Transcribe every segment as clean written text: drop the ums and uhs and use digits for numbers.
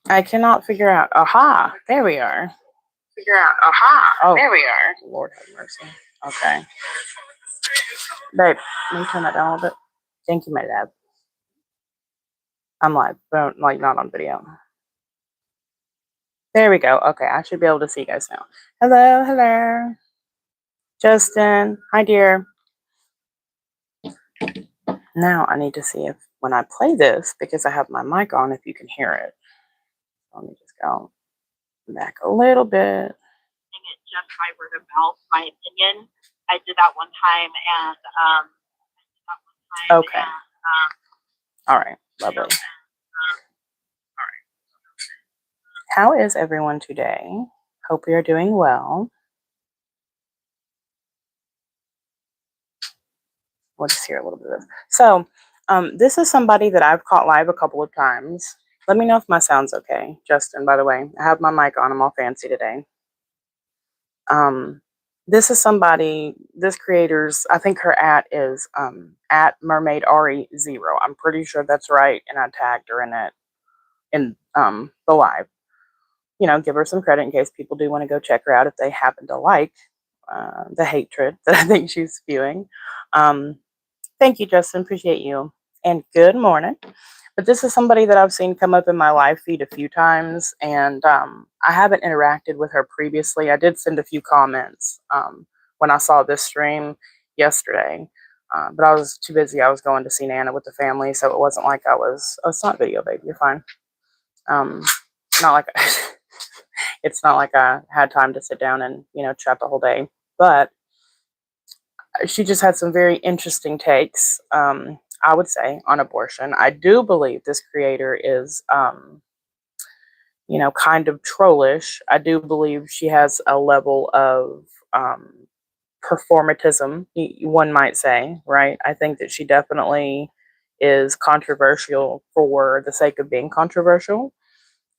I cannot figure out. Aha, there we are. Oh, there we are. Lord have mercy. Okay. Babe, can you turn that down a little bit? Thank you, my dad. I'm live, but like not on video. There we go. Okay, I should be able to see you guys now. Hello, hello. Justin. Hi, dear. Now I need to see if when I play this, because I have my mic on, if you can hear it. Let me just go back a little bit. It just by word of mouth, my opinion. I did that one time, and okay. All right, lovely. How is everyone today? Hope you're doing well. We'll just hear a little bit of this. So, this is somebody that I've caught live a couple of times. Let me know if my sound's okay. Justin, by the way, I have my mic on. I'm all fancy today. This is somebody, this creator's, I think her is at Mermaid Ari 0. I'm pretty sure that's right, and I tagged her in it in the live. You know, give her some credit in case people do want to go check her out if they happen to like the hatred that I think she's spewing. Thank you, Justin. Appreciate you. And good morning. But this is somebody that I've seen come up in my live feed a few times, and I haven't interacted with her previously. I did send a few comments when I saw this stream yesterday, but I was too busy. I was going to see Nana with the family, so it wasn't like I was. Oh, it's not video, baby. You're fine. Not like it's not like I had time to sit down and chat the whole day, but she just had some very interesting takes. I would say, on abortion. I do believe this creator is, kind of trollish. I do believe she has a level of performatism, one might say, right? I think that she definitely is controversial for the sake of being controversial.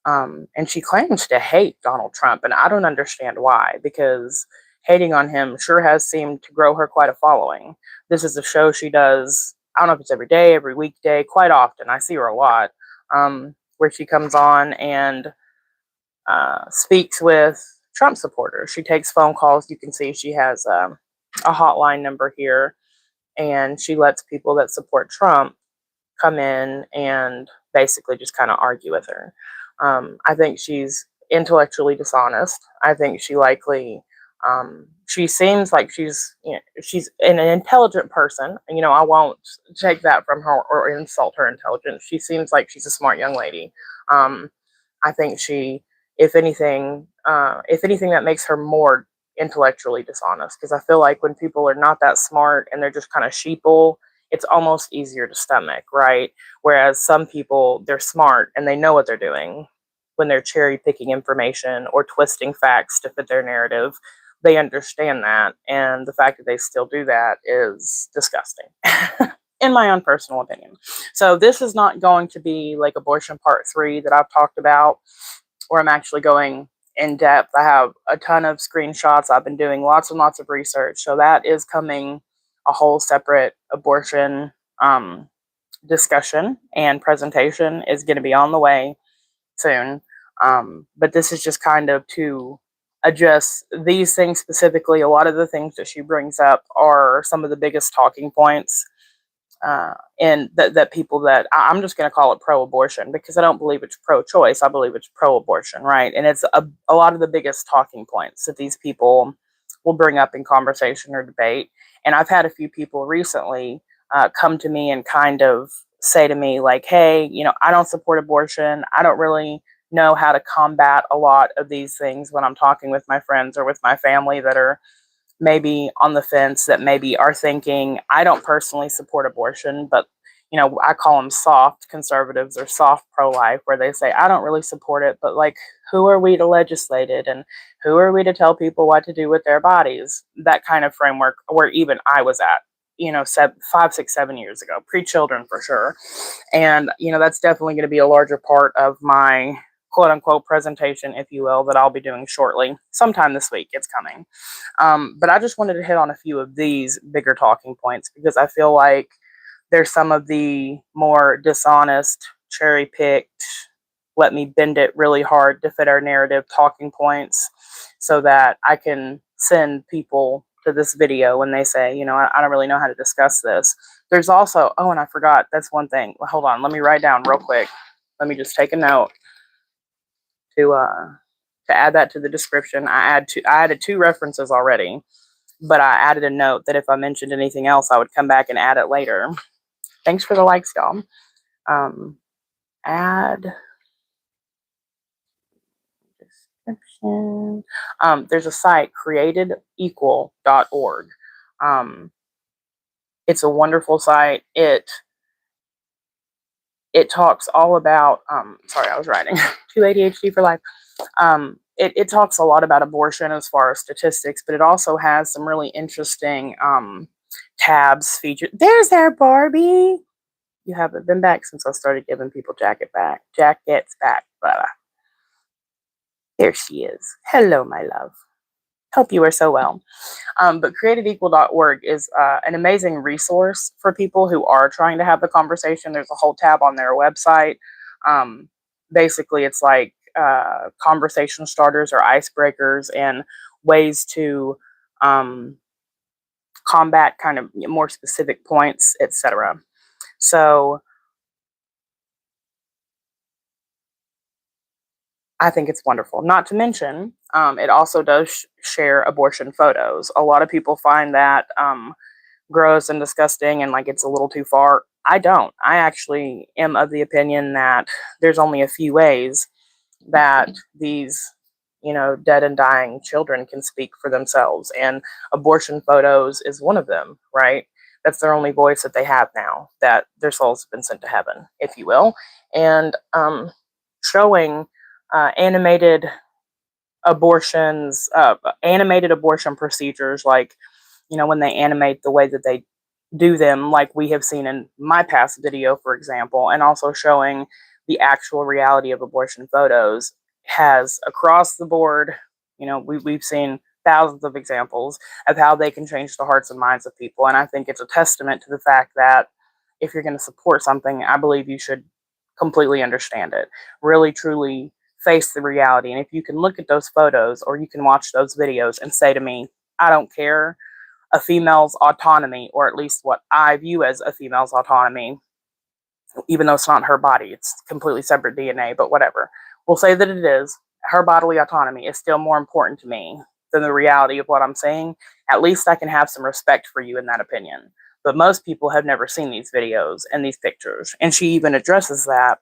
And she claims to hate Donald Trump, and I don't understand why, because hating on him sure has seemed to grow her quite a following. This is a show she does, I don't know if it's every day, every weekday, quite often. I see her a lot, where she comes on and speaks with Trump supporters. She takes phone calls. You can see she has a hotline number here, and she lets people that support Trump come in and basically just kind of argue with her. I think she's intellectually dishonest. I think she likely, she seems like she's an intelligent person. I won't take that from her or insult her intelligence. She seems like she's a smart young lady. I think she, if anything, that makes her more intellectually dishonest, because I feel like when people are not that smart and they're just kind of sheeple, it's almost easier to stomach, right? Whereas some people, they're smart and they know what they're doing. When they're cherry picking information or twisting facts to fit their narrative, they understand that. And the fact that they still do that is disgusting, in my own personal opinion. So this is not going to be like abortion part 3 that I've talked about, where I'm actually going in depth. I have a ton of screenshots. I've been doing lots and lots of research. So that is coming, a whole separate abortion discussion and presentation is going to be on the way soon. But this is just kind of to address these things specifically. A lot of the things that she brings up are some of the biggest talking points, and that people that I'm just going to call it pro-abortion, because I don't believe it's pro-choice. I believe it's pro-abortion, right? And it's a lot of the biggest talking points that these people will bring up in conversation or debate. And I've had a few people recently come to me and kind of say to me like, hey, I don't support abortion. I don't really know how to combat a lot of these things when I'm talking with my friends or with my family that are maybe on the fence, that maybe are thinking, I don't personally support abortion, but I call them soft conservatives or soft pro-life, where they say, I don't really support it, but like, who are we to legislate it? And who are we to tell people what to do with their bodies? That kind of framework, where even I was at, 5, 6, 7 years ago, pre-children for sure. And, that's definitely going to be a larger part of my quote unquote presentation, if you will, that I'll be doing shortly. Sometime this week, it's coming. But I just wanted to hit on a few of these bigger talking points, because I feel like there's some of the more dishonest, cherry-picked let me bend it really hard to fit our narrative talking points so that I can send people to this video when they say, you know, I don't really know how to discuss this. There's also, oh, and I forgot, that's one thing. Well, hold on, let me write down real quick. Let me just take a note to add that to the description. I added 2 references already, but I added a note that if I mentioned anything else, I would come back and add it later. Thanks for the likes, y'all. Add description. There's a site, createdequal.org. It's a wonderful site. It talks all about, sorry, I was writing, 2 ADHD for life. It talks a lot about abortion as far as statistics, but it also has some really interesting tabs featured. There's our Barbie. You haven't been back since I started giving people jackets back. Blah. There she is. Hello, my love. Hope you are so well. But createdequal.org is an amazing resource for people who are trying to have the conversation. There's a whole tab on their website. Basically, it's like conversation starters or icebreakers and ways to combat kind of more specific points, etc. So I think it's wonderful. Not to mention, it also does share abortion photos. A lot of people find that gross and disgusting and like it's a little too far. I don't. I actually am of the opinion that there's only a few ways that these, you know, dead and dying children can speak for themselves. And abortion photos is one of them, right? That's their only voice that they have now, that their souls have been sent to heaven, if you will. And showing animated abortions, animated abortion procedures, like, you know, when they animate the way that they do them, like we have seen in my past video, for example, and also showing the actual reality of abortion photos has across the board, you know, we've seen thousands of examples of how they can change the hearts and minds of people. And I think it's a testament to the fact that if you're going to support something, I believe you should completely understand it, really, truly face the reality. And if you can look at those photos or you can watch those videos and say to me, I don't care, a female's autonomy, or at least what I view as a female's autonomy, even though it's not her body, it's completely separate DNA, but whatever. We'll say that it is. Her bodily autonomy is still more important to me than the reality of what I'm saying. At least I can have some respect for you in that opinion. But most people have never seen these videos and these pictures. And she even addresses that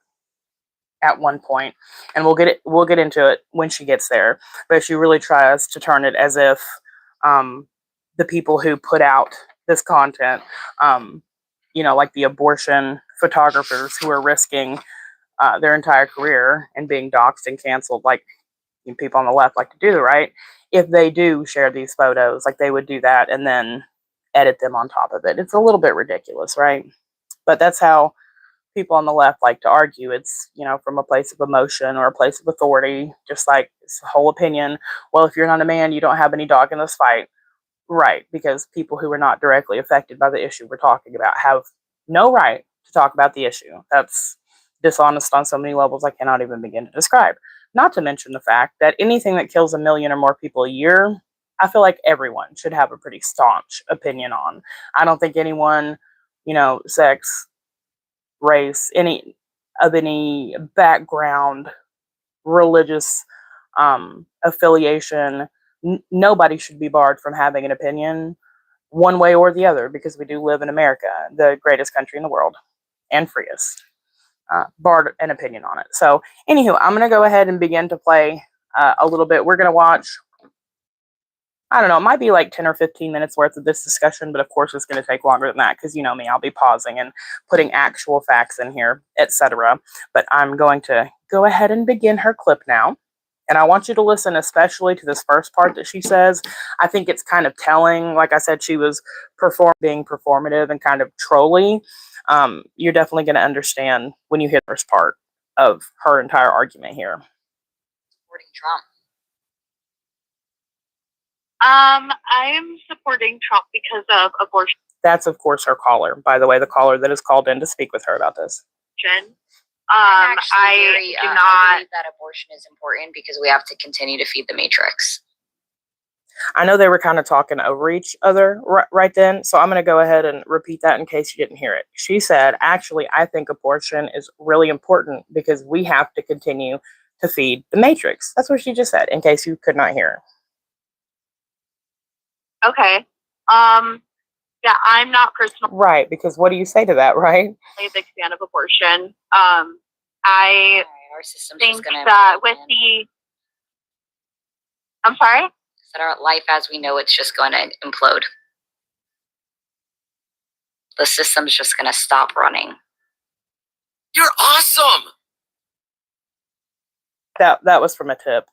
at one point, and we'll get into it when she gets there. But she really tries to turn it as if the people who put out this content, you know, like the abortion photographers who are risking their entire career and being doxxed and canceled, like people on the left like to do, right? If they do share these photos, like they would do that and then edit them on top of it. It's a little bit ridiculous, right? But that's how people on the left like to argue. It's, you know, from a place of emotion or a place of authority, just like it's a whole opinion. Well, if you're not a man, you don't have any dog in this fight. Right, because people who are not directly affected by the issue we're talking about have no right to talk about the issue. That's dishonest on so many levels I cannot even begin to describe. Not to mention the fact that anything that kills 1 million or more people a year, I feel like everyone should have a pretty staunch opinion on. I don't think anyone, you know, sex, race, any background, religious affiliation, nobody should be barred from having an opinion one way or the other, because we do live in America, the greatest country in the world and freest. Barred an opinion on it. So anywho, I'm going to go ahead and begin to play a little bit. We're going to watch, I don't know, it might be like 10 or 15 minutes worth of this discussion, but of course it's going to take longer than that because you know me, I'll be pausing and putting actual facts in here, etc. But I'm going to go ahead and begin her clip now. And I want you to listen especially to this first part that she says. I think it's kind of telling. Like I said, she was being performative and kind of trolly. You're definitely going to understand when you hear the first part of her entire argument here. Supporting Trump. I am supporting Trump because of abortion. That's, of course, her caller, by the way, the caller that has called in to speak with her about this. I do not. I believe that abortion is important because we have to continue to feed the matrix. I know they were kind of talking over each other right then, so I'm going to go ahead and repeat that in case you didn't hear it. She said, actually, I think abortion is really important because we have to continue to feed the matrix. That's what she just said, in case you could not hear. Okay. Yeah, I'm not personally right, because what do you say to that, right? a big fan of abortion. I Our system's think just gonna that with the, I'm sorry? That our life as we know it's just going to implode. The system's just going to stop running. You're awesome. That was from a tip.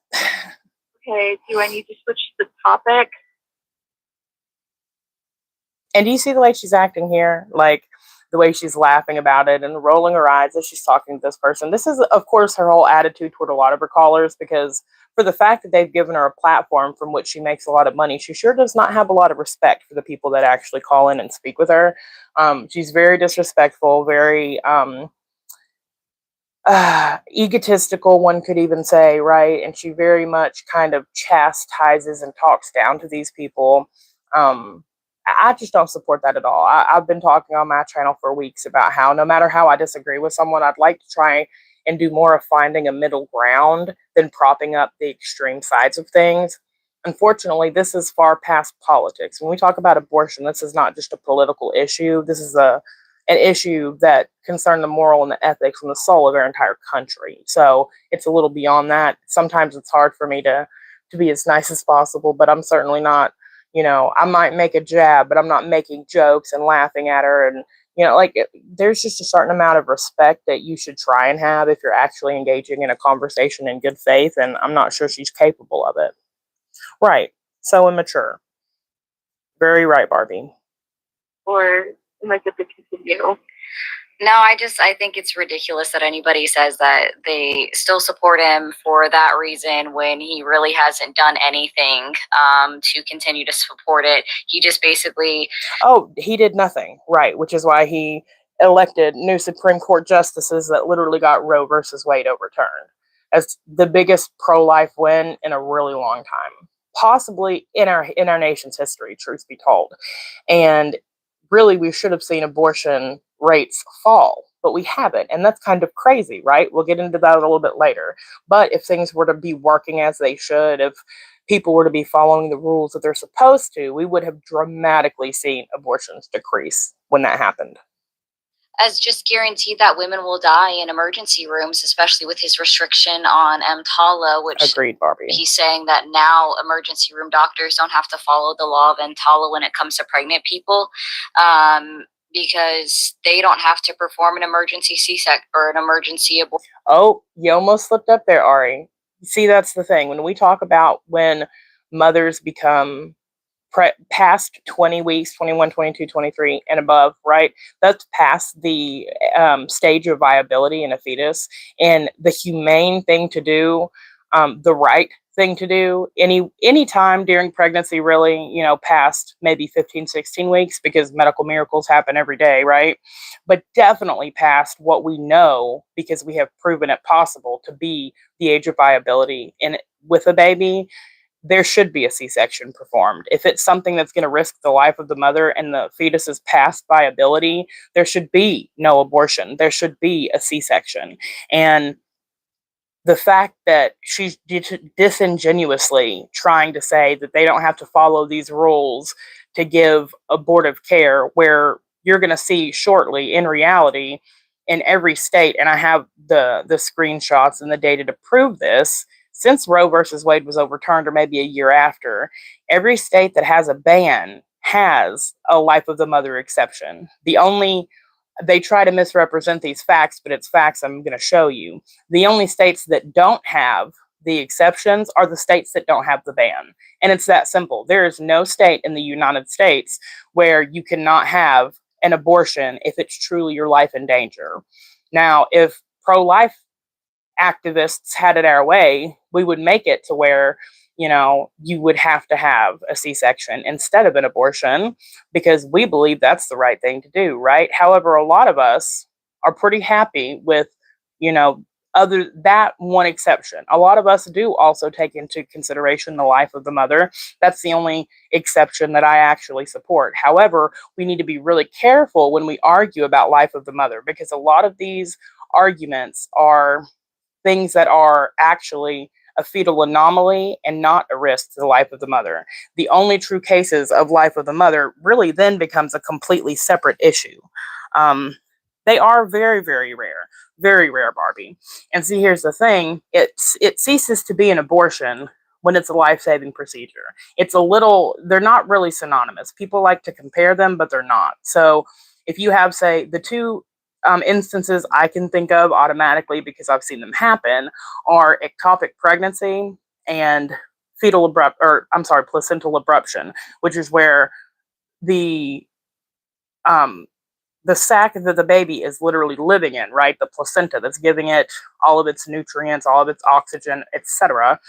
Okay, do I need to switch the topic? And do you see the way she's acting here? Like the way she's laughing about it and rolling her eyes as she's talking to this person. This is, of course, her whole attitude toward a lot of her callers, because for the fact that they've given her a platform from which she makes a lot of money, she sure does not have a lot of respect for the people that actually call in and speak with her. She's very disrespectful, very egotistical, one could even say, right? And she very much kind of chastises and talks down to these people. I just don't support that at all. I've been talking on my channel for weeks about how no matter how I disagree with someone, I'd like to try and do more of finding a middle ground than propping up the extreme sides of things. Unfortunately, this is far past politics. When we talk about abortion, this is not just a political issue. This is an issue that concerns the moral and the ethics and the soul of our entire country. So it's a little beyond that. Sometimes it's hard for me to be as nice as possible, but I'm certainly not, I might make a jab, but I'm not making jokes and laughing at her. And, there's just a certain amount of respect that you should try and have if you're actually engaging in a conversation in good faith. And I'm not sure she's capable of it. Right. So immature. Very right, Barbie. Or am I good to continue? No, I think it's ridiculous that anybody says that they still support him for that reason when he really hasn't done anything to continue to support it. He just basically... Oh, he did nothing, right, which is why he elected new Supreme Court justices that literally got Roe versus Wade overturned as the biggest pro-life win in a really long time, possibly in our nation's history, truth be told. And really, we should have seen abortion rates fall, but we haven't. And that's kind of crazy, right? We'll get into that a little bit later. But if things were to be working as they should, if people were to be following the rules that they're supposed to, we would have dramatically seen abortions decrease when that happened. As just guaranteed that women will die in emergency rooms, especially with his restriction on EMTALA, which... Agreed, Barbie. He's saying that now emergency room doctors don't have to follow the law of EMTALA when it comes to pregnant people, because they don't have to perform an emergency C-section or an emergency abortion. Oh, you almost slipped up there, Ari. See, that's the thing. When we talk about when mothers become past 20 weeks, 21, 22, 23, and above, right? That's past the stage of viability in a fetus. And the humane thing to do, the right thing to do any time during pregnancy, really, past maybe 15, 16 weeks, because medical miracles happen every day, right? But definitely past what we know, because we have proven it possible to be the age of viability in with a baby, there should be a C-section performed. If it's something that's going to risk the life of the mother and the fetus is past viability, there should be no abortion. There should be a C-section. And the fact that she's disingenuously trying to say that they don't have to follow these rules to give abortive care, where you're going to see shortly, in reality, in every state, and I have the screenshots and the data to prove this, since Roe versus Wade was overturned, or maybe a year after, every state that has a ban has a life of the mother exception. They try to misrepresent these facts, but it's facts I'm going to show you. The only states that don't have the exceptions are the states that don't have the ban. And it's that simple. There is no state in the United States where you cannot have an abortion if it's truly your life in danger. Now, if pro-life activists had it our way, we would make it to where, you would have to have a C-section instead of an abortion, because we believe that's the right thing to do, right? However, a lot of us are pretty happy with, you know, other that one exception. A lot of us do also take into consideration the life of the mother. That's the only exception that I actually support. However, we need to be really careful when we argue about life of the mother, because a lot of these arguments are things that are actually a fetal anomaly and not a risk to the life of the mother. The only true cases of life of the mother really then becomes a completely separate issue. Um, they are very, very rare, Barbie. And see, here's the thing: it ceases to be an abortion when it's a life-saving procedure. It's a little, they're not really synonymous. People like to compare them, but they're not. So if you have, say, the two instances I can think of automatically because I've seen them happen are ectopic pregnancy and placental abruption, which is where the um, the sac that the baby is literally living in, right? The placenta that's giving it all of its nutrients, all of its oxygen, etc.,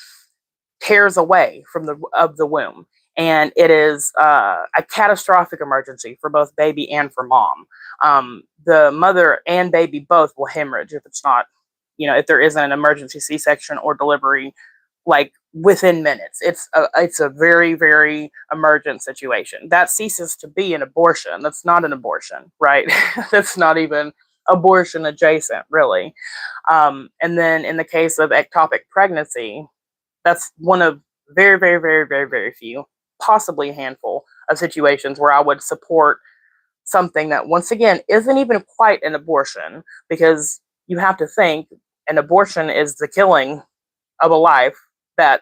tears away from the womb, and it is a catastrophic emergency for both baby and for mom. The mother and baby both will hemorrhage if it's not, if there isn't an emergency C-section or delivery, like within minutes. It's a very, very emergent situation. That ceases to be an abortion. That's not an abortion, right? That's not even abortion adjacent, really. And then in the case of ectopic pregnancy, that's one of very, very, very, very, very few, possibly a handful of situations where I would support something that, once again, isn't even quite an abortion, because you have to think an abortion is the killing of a life that,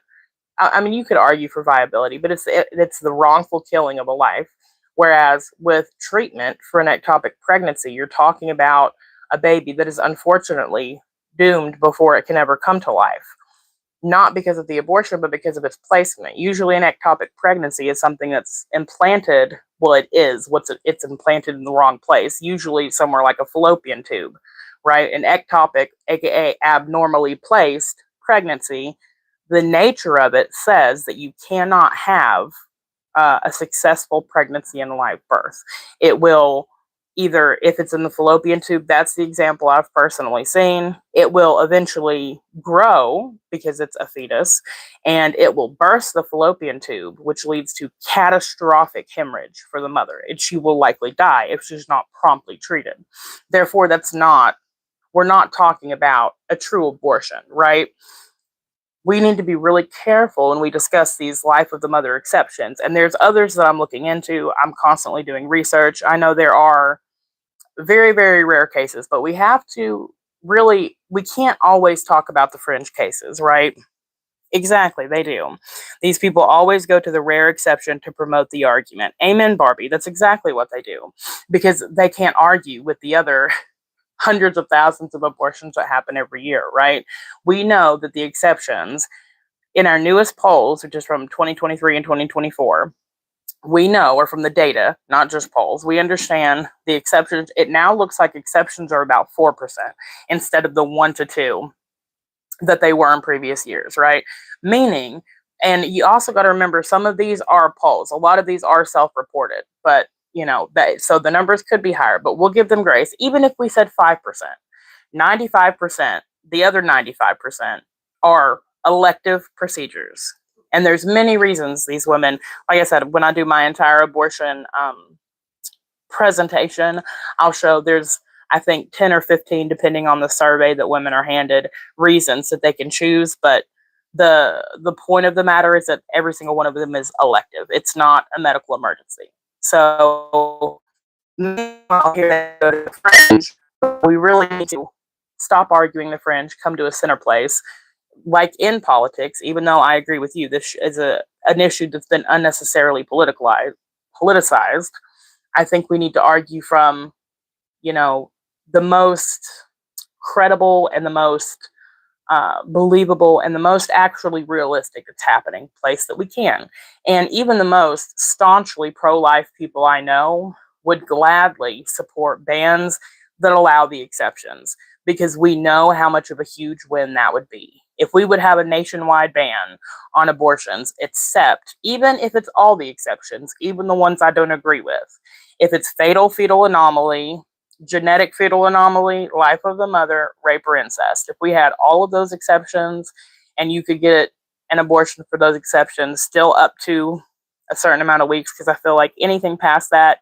I mean, you could argue for viability, but it's the wrongful killing of a life. Whereas with treatment for an ectopic pregnancy, you're talking about a baby that is unfortunately doomed before it can ever come to life. Not because of the abortion, but because of its placement. Usually an ectopic pregnancy is something that's implanted. Well, it's implanted in the wrong place, usually somewhere like a fallopian tube, right? An ectopic, aka abnormally placed pregnancy, the nature of it says that you cannot have a successful pregnancy and live birth. It will either, if it's in the fallopian tube, that's the example I've personally seen, it will eventually grow because it's a fetus, and it will burst the fallopian tube, which leads to catastrophic hemorrhage for the mother, and she will likely die if she's not promptly treated. Therefore, we're not talking about a true abortion, right? We need to be really careful when we discuss these life of the mother exceptions. And there's others that I'm looking into. I'm constantly doing research. I know there are very, very rare cases, but we can't always talk about the fringe cases, right? Exactly, they do. These people always go to the rare exception to promote the argument. Amen, Barbie. That's exactly what they do, because they can't argue with the other hundreds of thousands of abortions that happen every year, right? We know that the exceptions in our newest polls, which is from 2023 and 2024, we know, or from the data, not just polls, we understand the exceptions. It now looks like exceptions are about 4% instead of the 1 to 2 that they were in previous years, right? Meaning, and you also got to remember, some of these are polls. A lot of these are self-reported, but so the numbers could be higher, but we'll give them grace. Even if we said 5%, 95%, the other 95% are elective procedures. And there's many reasons these women, like I said, when I do my entire abortion presentation, I'll show there's, I think, 10 or 15, depending on the survey that women are handed, reasons that they can choose. But the point of the matter is that every single one of them is elective. It's not a medical emergency. So I'll hear that go to the fringe. We really need to stop arguing the fringe, come to a center place. Like in politics, even though I agree with you, this is an issue that's been unnecessarily politicized. I think we need to argue from, the most credible and the most believable and the most actually realistic that's happening place that we can. And even the most staunchly pro-life people I know would gladly support bans that allow the exceptions, because we know how much of a huge win that would be. If we would have a nationwide ban on abortions, except, even if it's all the exceptions, even the ones I don't agree with, if it's fatal fetal anomaly, genetic fetal anomaly, life of the mother, rape or incest. If we had all of those exceptions and you could get an abortion for those exceptions, still up to a certain amount of weeks, because I feel like anything past that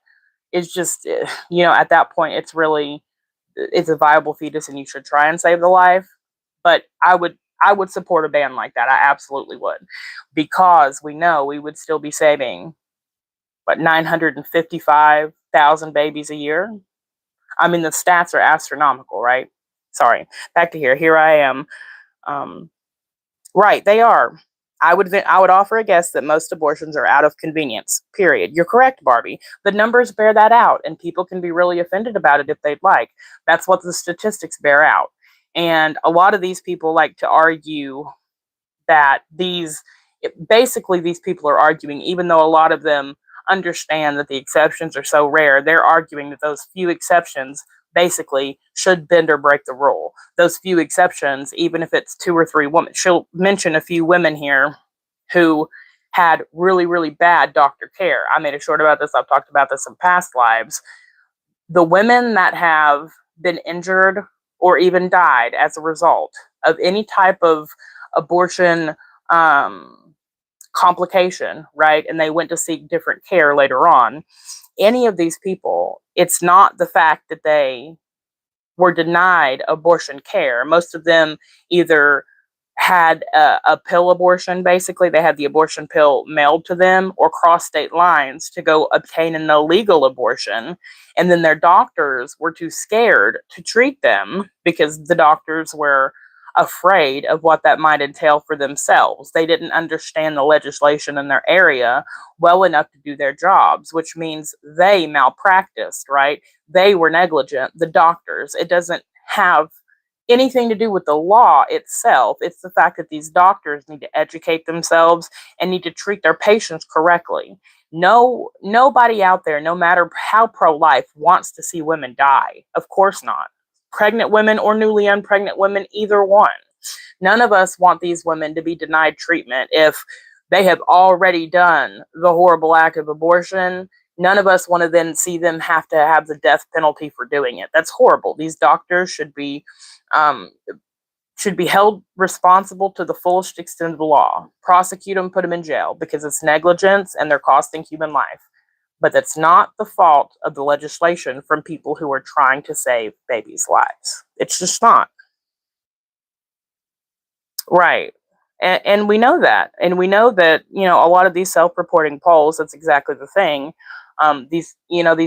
is just, at that point, it's a viable fetus and you should try and save the life. But I would support a ban like that. I absolutely would, because we know we would still be saving, 955,000 babies a year. I mean, the stats are astronomical, right? Sorry, back to here. Here I am. Right, they are. I would offer a guess that most abortions are out of convenience. Period. You're correct, Barbie. The numbers bear that out, and people can be really offended about it if they'd like. That's what the statistics bear out. And a lot of these people like to argue that these people are arguing, even though a lot of them understand that the exceptions are so rare, they're arguing that those few exceptions basically should bend or break the rule. Those few exceptions, even if it's 2 or 3 women, she'll mention a few women here who had really, really bad doctor care. I made a short about this. I've talked about this in past lives. The women that have been injured or even died as a result of any type of abortion complication, right? And they went to seek different care later on. Any of these people, it's not the fact that they were denied abortion care. Most of them either had a pill abortion, basically. They had the abortion pill mailed to them, or crossed state lines to go obtain an illegal abortion. And then their doctors were too scared to treat them because the doctors were afraid of what that might entail for themselves. They didn't understand the legislation in their area well enough to do their jobs, which means they malpracticed, right? They were negligent, the doctors. It doesn't have anything to do with the law itself. It's the fact that these doctors need to educate themselves and need to treat their patients correctly. Nobody out there, no matter how pro-life, wants to see women die. Of course not. Pregnant women or newly unpregnant women, either one. None of us want these women to be denied treatment if they have already done the horrible act of abortion. None of us want to then see them have to have the death penalty for doing it. That's horrible. These doctors should be held responsible to the fullest extent of the law. Prosecute them, put them in jail, because it's negligence and they're costing human life. But that's not the fault of the legislation from people who are trying to save babies' lives. It's just not. Right. And we know that. And we know that, a lot of these self-reporting polls, that's exactly the thing. These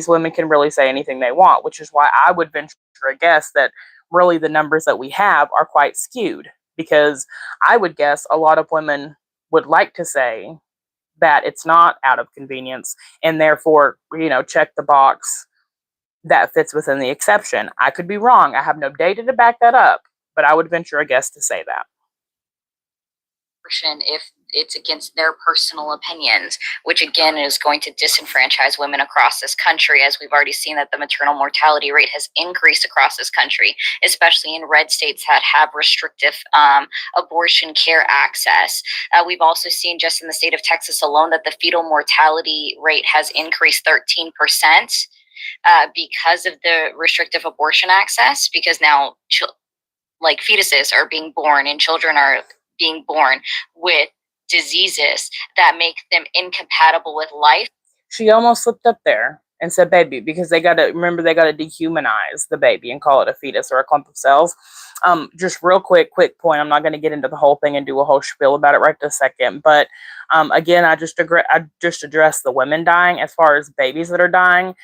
women can really say anything they want, which is why I would venture a guess that really the numbers that we have are quite skewed, because I would guess a lot of women would like to say that it's not out of convenience and therefore, check the box that fits within the exception. I could be wrong. I have no data to back that up, but I would venture a guess to say that. If it's against their personal opinions, which again is going to disenfranchise women across this country, as we've already seen that the maternal mortality rate has increased across this country, especially in red states that have restrictive abortion care access. We've also seen just in the state of Texas alone that the fetal mortality rate has increased 13%. Because of the restrictive abortion access, because now fetuses are being born and children are being born with diseases that make them incompatible with life. She almost slipped up there and said baby, because they got to dehumanize the baby and call it a fetus or a clump of cells. Just real quick point. I'm not going to get into the whole thing and do a whole spiel about it right this second. But again, I just address the women dying. As far as babies that are dying,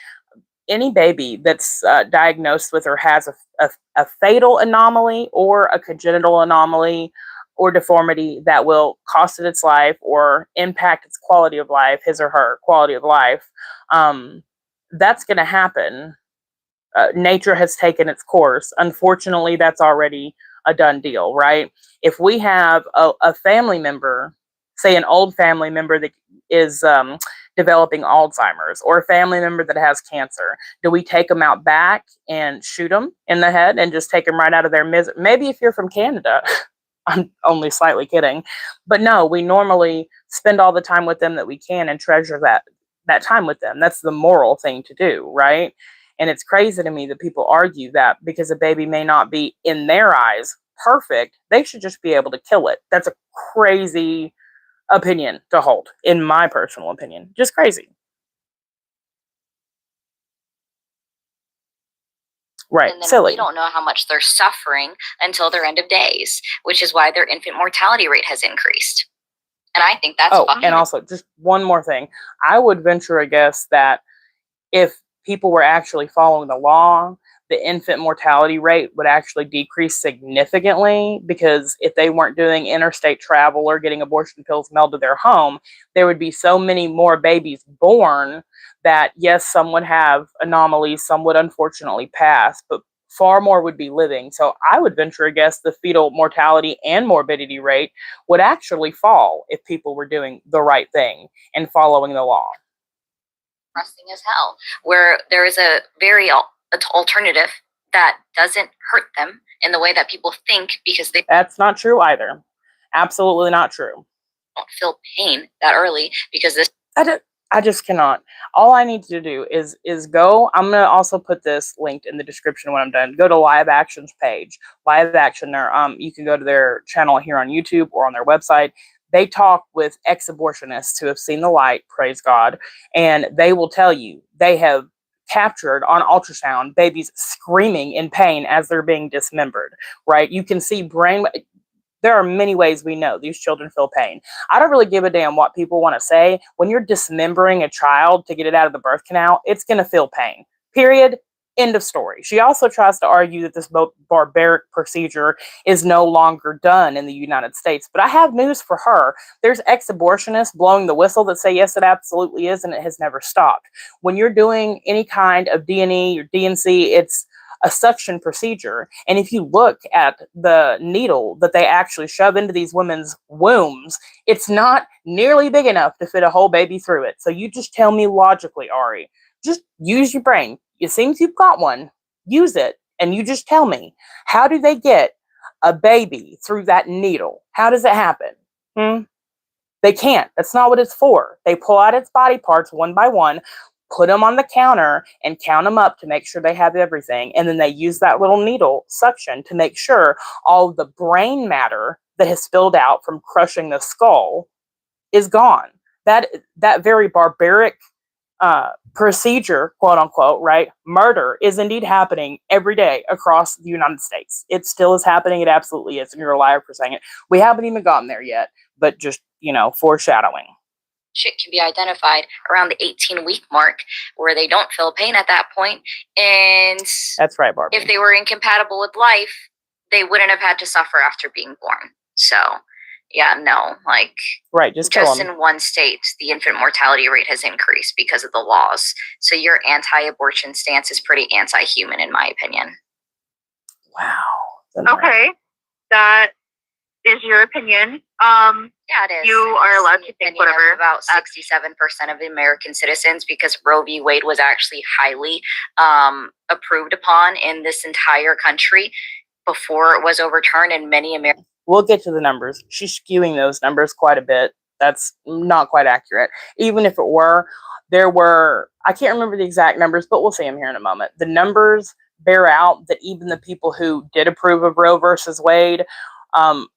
any baby that's diagnosed with or has a fatal anomaly or a congenital anomaly or deformity that will cost it its life or impact its quality of life, his or her quality of life, that's going to happen. Nature has taken its course. Unfortunately, that's already a done deal, right? If we have a family member, say an old family member that is developing Alzheimer's, or a family member that has cancer, do we take them out back and shoot them in the head and just take them right out of their misery? Maybe if you're from Canada. I'm only slightly kidding. But no, we normally spend all the time with them that we can and treasure that time with them. That's the moral thing to do, right? And it's crazy to me that people argue that because a baby may not be, in their eyes, perfect, they should just be able to kill it. That's a crazy opinion to hold, in my personal opinion. Just crazy. Right. And then Silly. we don't know how much they're suffering until their end of days, which is why their infant mortality rate has increased. And I think that's and also, just one more thing. I would venture a guess that if people were actually following the law, the infant mortality rate would actually decrease significantly, because if they weren't doing interstate travel or getting abortion pills mailed to their home, there would be so many more babies born that, yes, some would have anomalies, some would unfortunately pass, but far more would be living. So I would venture a guess the fetal mortality and morbidity rate would actually fall if people were doing the right thing and following the law. Depressing as hell, where there is a very alternative that doesn't hurt them in the way that people think, because they That's not true either. Absolutely not true. don't feel pain that early, because this I just cannot. All I need to do is go. I'm gonna also put this linked in the description when I'm done. Go to Live Action's page. Live Action, there. You can go to their channel here on YouTube or on their website. They talk with ex-abortionists who have seen the light, praise God, and they will tell you they have captured on ultrasound babies screaming in pain as they're being dismembered. Right? You can see brain. There are many ways we know these children feel pain. I don't really give a damn what people want to say. When you're dismembering a child to get it out of the birth canal, it's going to feel pain. Period. End of story. She also tries to argue that this barbaric procedure is no longer done in the United States. But I have news for her. There's ex-abortionists blowing the whistle that say, yes, it absolutely is, and it has never stopped. When you're doing any kind of D&E or DNC, it's a suction procedure. And if you look at the needle that they actually shove into these women's wombs, it's not nearly big enough to fit a whole baby through it. So you just tell me logically, Ari, just use your brain. It seems you've got one. Use it. And you just tell me, how do they get a baby through that needle? How does it happen? They can't. That's not what it's for. They pull out its body parts one by one, put them on the counter, and count them up to make sure they have everything. And then they use that little needle suction to make sure all the brain matter that has spilled out from crushing the skull is gone. That very barbaric procedure, quote unquote, right? Murder is indeed happening every day across the United States. It still is happening. It absolutely is. And you're a liar for saying it. We haven't even gotten there yet, but just, foreshadowing. shit can be identified around the 18-week mark, where they don't feel pain at that point. And that's right, Barbie. If they were incompatible with life, they wouldn't have had to suffer after being born. So, yeah, no, right, just in one state, the infant mortality rate has increased because of the laws. So your anti-abortion stance is pretty anti-human, in my opinion. Wow. Okay, that is your opinion. Yeah, it is. You are allowed to think whatever. About 67% of American citizens, because Roe v. Wade was actually highly approved upon in this entire country before it was overturned, and many Americans. We'll get to the numbers. She's skewing those numbers quite a bit. That's not quite accurate. Even if it were, I can't remember the exact numbers, but we'll see them here in a moment. The numbers bear out that even the people who did approve of Roe versus Wade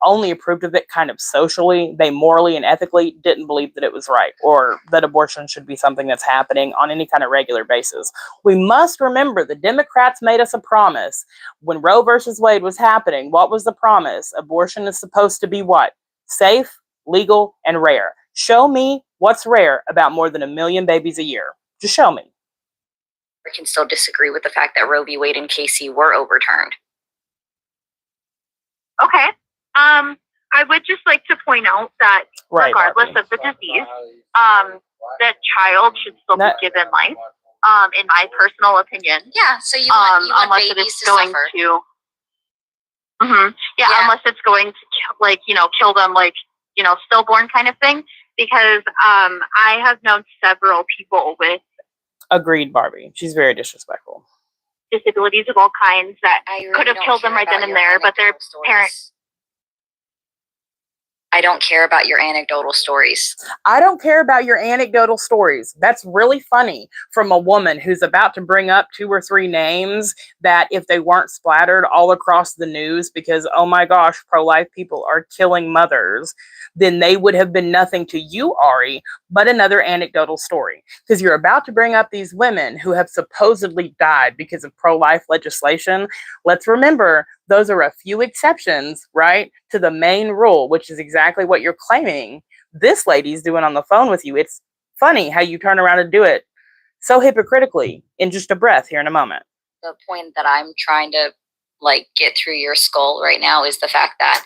only approved of it kind of socially. They morally and ethically didn't believe that it was right, or that abortion should be something that's happening on any kind of regular basis. We must remember the Democrats made us a promise. When Roe versus Wade was happening, what was the promise? Abortion is supposed to be what? Safe, legal, and rare. Show me what's rare about more than 1 million babies a year. Just show me. We can still disagree with the fact that Roe v. Wade and Casey were overturned. Okay. I would just like to point out that regardless of the disease, the child should still be given life. In my personal opinion. Yeah. So you want unless babies it is to going suffer. to. Yeah, unless it's going to kill them, stillborn kind of thing. Because I have known several people with. Agreed, Barbie. She's very disrespectful. Disabilities of all kinds that really could have killed them right then and there, but their parents. I don't care about your anecdotal stories. I don't care about your anecdotal stories. That's really funny from a woman who's about to bring up 2 or 3 names that if they weren't splattered all across the news because, oh my gosh, pro-life people are killing mothers, then they would have been nothing to you, Ari, but another anecdotal story. Because you're about to bring up these women who have supposedly died because of pro-life legislation. Let's remember, those are a few exceptions, right, to the main rule, which is exactly what you're claiming this lady's doing on the phone with you. It's funny how you turn around and do it so hypocritically in just a breath here in a moment. The point that I'm trying to like get through your skull right now is the fact that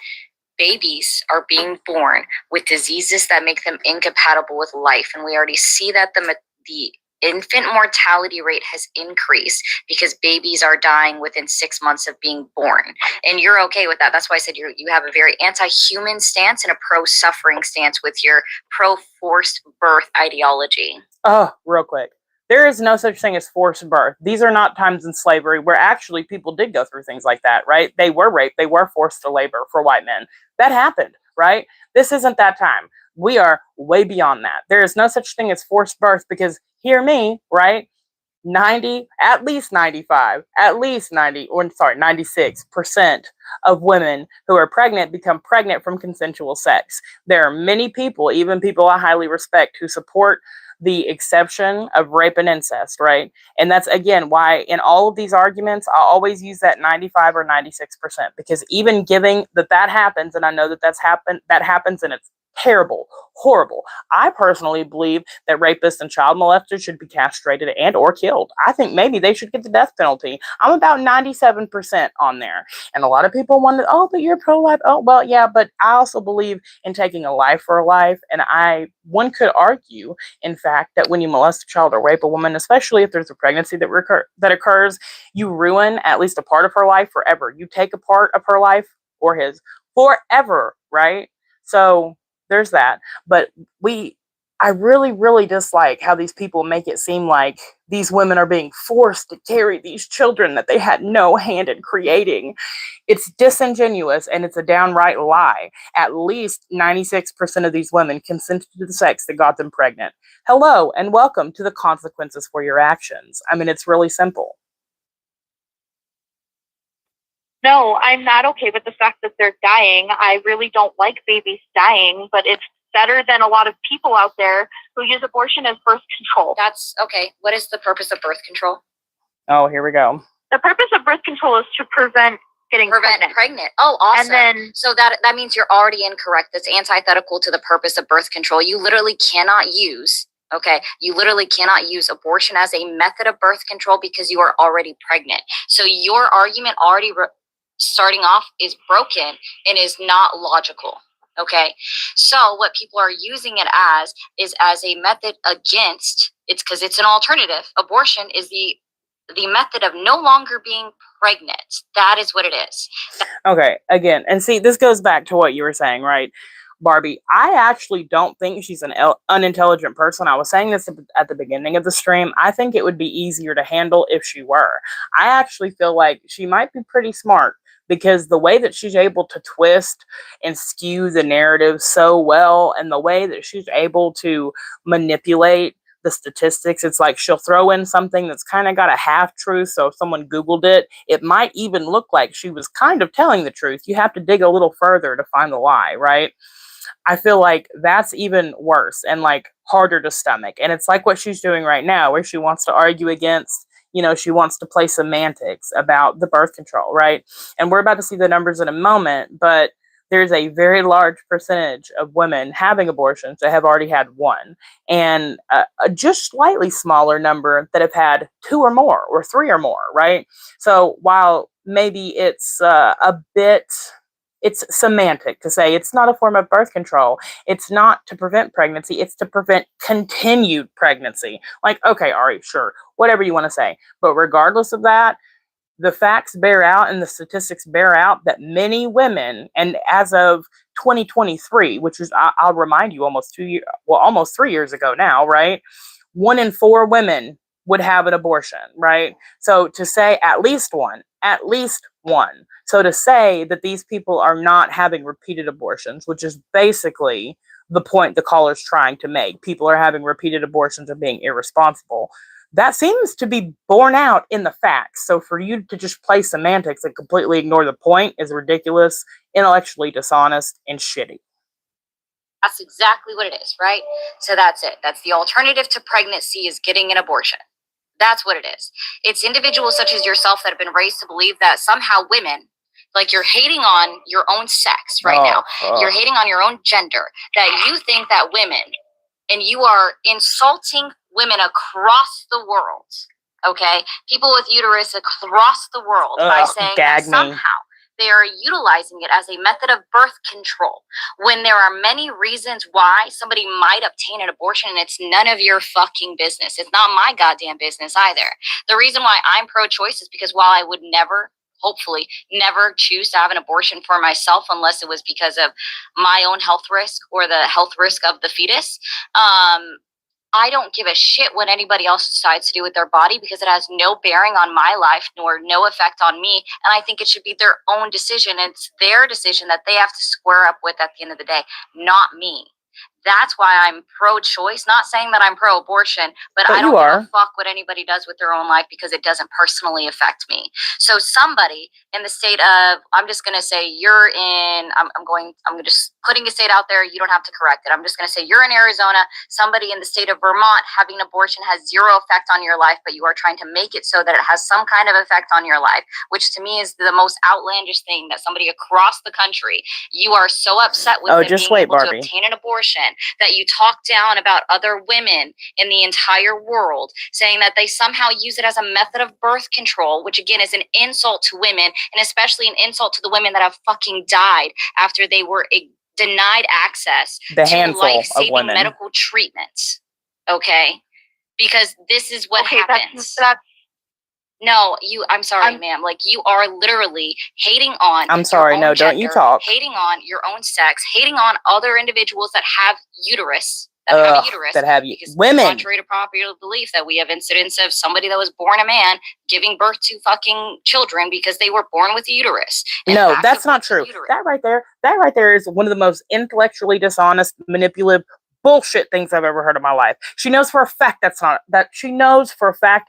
babies are being born with diseases that make them incompatible with life. And we already see that the infant mortality rate has increased because babies are dying within 6 months of being born. And you're okay with that. That's why I said you have a very anti-human stance and a pro-suffering stance with your pro-forced birth ideology. Oh, real quick. There is no such thing as forced birth. These are not times in slavery where actually people did go through things like that, right? They were raped. They were forced to labor for white men. That happened, right? This isn't that time. We are way beyond that. There is no such thing as forced birth because, hear me, right? 90, at least 95, at least 96% of women who are pregnant become pregnant from consensual sex. There are many people, even people I highly respect, who support the exception of rape and incest, right? And that's, again, why in all of these arguments, I always use that 95 or 96%, because even giving that happens, and I know that that happens and it's terrible, horrible. I personally believe that rapists and child molesters should be castrated and or killed. I think maybe they should get the death penalty. I'm about 97% on there. And a lot of people wonder, oh, but you're pro-life. Oh, well, yeah, but I also believe in taking a life for a life. And one could argue, in fact, that when you molest a child or rape a woman, especially if there's a pregnancy that occurs, you ruin at least a part of her life forever. You take a part of her life or his forever, right? So there's that. But I really, really dislike how these people make it seem like these women are being forced to carry these children that they had no hand in creating. It's disingenuous and it's a downright lie. At least 96% of these women consented to the sex that got them pregnant. Hello and welcome to the consequences for your actions. I mean, it's really simple. No, I'm not okay with the fact that they're dying. I really don't like babies dying, but it's better than a lot of people out there who use abortion as birth control. That's okay. What is the purpose of birth control? Oh, here we go. The purpose of birth control is to prevent getting pregnant. Oh, awesome. And then, so that means you're already incorrect. That's antithetical to the purpose of birth control. You literally cannot use abortion as a method of birth control because you are already pregnant. So your argument already starting off is broken and is not logical. Okay, so what people are using it as is as a method against, it's because it's an alternative. Abortion is the method of no longer being pregnant. That is what it is. Okay, again, and see, this goes back to what you were saying, right, Barbie? I actually don't think she's an unintelligent person. I was saying this at the beginning of the stream. I think it would be easier to handle if she were. I actually feel like she might be pretty smart, because the way that she's able to twist and skew the narrative so well, and the way that she's able to manipulate the statistics, it's like she'll throw in something that's kind of got a half truth. So if someone Googled it, it might even look like she was kind of telling the truth. You have to dig a little further to find the lie, right? I feel like that's even worse and like harder to stomach. And it's like what she's doing right now, where she wants to argue against, she wants to play semantics about the birth control, right? And we're about to see the numbers in a moment, but there's a very large percentage of women having abortions that have already had one, and a just slightly smaller number that have had 2 or more or 3 or more, right? So while maybe it's it's semantic to say it's not a form of birth control, it's not to prevent pregnancy, it's to prevent continued pregnancy. Like, okay, Ari, sure, whatever you want to say. But regardless of that, the facts bear out and the statistics bear out that many women, and as of 2023, which is, I'll remind you, almost 3 years ago now, right? 1 in 4 women would have an abortion, right? So to say at least one. So to say that these people are not having repeated abortions, which is basically the point the caller's trying to make. People are having repeated abortions and being irresponsible. That seems to be borne out in the facts. So for you to just play semantics and completely ignore the point is ridiculous, intellectually dishonest, and shitty. That's exactly what it is, right? So that's it. That's the alternative to pregnancy, is getting an abortion. That's what it is. It's individuals such as yourself that have been raised to believe that somehow women, like, you're hating on your own sex right now. You're hating on your own gender. That you think that women, and you are insulting women across the world, okay? People with uterus across the world by saying that somehow they are utilizing it as a method of birth control, when there are many reasons why somebody might obtain an abortion, and it's none of your fucking business. It's not my goddamn business either. The reason why I'm pro-choice is because while I would never, hopefully never, choose to have an abortion for myself unless it was because of my own health risk or the health risk of the fetus, I don't give a shit what anybody else decides to do with their body, because it has no bearing on my life nor no effect on me. And I think it should be their own decision. It's their decision that they have to square up with at the end of the day, not me. That's why I'm pro-choice. Not saying that I'm pro-abortion, but I don't give a fuck what anybody does with their own life, because it doesn't personally affect me. So somebody in the state of, I'm just going to say you're in, I'm just putting a state out there. You don't have to correct it. I'm just going to say you're in Arizona. Somebody in the state of Vermont having an abortion has zero effect on your life, but you are trying to make it so that it has some kind of effect on your life, which to me is the most outlandish thing, that somebody across the country, you are so upset with them being able to obtain an abortion that you talk down about other women in the entire world, saying that they somehow use it as a method of birth control, which again is an insult to women, and especially an insult to the women that have fucking died after they were denied access to life-saving medical treatments. Okay? Because this is what happens. No, I'm sorry, ma'am. Like, you are literally hating on your own gender, don't you talk. Hating on your own sex, hating on other individuals that have uterus, women. Contrary to popular belief that we have incidents of somebody that was born a man giving birth to fucking children because they were born with a uterus. No, that's not true. That right there is one of the most intellectually dishonest, manipulative bullshit things I've ever heard in my life. She knows for a fact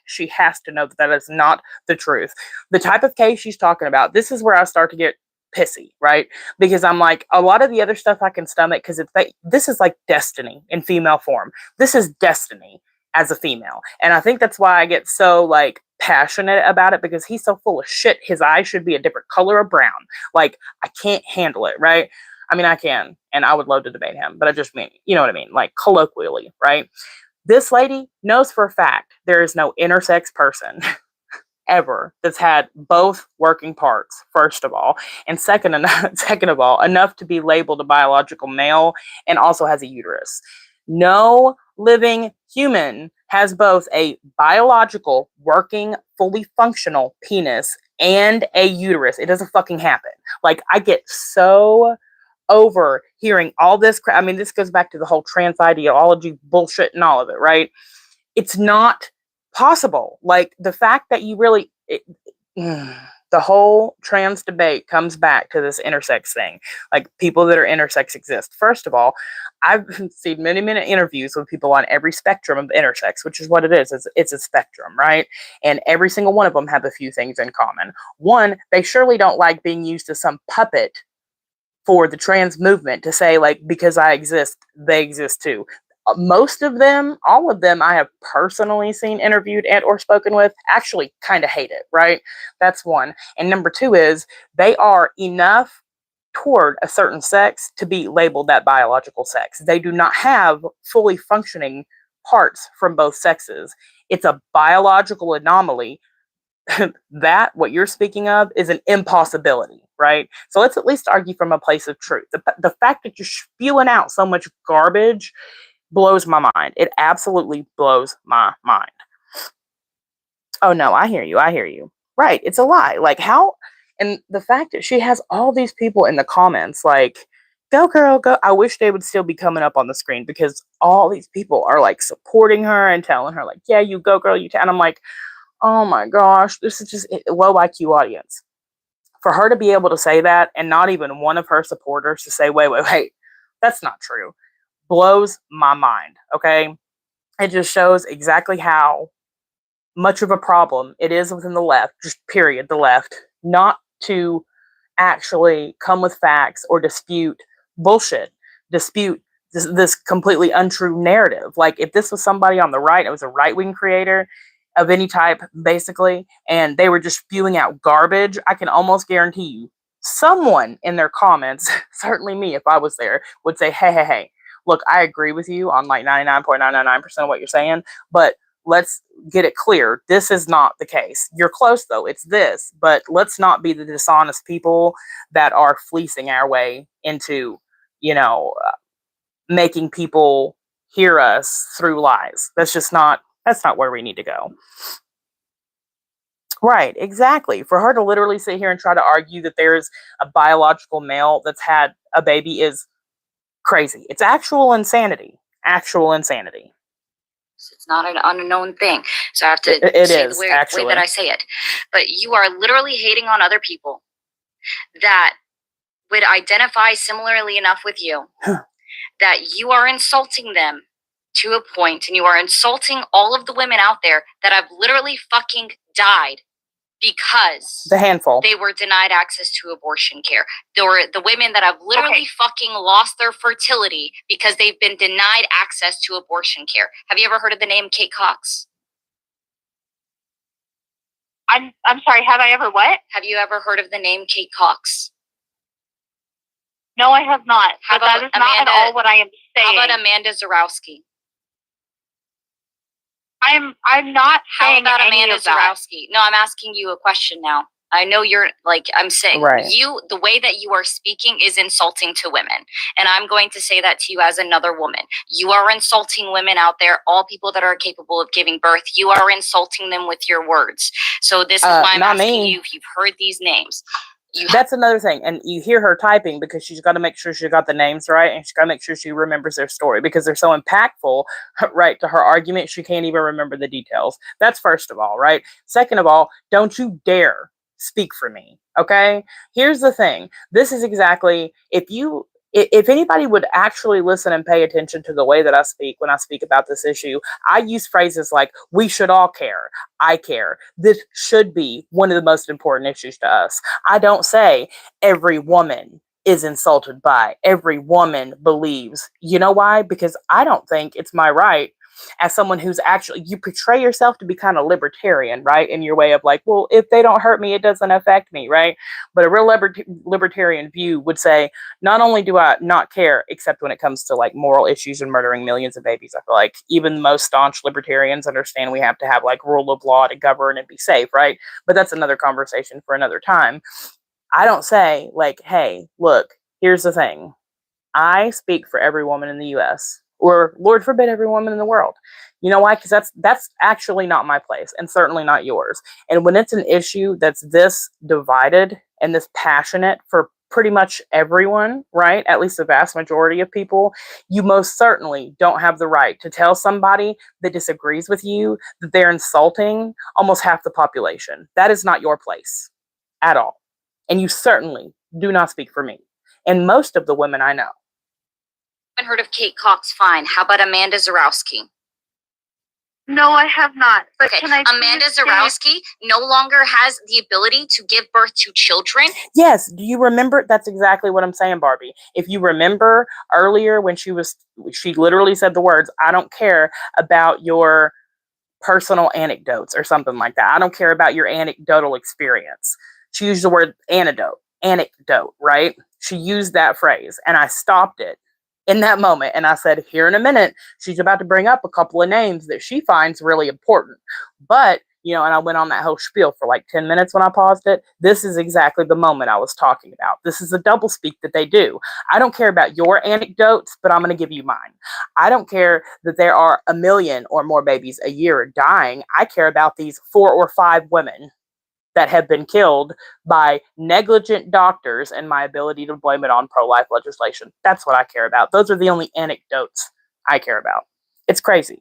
she has to know that is not the truth. The type of case she's talking about, this is where I start to get pissy, right? Because I'm like, a lot of the other stuff I can stomach, because this is like destiny in female form. This is destiny as a female. And I think that's why I get so like passionate about it, because he's so full of shit. His eyes should be a different color of brown. Like, I can't handle it, right? I mean, I can, and I would love to debate him, but I just mean, you know what I mean? Like, colloquially, right? This lady knows for a fact there is no intersex person ever that's had both working parts, first of all, and second of all, enough to be labeled a biological male and also has a uterus. No living human has both a biological, working, fully functional penis and a uterus. It doesn't fucking happen. Like, I get so over hearing all this crap. I mean, this goes back to the whole trans ideology bullshit and all of it, right? It's not possible. Like, the fact that you really, the whole trans debate comes back to this intersex thing. Like, people that are intersex exist. First of all, I've seen many interviews with people on every spectrum of intersex, which is what it is. It's a spectrum, right? And every single one of them have a few things in common. One, they surely don't like being used as some puppet for the trans movement to say, like, because I exist, they exist too. Most of them, all of them I have personally seen, interviewed, and or spoken with, actually kind of hate it, right? That's one. And number two is, they are enough toward a certain sex to be labeled that biological sex. They do not have fully functioning parts from both sexes. It's a biological anomaly. That, what you're speaking of, is an impossibility, right? So let's at least argue from a place of truth. The fact that you're spewing out so much garbage blows my mind. It absolutely blows my mind. Oh no, I hear you. Right, it's a lie. Like, how? And the fact that she has all these people in the comments, like, Go girl, go. I wish they would still be coming up on the screen because all these people are like supporting her and telling her like, yeah, you go girl, and I'm like, oh my gosh, this is just a low IQ audience. For her to be able to say that and not even one of her supporters to say, wait, that's not true, blows my mind. Okay. It just shows exactly how much of a problem it is within the left, just period, the left, not to actually come with facts or dispute bullshit, dispute this completely untrue narrative. Like if this was somebody on the right, it was a right-wing creator of any type, basically, and they were just spewing out garbage, I can almost guarantee you someone in their comments, certainly me if I was there, would say, hey, look, I agree with you on like 99.999% of what you're saying, but let's get it clear. This is not the case. You're close though. It's this, but let's not be the dishonest people that are fleecing our way into, making people hear us through lies. That's not where we need to go. Right, exactly. For her to literally sit here and try to argue that there's a biological male that's had a baby is crazy. It's actual insanity. Actual insanity. It's not an unknown thing. So I have to it say is, the way that I say it. But you are literally hating on other people that would identify similarly enough with you that you are insulting them to a point, and you are insulting all of the women out there that have literally fucking died because the handful they were denied access to abortion care. There were the women that have literally fucking lost their fertility because they've been denied access to abortion care. Have you ever heard of the name Kate Cox? I'm sorry, have I ever what? Have you ever heard of the name Kate Cox? No, I have not. But that is not at all what I am saying. How about Amanda Zarowski? I'm not saying How about any Amanda of that. Zarowski? No, I'm asking you a question now. I know you're like, I'm saying right. The way that you are speaking is insulting to women. And I'm going to say that to you as another woman. You are insulting women out there, all people that are capable of giving birth. You are insulting them with your words. So this is why I'm asking you if you've heard these names. That's another thing. And you hear her typing because she's got to make sure she got the names right, and she's got to make sure she remembers their story because they're so impactful, right, to her argument, she can't even remember the details. That's first of all, right? Second of all, don't you dare speak for me, okay? Here's the thing. This is exactly, if anybody would actually listen and pay attention to the way that I speak when I speak about this issue, I use phrases like, we should all care. I care. This should be one of the most important issues to us. I don't say every woman is insulted by, every woman believes. You know why? Because I don't think it's my right as someone who's actually, you portray yourself to be kind of libertarian, right? In your way of like, well, if they don't hurt me, it doesn't affect me, right? But a real libertarian view would say, not only do I not care, except when it comes to like moral issues and murdering millions of babies. I feel like even the most staunch libertarians understand we have to have like rule of law to govern and be safe, right? But that's another conversation for another time. I don't say like, hey, look, here's the thing. I speak for every woman in the US, or Lord forbid, every woman in the world. You know why? Because that's actually not my place, and certainly not yours. And when it's an issue that's this divided and this passionate for pretty much everyone, right? At least the vast majority of people, you most certainly don't have the right to tell somebody that disagrees with you that they're insulting almost half the population. That is not your place at all. And you certainly do not speak for me and most of the women I know. I haven't heard of Kate Cox. Fine. How about Amanda Zarowski? No, I have not. But okay. Can I Amanda Zarowski no longer has the ability to give birth to children. Yes. Do you remember? That's exactly what I'm saying, Barbie. If you remember earlier when she literally said the words, I don't care about your personal anecdotes or something like that. I don't care about your anecdotal experience. She used the word anecdote, right? She used that phrase, and I stopped it in that moment. And I said, here in a minute, she's about to bring up a couple of names that she finds really important. But, and I went on that whole spiel for like 10 minutes when I paused it. This is exactly the moment I was talking about. This is a double speak that they do. I don't care about your anecdotes, but I'm going to give you mine. I don't care that there are 1 million or more babies a year dying. I care about these 4 or 5 women that have been killed by negligent doctors and my ability to blame it on pro-life legislation. That's what I care about. Those are the only anecdotes I care about. It's crazy.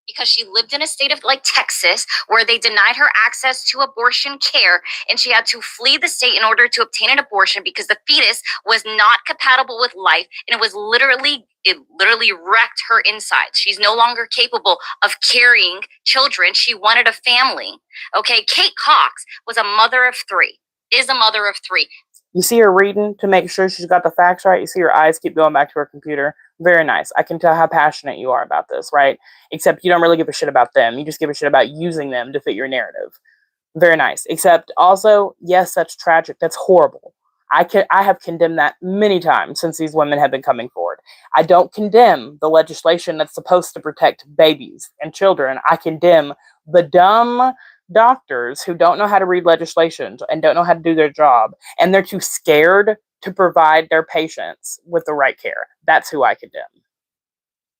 Because she lived in a state of like Texas where they denied her access to abortion care, and she had to flee the state in order to obtain an abortion because the fetus was not compatible with life, and it literally wrecked her insides. She's no longer capable of carrying children. She wanted a family. Okay, Kate Cox was a mother of three. Is a mother of three. You see her reading to make sure she's got the facts right. You see her eyes keep going back to her computer. Very nice. I can tell how passionate you are about this, right? Except you don't really give a shit about them. You just give a shit about using them to fit your narrative. Very nice. Except also, yes, that's tragic. That's horrible. I have condemned that many times since these women have been coming forward. I don't condemn the legislation that's supposed to protect babies and children. I condemn the dumb doctors who don't know how to read legislation and don't know how to do their job, and they're too scared to provide their patients with the right care. That's who I condemn.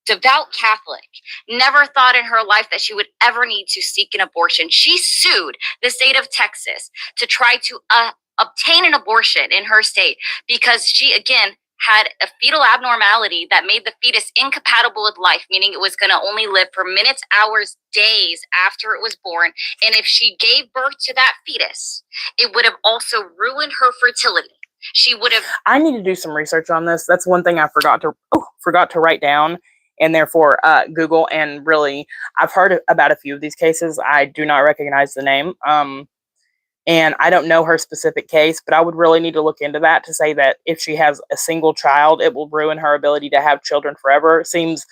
Devout Catholic, never thought in her life that she would ever need to seek an abortion. She sued the state of Texas to try to obtain an abortion in her state because she, again, had a fetal abnormality that made the fetus incompatible with life, meaning it was going to only live for minutes, hours, days after it was born. And if she gave birth to that fetus, it would have also ruined her fertility. She would have. I need to do some research on this. That's one thing I forgot to write down, and therefore Google. And really, I've heard about a few of these cases. I do not recognize the name. And I don't know her specific case, but I would really need to look into that to say that if she has a single child, it will ruin her ability to have children forever. It seems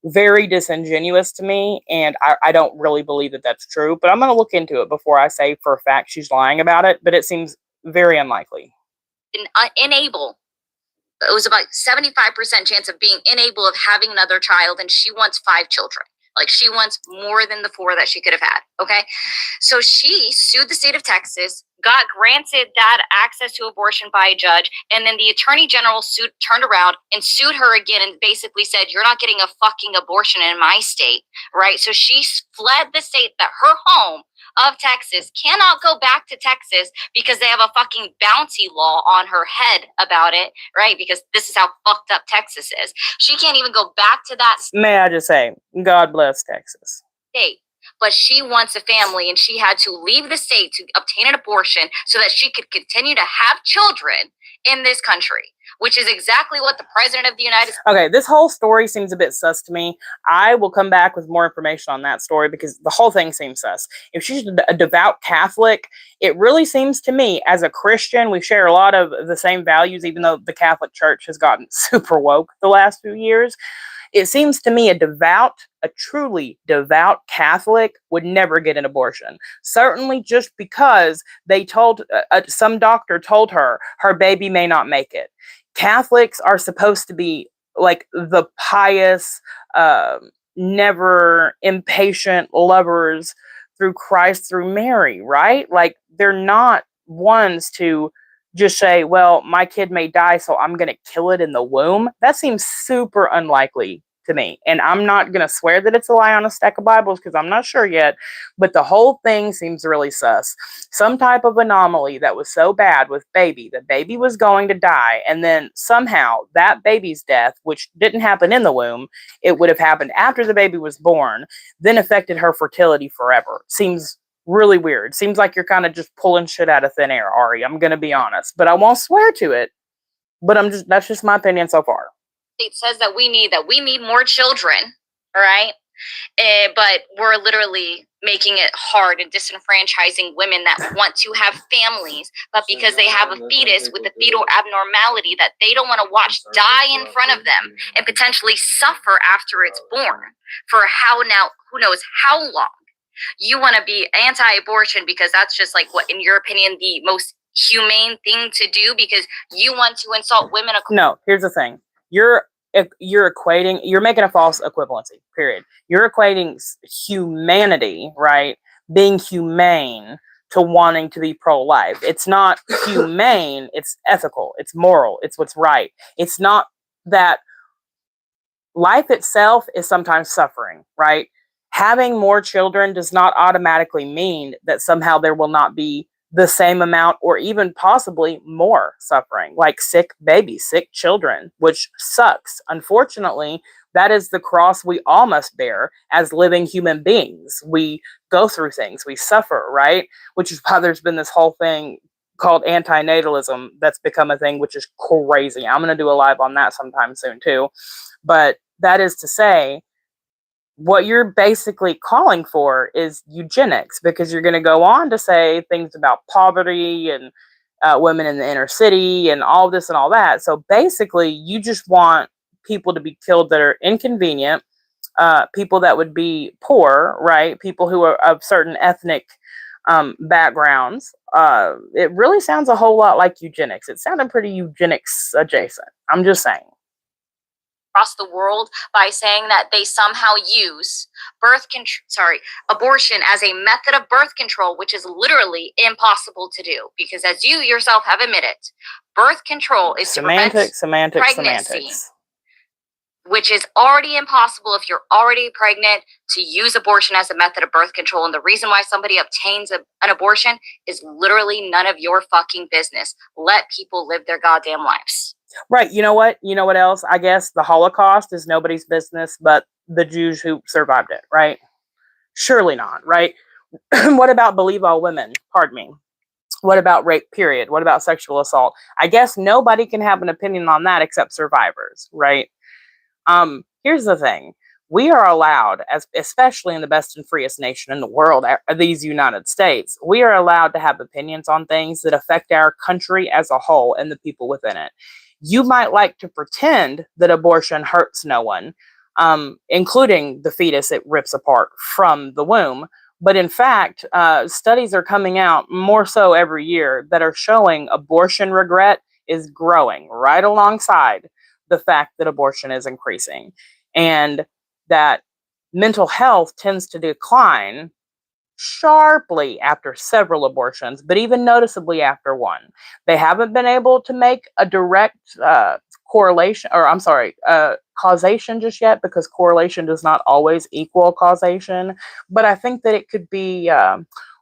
very disingenuous to me, and I don't really believe that that's true. But I'm going to look into it before I say for a fact she's lying about it, but it seems very unlikely. Unable. It was about 75% chance of being unable of having another child, and she wants 5 children. Like, she wants more than the 4 that she could have had, okay? So she sued the state of Texas, got granted that access to abortion by a judge, and then the attorney general turned around and sued her again and basically said, you're not getting a fucking abortion in my state, right? So she fled the state, that her home of Texas cannot go back to Texas because they have a fucking bounty law on her head about it, right? Because this is how fucked up Texas is. She can't even go back to that state. May I just say, God bless Texas. But she wants a family, and she had to leave the state to obtain an abortion so that she could continue to have children in this country, which is exactly what the president of the United States. Okay, this whole story seems a bit sus to me. I will come back with more information on that story because the whole thing seems sus. If she's a devout Catholic, it really seems to me, as a Christian, we share a lot of the same values, even though the Catholic Church has gotten super woke the last few years. It seems to me a truly devout Catholic would never get an abortion. Certainly just because they told, some doctor told her baby may not make it. Catholics are supposed to be like the pious, never impatient lovers through Christ, through Mary, right? Like, they're not ones to just say, well, my kid may die, so I'm going to kill it in the womb. That seems super unlikely to me. And I'm not going to swear that it's a lie on a stack of Bibles because I'm not sure yet, but the whole thing seems really sus. Some type of anomaly that was so bad with baby, the baby was going to die, and then somehow that baby's death, which didn't happen in the womb, it would have happened after the baby was born, then affected her fertility forever. Seems really weird. Seems like you're kind of just pulling shit out of thin air, Ari. I'm going to be honest, but I won't swear to it. But that's just my opinion so far. It says that we need more children, right? But we're literally making it hard and disenfranchising women that want to have families, but because they have a fetus with a fetal abnormality that they don't want to watch die in front of them and potentially suffer after it's born for who knows how long. You want to be anti-abortion because that's just like, what, in your opinion, the most humane thing to do because you want to insult women? No, here's the thing. You're making a false equivalency, period. You're equating humanity, right? Being humane to wanting to be pro-life. It's not humane, it's ethical, it's moral, it's what's right. It's not that life itself is sometimes suffering, right? Having more children does not automatically mean that somehow there will not be the same amount or even possibly more suffering, like sick babies, sick children, which sucks. Unfortunately, that is the cross we all must bear as living human beings. We go through things, we suffer, right? Which is why there's been this whole thing called antinatalism that's become a thing, which is crazy. I'm going to do a live on that sometime soon too. But that is to say, what you're basically calling for is eugenics, because you're going to go on to say things about poverty and women in the inner city and all this and all that. So basically, you just want people to be killed that are inconvenient, people that would be poor, right? People who are of certain ethnic backgrounds. It really sounds a whole lot like eugenics. It sounded pretty eugenics adjacent. I'm just saying. Across the world by saying that they somehow use abortion as a method of birth control, which is literally impossible to do, because as you yourself have admitted, birth control is to prevent pregnancy, which is already impossible if you're already pregnant, to use abortion as a method of birth control. And the reason why somebody obtains an abortion is literally none of your fucking business. Let people live their goddamn lives. Right. You know what? You know what else? I guess the Holocaust is nobody's business but the Jews who survived it, right? Surely not, right? What about believe all women? Pardon me. What about rape, period? What about sexual assault? I guess nobody can have an opinion on that except survivors, right? Here's the thing. We are allowed, especially in the best and freest nation in the world, these United States, we are allowed to have opinions on things that affect our country as a whole and the people within it. You might like to pretend that abortion hurts no one, including the fetus it rips apart from the womb. But in fact, studies are coming out more so every year that are showing abortion regret is growing right alongside the fact that abortion is increasing, and that mental health tends to decline sharply after several abortions, but even noticeably after one. They haven't been able to make a direct causation just yet, because correlation does not always equal causation. But I think that it could be,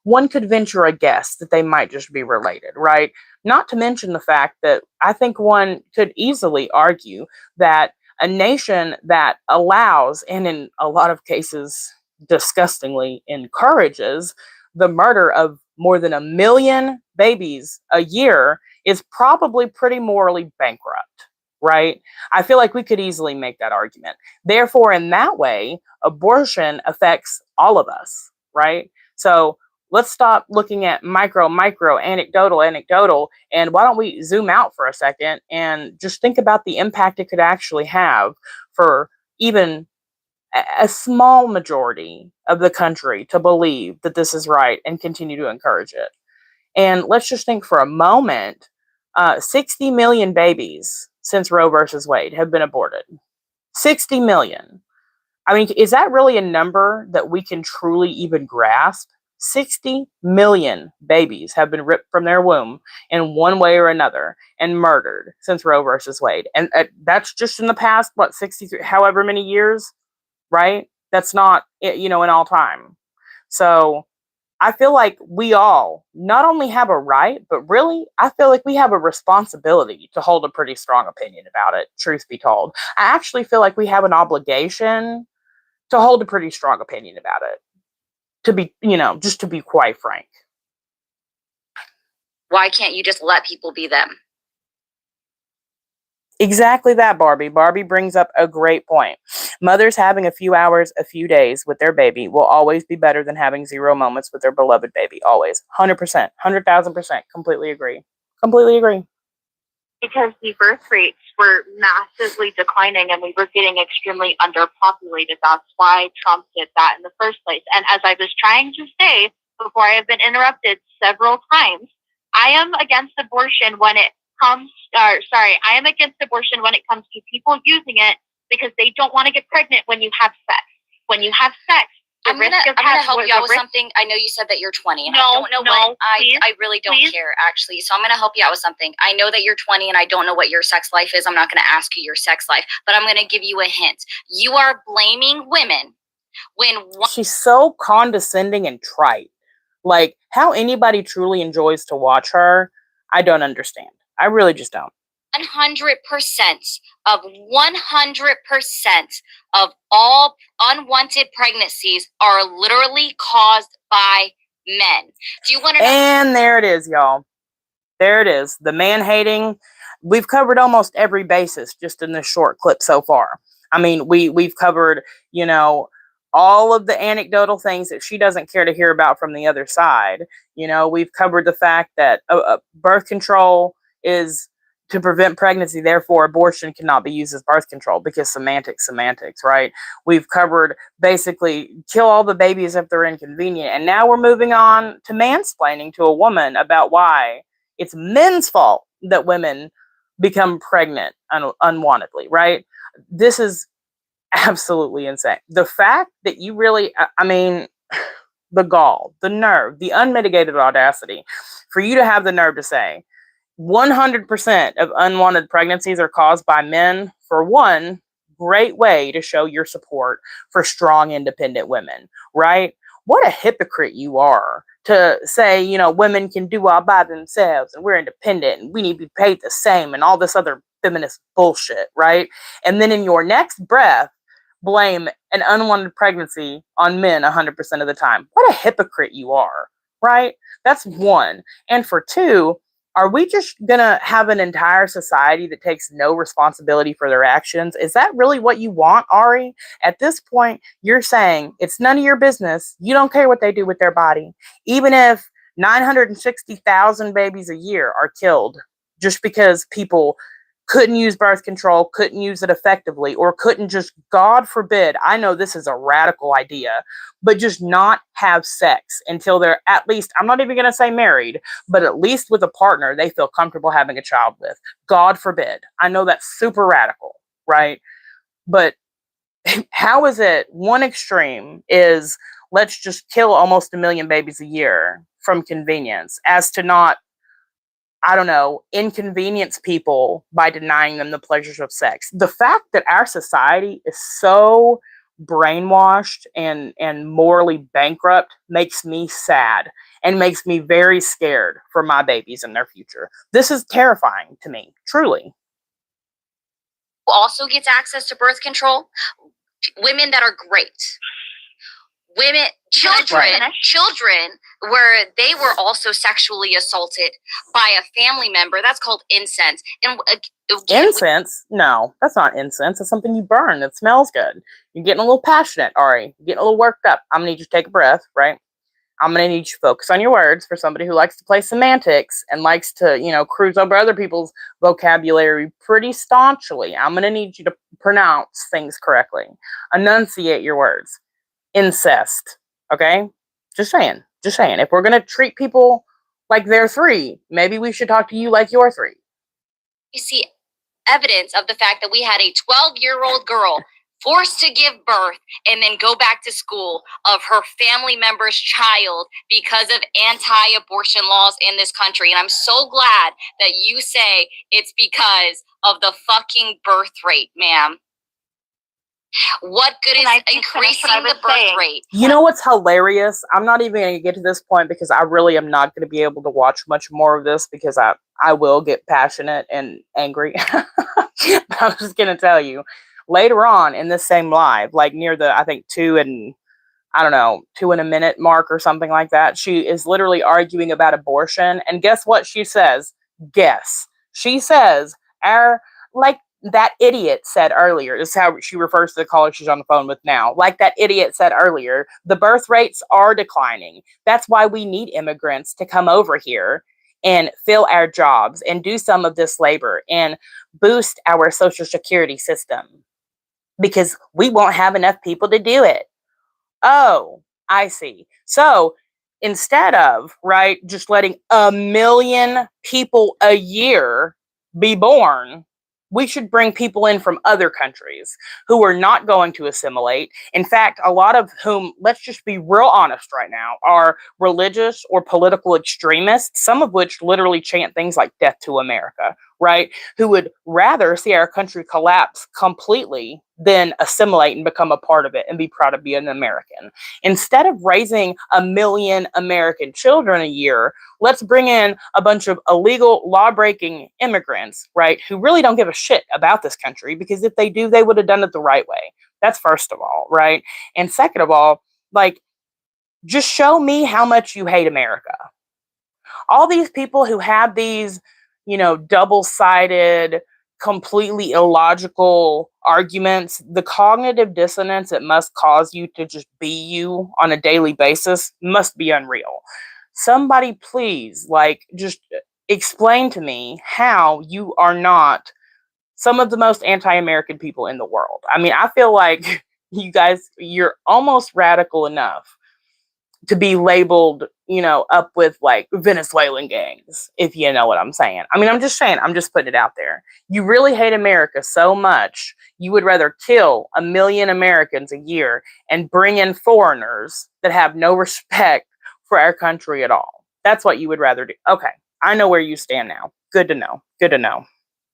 one could venture a guess that they might just be related, right? Not to mention the fact that I think one could easily argue that a nation that allows, and in a lot of cases disgustingly encourages, the murder of more than 1 million babies a year is probably pretty morally bankrupt, right? I feel like we could easily make that argument. Therefore, in that way, abortion affects all of us, right? So let's stop looking at micro, anecdotal, and why don't we zoom out for a second and just think about the impact it could actually have for even a small majority of the country to believe that this is right and continue to encourage it. And let's just think for a moment, 60 million babies since Roe versus Wade have been aborted. 60 million. I mean, is that really a number that we can truly even grasp? 60 million babies have been ripped from their womb in one way or another and murdered since Roe versus Wade. And that's just in the past, 63, however many years, right? That's not, in all time. So I feel like we all not only have a right, but really, I feel like we have a responsibility to hold a pretty strong opinion about it, truth be told. I actually feel like we have an obligation to hold a pretty strong opinion about it. To be, just to be quite frank. Why can't you just let people be them? Exactly that, Barbie. Barbie brings up a great point. Mothers having a few hours, a few days with their baby will always be better than having 0 moments with their beloved baby. Always. 100%. 100,000%. Completely agree. Completely agree. Because the birth rates were massively declining and we were getting extremely underpopulated. That's why Trump did that in the first place. And as I was trying to say before I have been interrupted several times, I am against abortion when it comes, I am against abortion when it comes to people using it because they don't want to get pregnant when you have sex. When you have sex, I'm gonna help you out with something. I know you said that you're 20, and I don't know what I really don't care, actually. So I'm gonna help you out with something. I know that you're 20, and I don't know what your sex life is. I'm not gonna ask you your sex life, but I'm gonna give you a hint. You are blaming women when she's so condescending and trite. Like, how anybody truly enjoys to watch her, I don't understand. I really just don't. 100% of 100% of all unwanted pregnancies are literally caused by men. Do you want to know? And there it is, y'all. There it is. The man hating. We've covered almost every basis just in this short clip so far. I mean, we've covered, you know, all of the anecdotal things that she doesn't care to hear about from the other side. You know, we've covered the fact that birth control is to prevent pregnancy, therefore abortion cannot be used as birth control because semantics, right? We've covered basically kill all the babies if they're inconvenient. And now we're moving on to mansplaining to a woman about why it's men's fault that women become pregnant unwantedly, right? This is absolutely insane. The fact that you really, I mean, the gall, the nerve, the unmitigated audacity for you to have the nerve to say 100% of unwanted pregnancies are caused by men, for one, great way to show your support for strong, independent women, right? What a hypocrite you are to say, you know, women can do all by themselves and we're independent and we need to be paid the same and all this other feminist bullshit, right? And then in your next breath, blame an unwanted pregnancy on men 100% of the time. What a hypocrite you are, right? That's one. And for two, are we just going to have an entire society that takes no responsibility for their actions? Is that really what you want, Ari? At this point, you're saying it's none of your business. You don't care what they do with their body. Even if 960,000 babies a year are killed just because people couldn't use birth control, couldn't use it effectively, or couldn't just, God forbid, I know this is a radical idea, but just not have sex until they're at least, I'm not even going to say married, but at least with a partner they feel comfortable having a child with. God forbid. I know that's super radical, right? But how is it one extreme is let's just kill almost 1 million babies a year from convenience as to not, I don't know, inconvenience people by denying them the pleasures of sex. The fact that our society is so brainwashed and morally bankrupt makes me sad and makes me very scared for my babies and their future. This is terrifying to me, truly. Who also gets access to birth control? Women that are great. Women, children, where they were also sexually assaulted by a family member. That's called incense. And incense? No, that's not incense. It's something you burn. It smells good. You're getting a little passionate, Ari. You're getting a little worked up. I'm gonna need you to take a breath, right? I'm gonna need you to focus on your words for somebody who likes to play semantics and likes to, you know, cruise over other people's vocabulary pretty staunchly. I'm gonna need you to pronounce things correctly. Enunciate your words. Incest, okay? Just saying. If we're gonna treat people like they're three, maybe we should talk to you like you're three. You see evidence of the fact that we had a 12-year-old girl forced to give birth and then go back to school of her family member's child because of anti-abortion laws in this country. And I'm so glad that you say it's because of the fucking birth rate, ma'am. What good is increasing the birth rate? You know what's hilarious? I'm not even going to get to this point because I really am not going to be able to watch much more of this because I will get passionate and angry. But I'm just going to tell you, later on in this same live, like near the, I think 2 and a minute mark or something like that, she is literally arguing about abortion. And guess what she says? Guess. She says, that idiot said earlier, this is how she refers to the caller she's on the phone with now. Like that idiot said earlier, the birth rates are declining. That's why we need immigrants to come over here and fill our jobs and do some of this labor and boost our social security system because we won't have enough people to do it. Oh, I see. So instead of, right, just letting 1 million people a year be born, we should bring people in from other countries who are not going to assimilate. In fact, a lot of whom, let's just be real honest right now, are religious or political extremists, some of which literally chant things like death to America, right? Who would rather see our country collapse completely then assimilate and become a part of it and be proud to be an American. Instead of raising 1 million American children a year, let's bring in a bunch of illegal law-breaking immigrants, right, who really don't give a shit about this country, because if they do, they would have done it the right way. That's first of all, right? And second of all, like, just show me how much you hate America. All these people who have these, double-sided, completely illogical arguments, the cognitive dissonance it must cause you to just be you on a daily basis must be unreal. Somebody please, just explain to me how you are not some of the most anti-American people in the world. I mean, I feel like you guys, you're almost radical enough to be labeled, up with like Venezuelan gangs, if you know what I'm saying. I mean, I'm just saying, I'm just putting it out there. You really hate America so much, you would rather kill 1 million Americans a year and bring in foreigners that have no respect for our country at all. That's what you would rather do. Okay, I know where you stand now. Good to know. Good to know.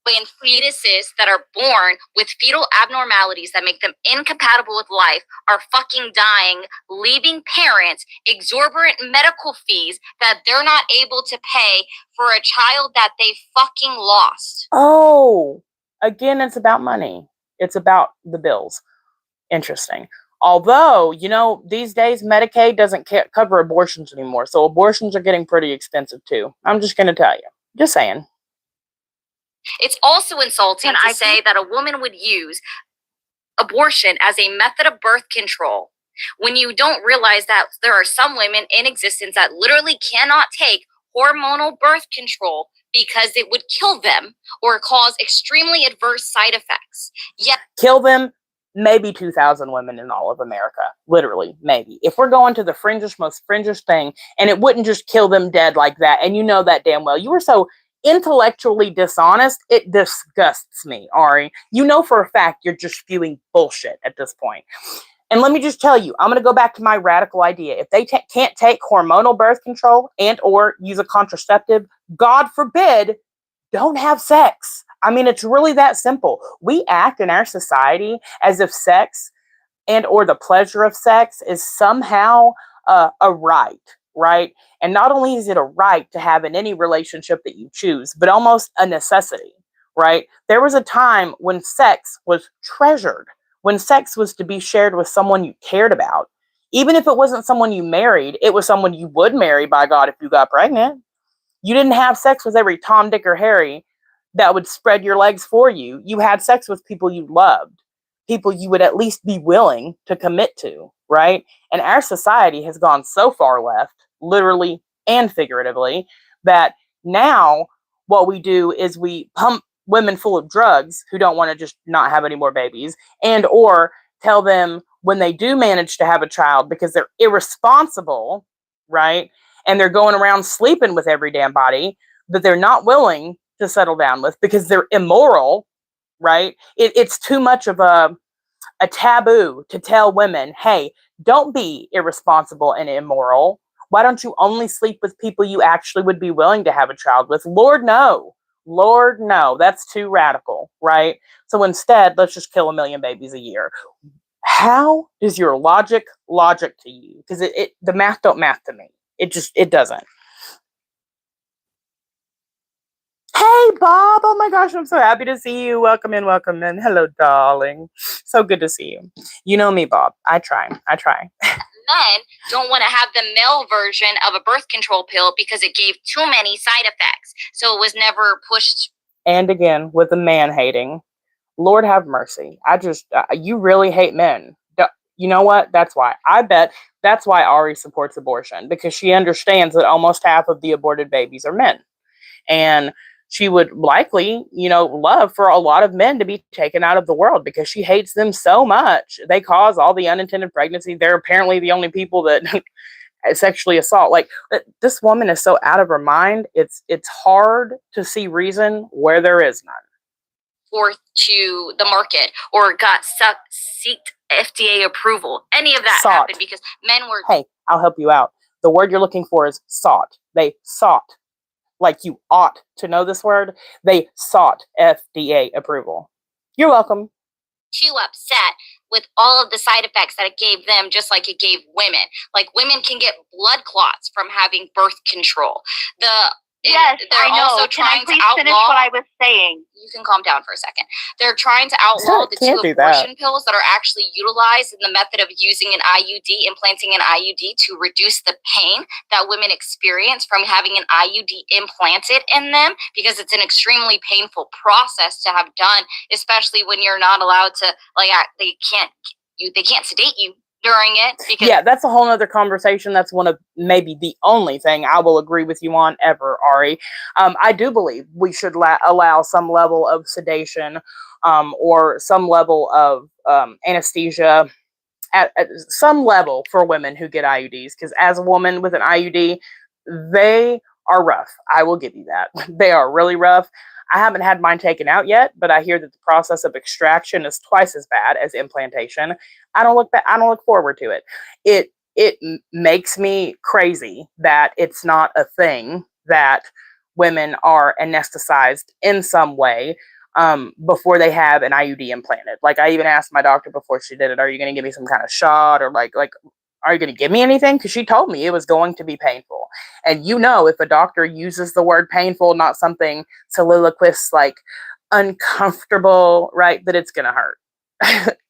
When fetuses that are born with fetal abnormalities that make them incompatible with life are fucking dying, leaving parents exorbitant medical fees that they're not able to pay for a child that they fucking lost. Oh, again, it's about money. It's about the bills. Interesting. Although, these days Medicaid doesn't cover abortions anymore. So abortions are getting pretty expensive too. I'm just going to tell you. Just saying. It's also insulting to say that a woman would use abortion as a method of birth control when you don't realize that there are some women in existence that literally cannot take hormonal birth control because it would kill them or cause extremely adverse side effects. Yet, kill them, maybe 2,000 women in all of America. Literally, maybe. If we're going to the most fringest thing, and it wouldn't just kill them dead like that, and you know that damn well. You were so intellectually dishonest, it disgusts me, Ari. You know for a fact you're just spewing bullshit at this point. And let me just tell you, I'm going to go back to my radical idea. If they can't take hormonal birth control and or use a contraceptive, God forbid, don't have sex. I mean, it's really that simple. We act in our society as if sex and or the pleasure of sex is somehow a right? And not only is it a right to have in any relationship that you choose, but almost a necessity, right? There was a time when sex was treasured, when sex was to be shared with someone you cared about. Even if it wasn't someone you married, it was someone you would marry, by God, if you got pregnant. You didn't have sex with every Tom, Dick, or Harry that would spread your legs for you. You had sex with people you loved, people you would at least be willing to commit to, right? And our society has gone so far left, literally and figuratively, that now what we do is we pump women full of drugs who don't want to just not have any more babies, and or tell them when they do manage to have a child because they're irresponsible, right? And they're going around sleeping with every damn body that they're not willing to settle down with because they're immoral, right? It's too much of a taboo to tell women, hey, don't be irresponsible and immoral. Why don't you only sleep with people you actually would be willing to have a child with? Lord, no. Lord, no. That's too radical, right? So instead, let's just kill 1 million babies a year. How does your logic to you? Because the math don't math to me. It doesn't. Hey, Bob. Oh my gosh, I'm so happy to see you. Welcome in. Hello, darling. So good to see you. You know me, Bob. I try. Men don't want to have the male version of a birth control pill because it gave too many side effects. So it was never pushed. And again, with the man hating. Lord have mercy. You really hate men. You know what? That's why. I bet that's why Ari supports abortion, because she understands that almost half of the aborted babies are men. And she would likely, love for a lot of men to be taken out of the world because she hates them so much. They cause all the unintended pregnancy. They're apparently the only people that sexually assault. Like, this woman is so out of her mind. It's hard to see reason where there is none. Forth to the market or got seeked FDA approval. Any of that happened because men were... Hey, I'll help you out. The word you're looking for is sought. They sought. Like you ought to know this word. They sought FDA approval. You're welcome. too upset with all of the side effects that it gave them, just like it gave women. Like, women can get blood clots from having birth control. Yes, they're I know. also Can I trying please to outlaw. finish what I was saying? You can calm down for a second. They're trying to outlaw the two abortion pills that are actually utilized in the method of using an IUD, implanting an IUD to reduce the pain that women experience from having an IUD implanted in them, because it's an extremely painful process to have done, especially when you're not allowed to, like, they can't sedate you during it. Because yeah, that's a whole other conversation. That's one of maybe the only thing I will agree with you on ever, Ari. I do believe we should allow some level of sedation or some level of anesthesia at some level for women who get IUDs, because as a woman with an IUD, they are rough. I will give you that. They are really rough. I haven't had mine taken out yet, but I hear that the process of extraction is twice as bad as implantation. I don't look forward to it. It makes me crazy that it's not a thing that women are anesthetized in some way before they have an IUD implanted. Like, I even asked my doctor before she did it, "Are you going to give me some kind of shot, or like are you going to give me anything?" Because she told me it was going to be painful. And if a doctor uses the word painful, not something soliloquist like uncomfortable, right, that it's going to hurt.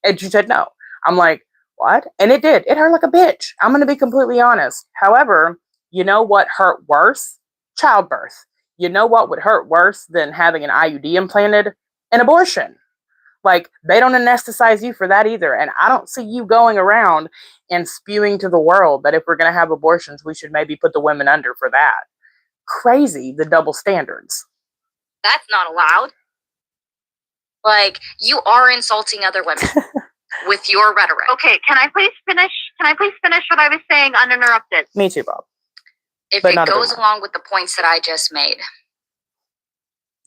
And she said no. I'm like, what? And it did. It hurt like a bitch. I'm going to be completely honest. However, you know what hurt worse? Childbirth. You know what would hurt worse than having an IUD implanted? An abortion. Like, they don't anesthetize you for that either. And I don't see you going around and spewing to the world that if we're going to have abortions, we should maybe put the women under for that. Crazy, the double standards. That's not allowed. Like, you are insulting other women with your rhetoric. Okay, can I please finish what I was saying uninterrupted? Me too, Bob. If it goes along with the points that I just made.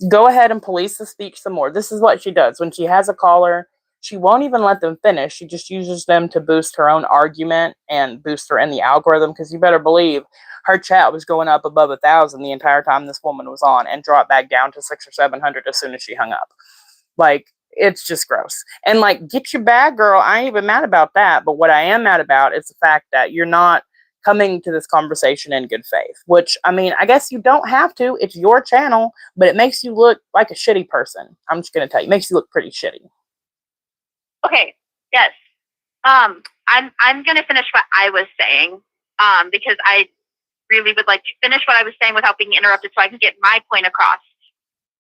Go ahead and police the speech some more. This is what she does. When she has a caller, she won't even let them finish. She just uses them to boost her own argument and boost her in the algorithm, because you better believe her chat was going up above 1,000 the entire time this woman was on, and dropped back down to 600 or 700 as soon as she hung up. Like, it's just gross. And like, get your bag, girl. I ain't even mad about that. But what I am mad about is the fact that you're not coming to this conversation in good faith, which, I mean, I guess you don't have to. It's your channel, but it makes you look like a shitty person. I'm just going to tell you, it makes you look pretty shitty. Okay. Yes. I'm going to finish what I was saying, because I really would like to finish what I was saying without being interrupted so I can get my point across.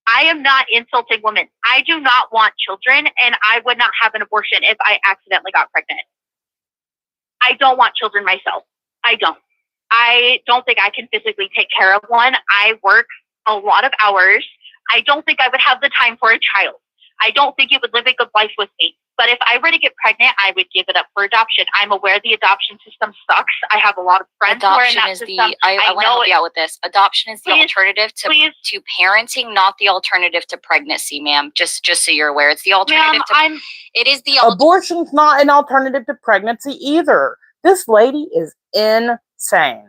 I am not insulting women. I do not want children, and I would not have an abortion if I accidentally got pregnant. I don't want children myself. I don't think I can physically take care of one. I work a lot of hours. I don't think I would have the time for a child. I don't think it would live a good life with me. But if I were to get pregnant, I would give it up for adoption. I'm aware the adoption system sucks. I have a lot of friends who are in that system. I want to help you out with this. Adoption is the alternative to parenting, not the alternative to pregnancy, ma'am. Just so you're aware, it's the alternative it is the abortion's not an alternative to pregnancy either. This lady is insane.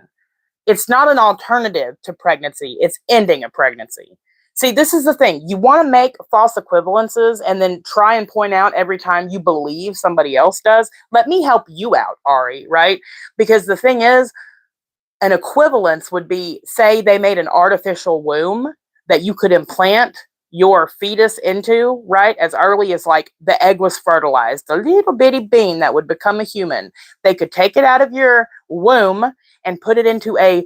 It's not an alternative to pregnancy. It's ending a pregnancy. See, this is the thing. You want to make false equivalences and then try and point out every time you believe somebody else does. Let me help you out, Ari, right? Because the thing is, an equivalence would be, say they made an artificial womb that you could implant your fetus into, right? As early as like the egg was fertilized, a little bitty bean that would become a human. They could take it out of your womb and put it into a,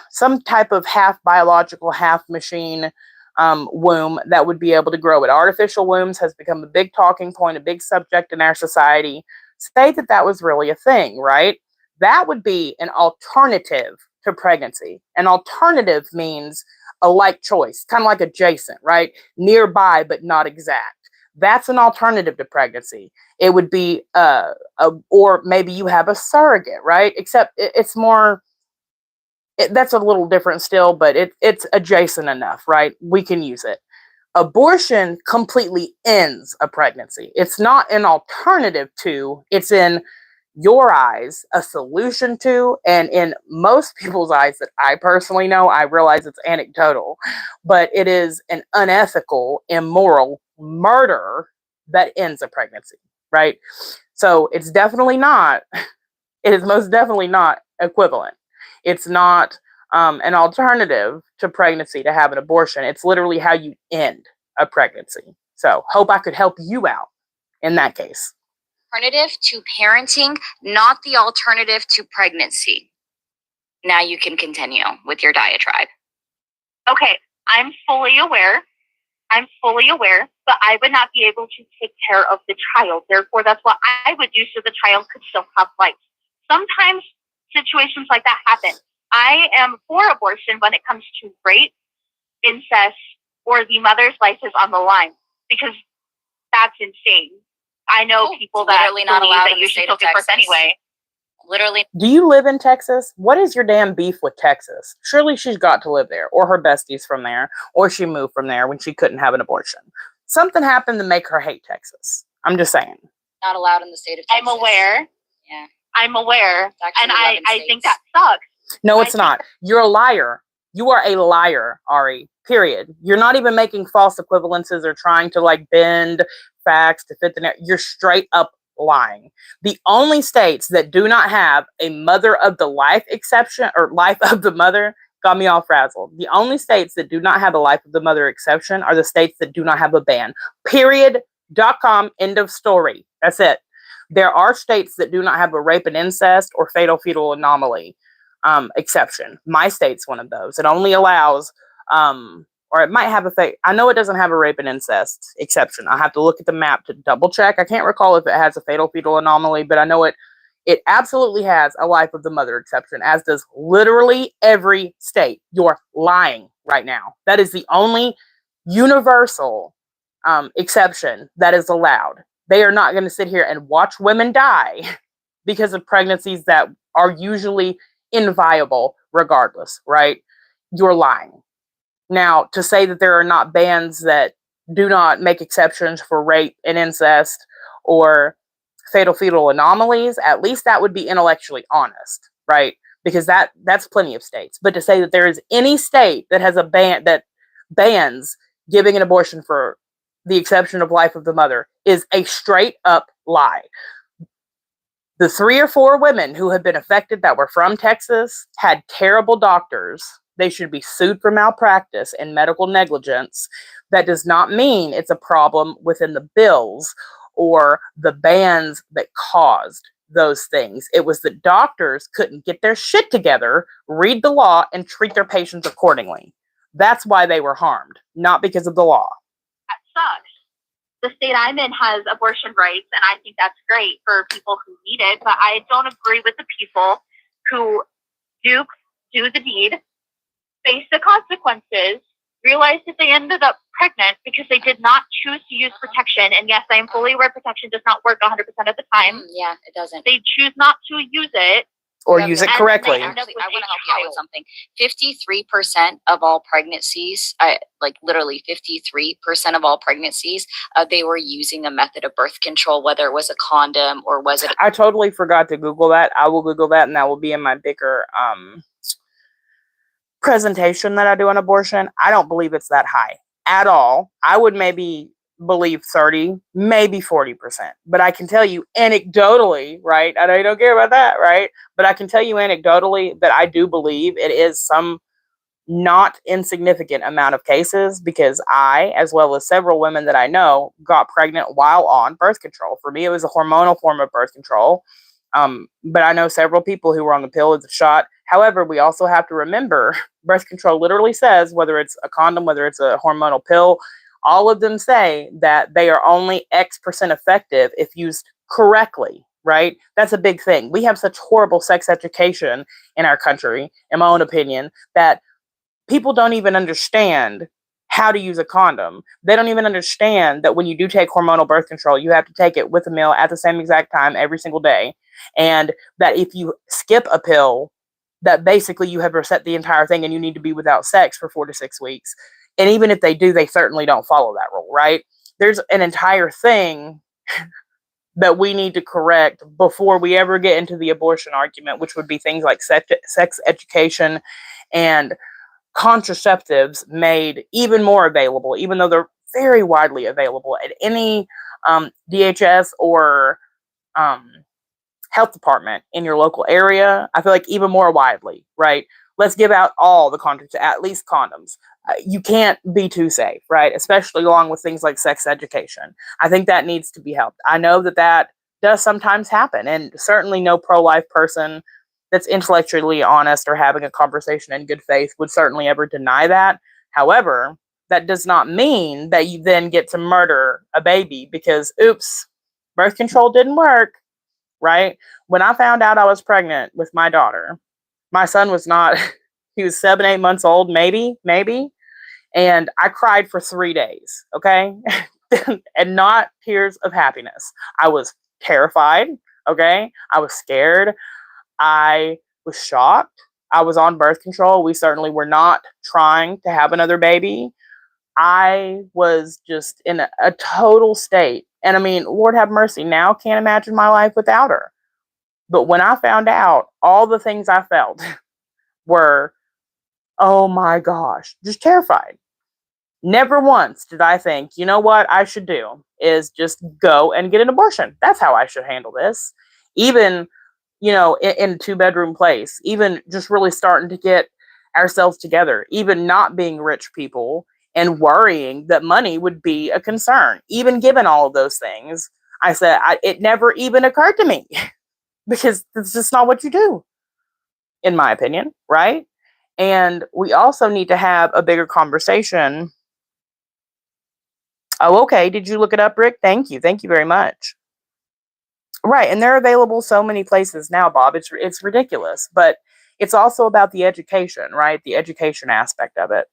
some type of half biological, half machine womb that would be able to grow it. Artificial wombs has become a big talking point, a big subject in our society. Say that was really a thing, right? That would be an alternative to pregnancy. An alternative means a like choice, kind of like adjacent, right? Nearby, but not exact. That's an alternative to pregnancy. It would be, or maybe you have a surrogate, right? Except it's more, that's a little different still, but it's adjacent enough, right? We can use it. Abortion completely ends a pregnancy. It's not an alternative to, it's in your eyes a solution to, and in most people's eyes that I personally know, I realize it's anecdotal, but it is an unethical, immoral murder that ends a pregnancy, right? So it's definitely not, it is most definitely not equivalent. It's not an alternative to pregnancy to have an abortion. It's literally how you end a pregnancy. So hope I could help you out in that case. Alternative to parenting, not the alternative to pregnancy. Now you can continue with your diatribe. Okay, I'm fully aware, but I would not be able to take care of the child. Therefore, that's what I would do so the child could still have life. Sometimes situations like that happen. I am for abortion when it comes to rape, incest, or the mother's life is on the line, because that's insane. I know people that literally not believe allowed that in you the should state of still give birth Texas. anyway. Literally. Do you live in Texas? What is your damn beef with Texas? Surely she's got to live there, or her besties from there, or she moved from there when she couldn't have an abortion. Something happened to make her hate Texas. I'm just saying. Not allowed in the state of Texas. I'm aware. Yeah. I'm aware. And I think states. that sucks. No, it's not. You're a liar. You are a liar, Ari. Period. You're not even making false equivalences or trying to like bend facts to fit the narrative. You're straight up lying. The only states that do not have a mother of the life exception or life of the mother got me all frazzled. The only states that do not have a life of the mother exception are the states that do not have a ban. Period.com. End of story. That's it. There are states that do not have a rape and incest or fatal fetal anomaly exception. My state's one of those. It only allows, or it might have a I know it doesn't have a rape and incest exception. I have to look at the map to double check. I can't recall if it has a fatal fetal anomaly, but I know it absolutely has a life of the mother exception, as does literally every state. You're lying right now. That is the only universal exception that is allowed. They are not going to sit here and watch women die because of pregnancies that are usually inviable regardless, right? You're lying. Now, to say that there are not bans that do not make exceptions for rape and incest or fatal fetal anomalies, at least that would be intellectually honest, right? Because that's plenty of states. But to say that there is any state that has a ban that bans giving an abortion for the exception of life of the mother is a straight up lie. The 3 or 4 women who have been affected that were from Texas had terrible doctors. They should be sued for malpractice and medical negligence. That does not mean it's a problem within the bills or the bans that caused those things. It was the doctors couldn't get their shit together, read the law, and treat their patients accordingly. That's why they were harmed, not because of the law. That sucks. The state I'm in has abortion rights, and I think that's great for people who need it, but I don't agree with the people who do the deed, face the consequences, realize that they ended up pregnant because they did not choose to use protection. And yes, I am fully aware protection does not work 100% of the time. Yeah, it doesn't. They choose not to use it. Or use it correctly. Actually, I want to help you out with something. 53% of all pregnancies, like literally 53% of all pregnancies, they were using a method of birth control, whether it was a condom or was it... I totally forgot to Google that. I will Google that, and that will be in my bigger presentation that I do on abortion. I don't believe it's that high at all. I would maybe believe 30, maybe 40%. But I can tell you anecdotally, right? I know you don't care about that, right? But I can tell you anecdotally that I do believe it is some not insignificant amount of cases, because I, as well as several women that I know, got pregnant while on birth control. For me, it was a hormonal form of birth control. But I know several people who were on the pill or the shot. However, we also have to remember birth control literally says, whether it's a condom, whether it's a hormonal pill, all of them say that they are only X% effective if used correctly, right? That's a big thing. We have such horrible sex education in our country, in my own opinion, that people don't even understand how to use a condom. They don't even understand that when you do take hormonal birth control, you have to take it with a meal at the same exact time every single day. And that if you skip a pill, that basically you have reset the entire thing and you need to be without sex for 4 to 6 weeks. And even if they do, they certainly don't follow that rule, right? There's an entire thing that we need to correct before we ever get into the abortion argument, which would be things like sex education and contraceptives made even more available, even though they're very widely available at any DHS or health department in your local area. I feel like even more widely, right? Let's give out all the condoms, at least condoms. You can't be too safe, right? Especially along with things like sex education. I think that needs to be helped. I know that that does sometimes happen, and certainly no pro-life person that's intellectually honest or having a conversation in good faith would certainly ever deny that. However, that does not mean that you then get to murder a baby because, oops, birth control didn't work, right? When I found out I was pregnant with my daughter, my son was not, he was 7, 8 months old, maybe. And I cried for 3 days, okay? And not tears of happiness. I was terrified, okay? I was scared. I was shocked. I was on birth control. We certainly were not trying to have another baby. I was just in a total state. And I mean, Lord have mercy, now can't imagine my life without her. But when I found out, all the things I felt were, oh my gosh, just terrified. Never once did I think, you know what I should do is just go and get an abortion. That's how I should handle this. Even, in a 2-bedroom place, even just really starting to get ourselves together, even not being rich people and worrying that money would be a concern. Even given all of those things, I said, it never even occurred to me because it's just not what you do, in my opinion, right? And we also need to have a bigger conversation. Oh, okay. Did you look it up, Rick? Thank you. Thank you very much. Right. And they're available so many places now, Bob. It's ridiculous. But it's also about the education, right? The education aspect of it.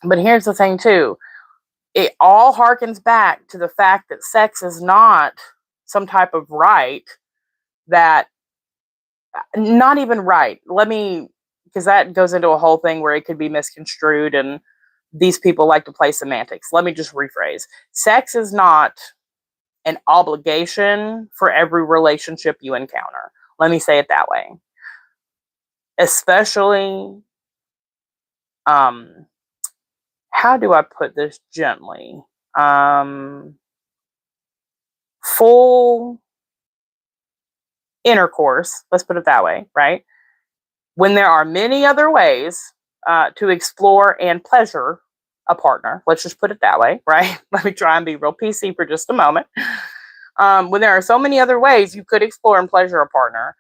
But here's the thing, too. It all harkens back to the fact that sex is not some type of right that, not even right. Because that goes into a whole thing where it could be misconstrued and these people like to play semantics. Let me just rephrase. Sex is not an obligation for every relationship you encounter. Let me say it that way. Especially, how do I put this gently? Full intercourse, let's put it that way, right? When there are many other ways to explore and pleasure a partner, let's just put it that way, right? Let me try and be real PC for just a moment. When there are so many other ways you could explore and pleasure a partner,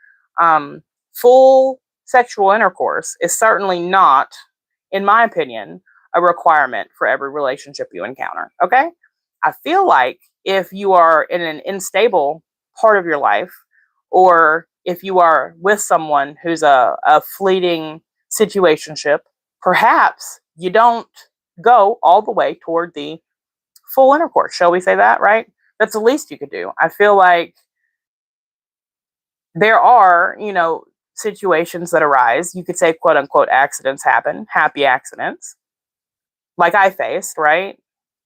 full sexual intercourse is certainly not, in my opinion, a requirement for every relationship you encounter. Okay? I feel like if you are in an unstable part of your life, or if you are with someone who's a fleeting situationship, perhaps you don't go all the way toward the full intercourse. Shall we say that, right? That's the least you could do. I feel like there are, situations that arise. You could say, quote unquote, accidents happen, happy accidents, like I faced, right?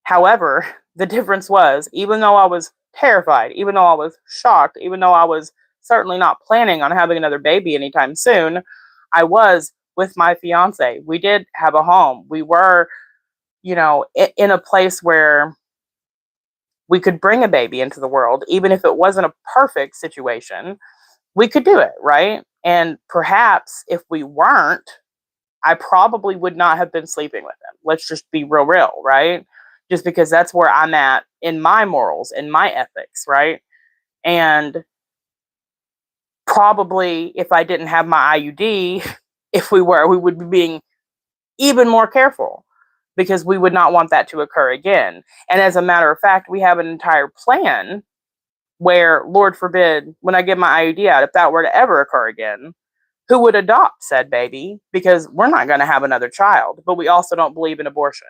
However, the difference was, even though I was terrified, even though I was shocked, even though I was certainly not planning on having another baby anytime soon, I was with my fiance. We did have a home. We were, in a place where we could bring a baby into the world, even if it wasn't a perfect situation, we could do it, right? And perhaps if we weren't, I probably would not have been sleeping with him. Let's just be real, right? Just because that's where I'm at in my morals, in my ethics, right? And probably if I didn't have my IUD, we would be being even more careful because we would not want that to occur again. And as a matter of fact, we have an entire plan where, Lord forbid, when I get my IUD out, if that were to ever occur again, who would adopt said baby? Because we're not going to have another child, but we also don't believe in abortion,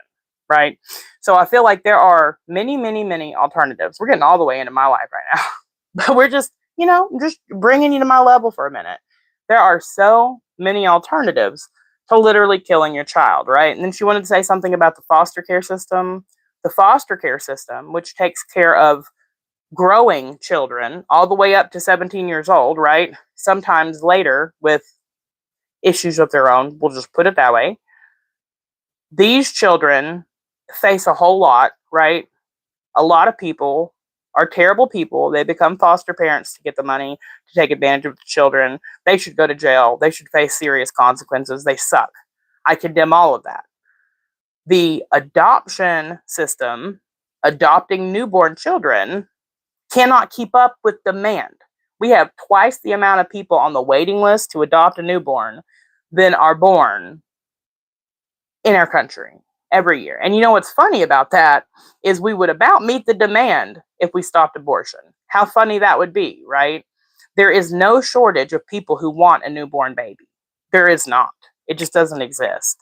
right? So I feel like there are many, many, many alternatives. We're getting all the way into my life right now, but we're just, just bringing you to my level for a minute. There are so many alternatives to literally killing your child, right? And then she wanted to say something about the foster care system. The foster care system, which takes care of growing children all the way up to 17 years old, right? Sometimes later with issues of their own, we'll just put it that way. These children face a whole lot right? A lot of people are terrible people. They become foster parents to get the money to take advantage of the children. They should go to jail. They should face serious consequences. They suck. I condemn all of that. The adoption system, adopting newborn children, cannot keep up with demand. We have twice the amount of people on the waiting list to adopt a newborn than are born in our country every year. And you know what's funny about that is we would about meet the demand if we stopped abortion. How funny that would be, right? There is no shortage of people who want a newborn baby. There is not. It just doesn't exist.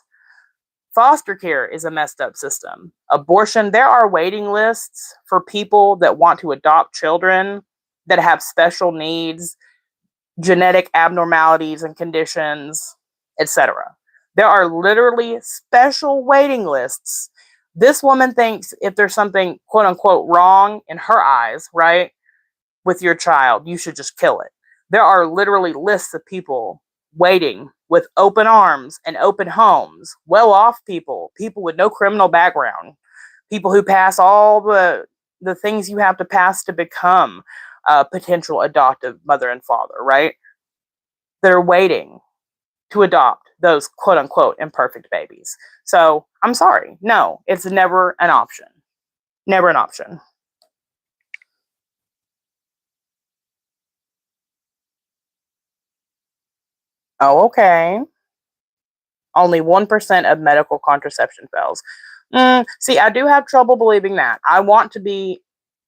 Foster care is a messed up system. Abortion, there are waiting lists for people that want to adopt children that have special needs, genetic abnormalities and conditions, etc. There are literally special waiting lists. This woman thinks if there's something quote unquote wrong in her eyes, right, with your child, you should just kill it. There are literally lists of people waiting with open arms and open homes, well off people, people with no criminal background, people who pass all the things you have to pass to become a potential adoptive mother and father, right? They're waiting to adopt those quote unquote imperfect babies. So I'm sorry. No, it's never an option. Never an option. Oh, okay. Only 1% of medical contraception fails. See, I do have trouble believing that. I want to be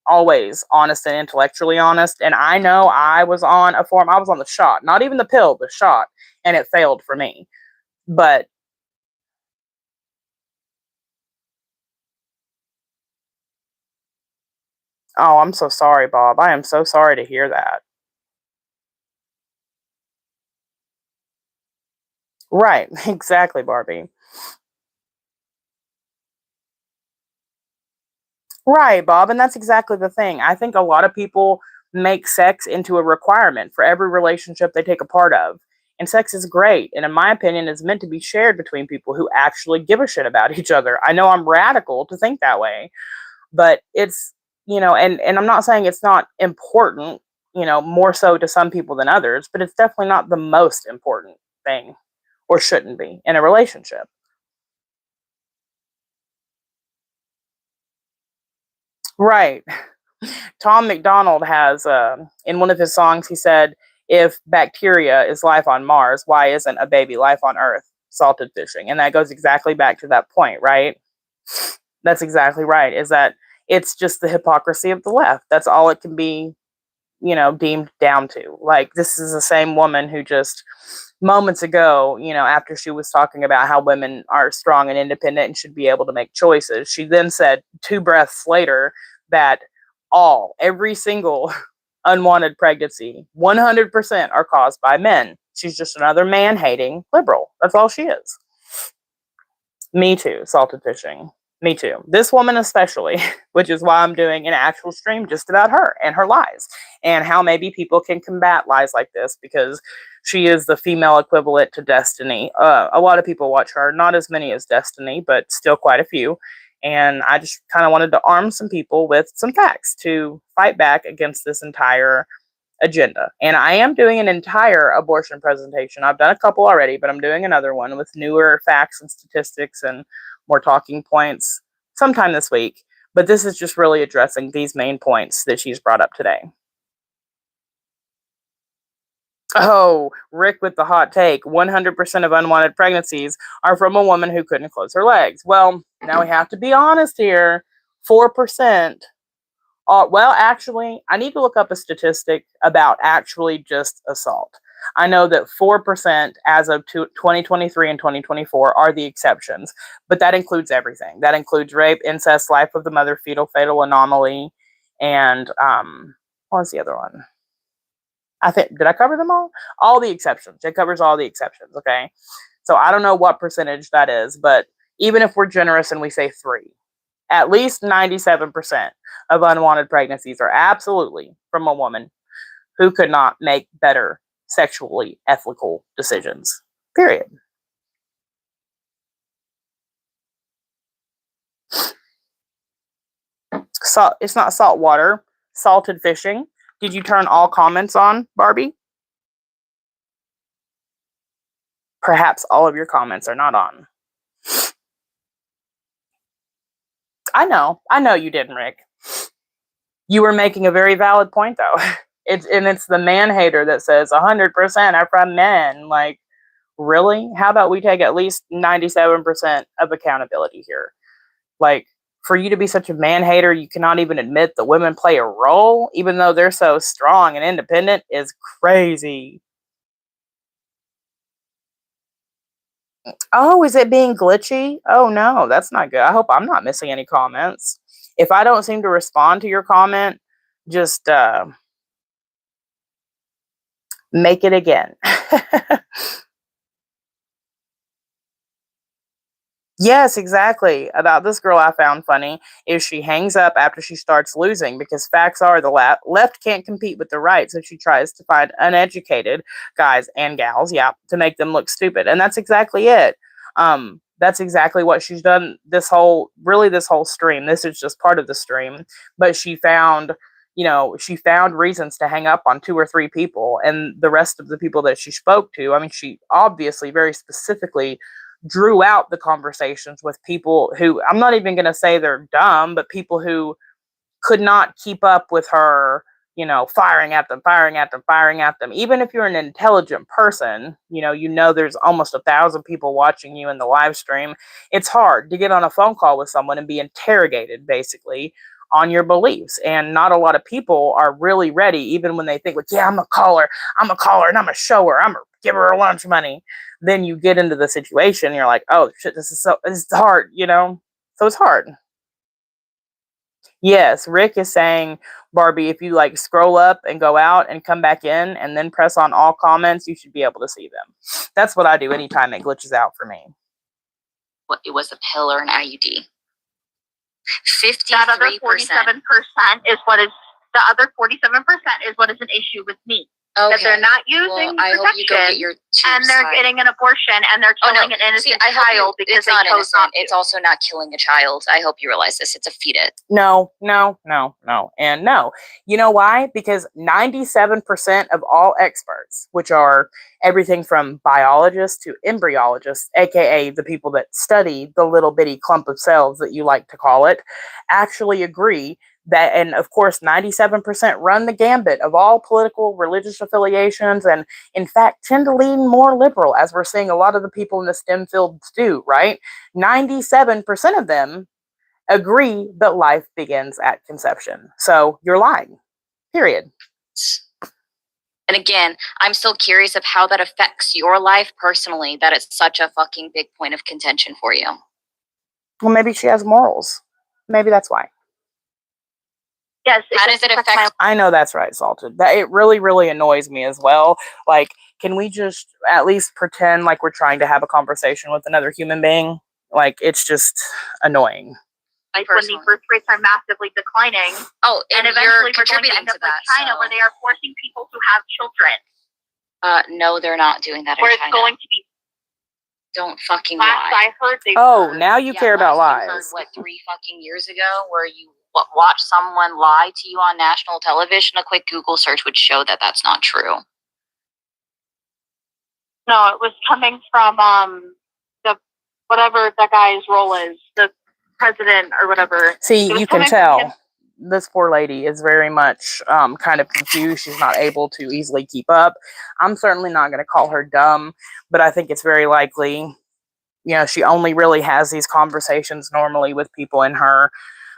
always honest and intellectually honest. And I know I was on a form, I was on the shot, not even the pill, the shot, and it failed for me. But oh, I'm so sorry, Bob. I am so sorry to hear that. Right, exactly, Barbie. Right, Bob, and that's exactly the thing. I think a lot of people make sex into a requirement for every relationship they take a part of. And sex is great, and in my opinion, is meant to be shared between people who actually give a shit about each other. I know I'm radical to think that way, but it's, and I'm not saying it's not important, more so to some people than others, but it's definitely not the most important thing, or shouldn't be, in a relationship. Right. Tom McDonald has, in one of his songs, he said, if bacteria is life on Mars, why isn't a baby life on Earth? Salted fishing. And that goes exactly back to that point, right? That's exactly right. Is that it's just the hypocrisy of the left. That's all it can be, deemed down to. Like, this is the same woman who just moments ago, after she was talking about how women are strong and independent and should be able to make choices, she then said two breaths later that every single unwanted pregnancy, 100% are caused by men. She's just another man hating liberal. That's all she is. Me too, salted fishing. Me too. This woman especially, which is why I'm doing an actual stream just about her and her lies and how maybe people can combat lies like this, because she is the female equivalent to Destiny. A lot of people watch her, not as many as Destiny, but still quite a few. And I just kind of wanted to arm some people with some facts to fight back against this entire agenda. And I am doing an entire abortion presentation. I've done a couple already, but I'm doing another one with newer facts and statistics and more talking points sometime this week. But this is just really addressing these main points that she's brought up today. Oh, Rick with the hot take. 100% of unwanted pregnancies are from a woman who couldn't close her legs. Well, now we have to be honest here. 4%. Well, actually, I need to look up a statistic about actually just assault. I know that 4% as of 2023 and 2024 are the exceptions, but that includes everything. That includes rape, incest, life of the mother, fetal fatal anomaly, and what was the other one? I think, did I cover them all? All the exceptions. It covers all the exceptions, okay? So I don't know what percentage that is, but even if we're generous and we say 3, at least 97% of unwanted pregnancies are absolutely from a woman who could not make better sexually ethical decisions. Period. It's not salt water. Salted fishing. Did you turn all comments on, Barbie? Perhaps all of your comments are not on. I know you didn't, Rick. You were making a very valid point, though. It's the man hater that says 100% are from men. Like, really? How about we take at least 97% of accountability here? Like, for you to be such a man hater, you cannot even admit that women play a role, even though they're so strong and independent, is crazy. Oh, is it being glitchy? Oh no, that's not good. I hope I'm not missing any comments. If I don't seem to respond to your comment, just make it again. Yes, exactly. About this girl, I found funny is she hangs up after she starts losing because facts are the left can't compete with the right, so she tries to find uneducated guys and gals, yeah, to make them look stupid, and that's exactly it. That's exactly what she's done this whole stream. This is just part of the stream, but she found reasons to hang up on two or three people, and the rest of the people that she spoke to. I mean, she obviously very specifically drew out the conversations with people who, I'm not even going to say they're dumb, but people who could not keep up with her, firing at them, firing at them, firing at them. Even if you're an intelligent person, there's almost 1,000 people watching you in the live stream. It's hard to get on a phone call with someone and be interrogated basically on your beliefs. And not a lot of people are really ready, even when they think, like, yeah, I'm a caller and I'm a show her, I'm gonna give her lunch money. Then you get into the situation and you're like, oh shit, this is hard, so it's hard. Yes, Rick is saying, Barbie, if you like scroll up and go out and come back in and then press on all comments, you should be able to see them. That's what I do anytime it glitches out for me. It was a pill or an IUD. 53%. That other 47% is what is the other 47% is what is an issue with me. Okay. That they're not using I hope you go get your and they're getting an abortion and they're killing an innocent child because it's not innocent. It's also not killing a child. I hope you realize this. It's a fetus. No, and no. You know why? Because 97% of all experts, which are everything from biologists to embryologists, aka the people that study the little bitty clump of cells that you like to call it, actually agree that, and of course 97% run the gambit of all political, religious affiliations, and in fact tend to lean more liberal, as we're seeing a lot of the people in the STEM fields do, right? 97% of them agree that life begins at conception. So you're lying, period. And again, I'm still curious of how that affects your life personally, that it's such a fucking big point of contention for you. Well, maybe she has morals. Maybe that's why. Yes. How does it affect? I know that's right, Salted. That it really, really annoys me as well. Like, can we just at least pretend like we're trying to have a conversation with another human being? Like, it's just annoying. Like when the birth rates are massively declining. Oh, and eventually we're going to end up like China, where they are forcing people to have children. No, they're not doing that in China. Where it's going to be. Don't fucking lie. I heard they. Oh, now you care about lies. Heard, 3 fucking years ago, where you watch someone lie to you on national television? A quick Google search would show that that's not true. No, it was coming from the whatever that guy's role is, the president or whatever. See, you can tell this poor lady is very much kind of confused. She's not able to easily keep up. I'm certainly not going to call her dumb, but I think it's very likely, she only really has these conversations normally with people in her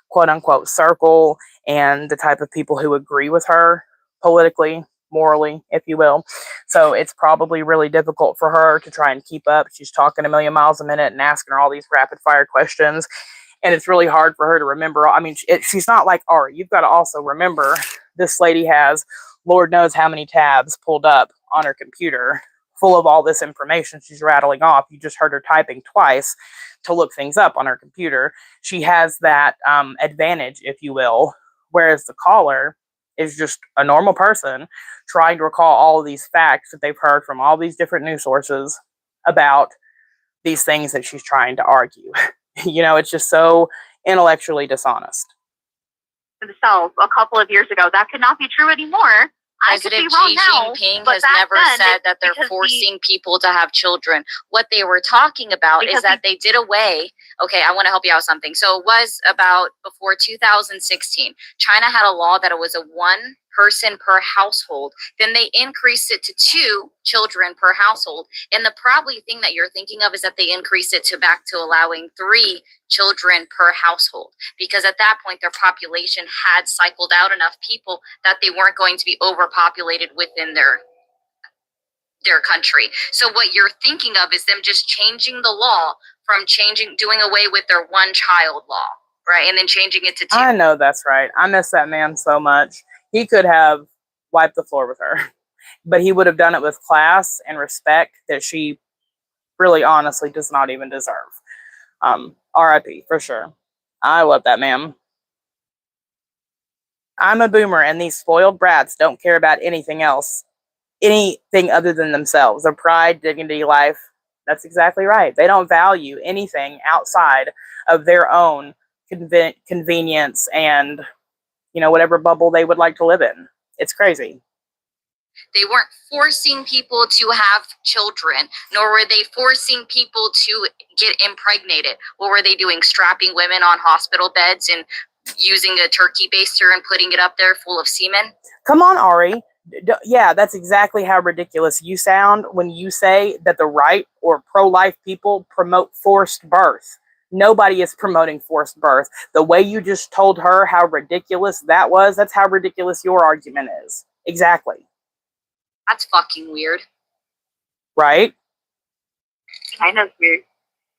quote unquote circle and the type of people who agree with her politically, morally, if you will. So it's probably really difficult for her to try and keep up. She's talking a million miles a minute and asking her all these rapid fire questions. And it's really hard for her to remember. I mean, she's not like Ari. You've got to also remember this lady has Lord knows how many tabs pulled up on her computer full of all this information she's rattling off. You just heard her typing twice to look things up on her computer. She has that advantage, if you will, whereas the caller is just a normal person trying to recall all of these facts that they've heard from all these different news sources about these things that she's trying to argue. It's just so intellectually dishonest. themselves a couple of years ago. That could not be true anymore. President Xi Jinping has never said that they're forcing people to have children. What they were talking about is that they did away. Okay, I want to help you out with something. So it was about before 2016. China had a law that it was a one person per household. Then they increased it to 2 children per household. And the probably thing that you're thinking of is that they increased it to back to allowing 3 children per household, because at that point their population had cycled out enough people that they weren't going to be overpopulated within their country. So what you're thinking of is them just changing the law from doing away with their 1 child law, right? And then changing it to 2. I know that's right. I miss that man so much. He could have wiped the floor with her, but he would have done it with class and respect that she really honestly does not even deserve. RIP for sure. I love that man. I'm a boomer, and these spoiled brats don't care about anything else, anything other than themselves. Their pride, dignity, life. That's exactly right. They don't value anything outside of their own convenience and, whatever bubble they would like to live in. It's crazy. They weren't forcing people to have children, nor were they forcing people to get impregnated. What were they doing? Strapping women on hospital beds and using a turkey baster and putting it up there full of semen? Come on, Ari. Yeah, that's exactly how ridiculous you sound when you say that the right or pro-life people promote forced birth. Nobody is promoting forced birth. The way you just told her how ridiculous that was, that's how ridiculous your argument is. Exactly. That's fucking weird. Right? Kind of weird.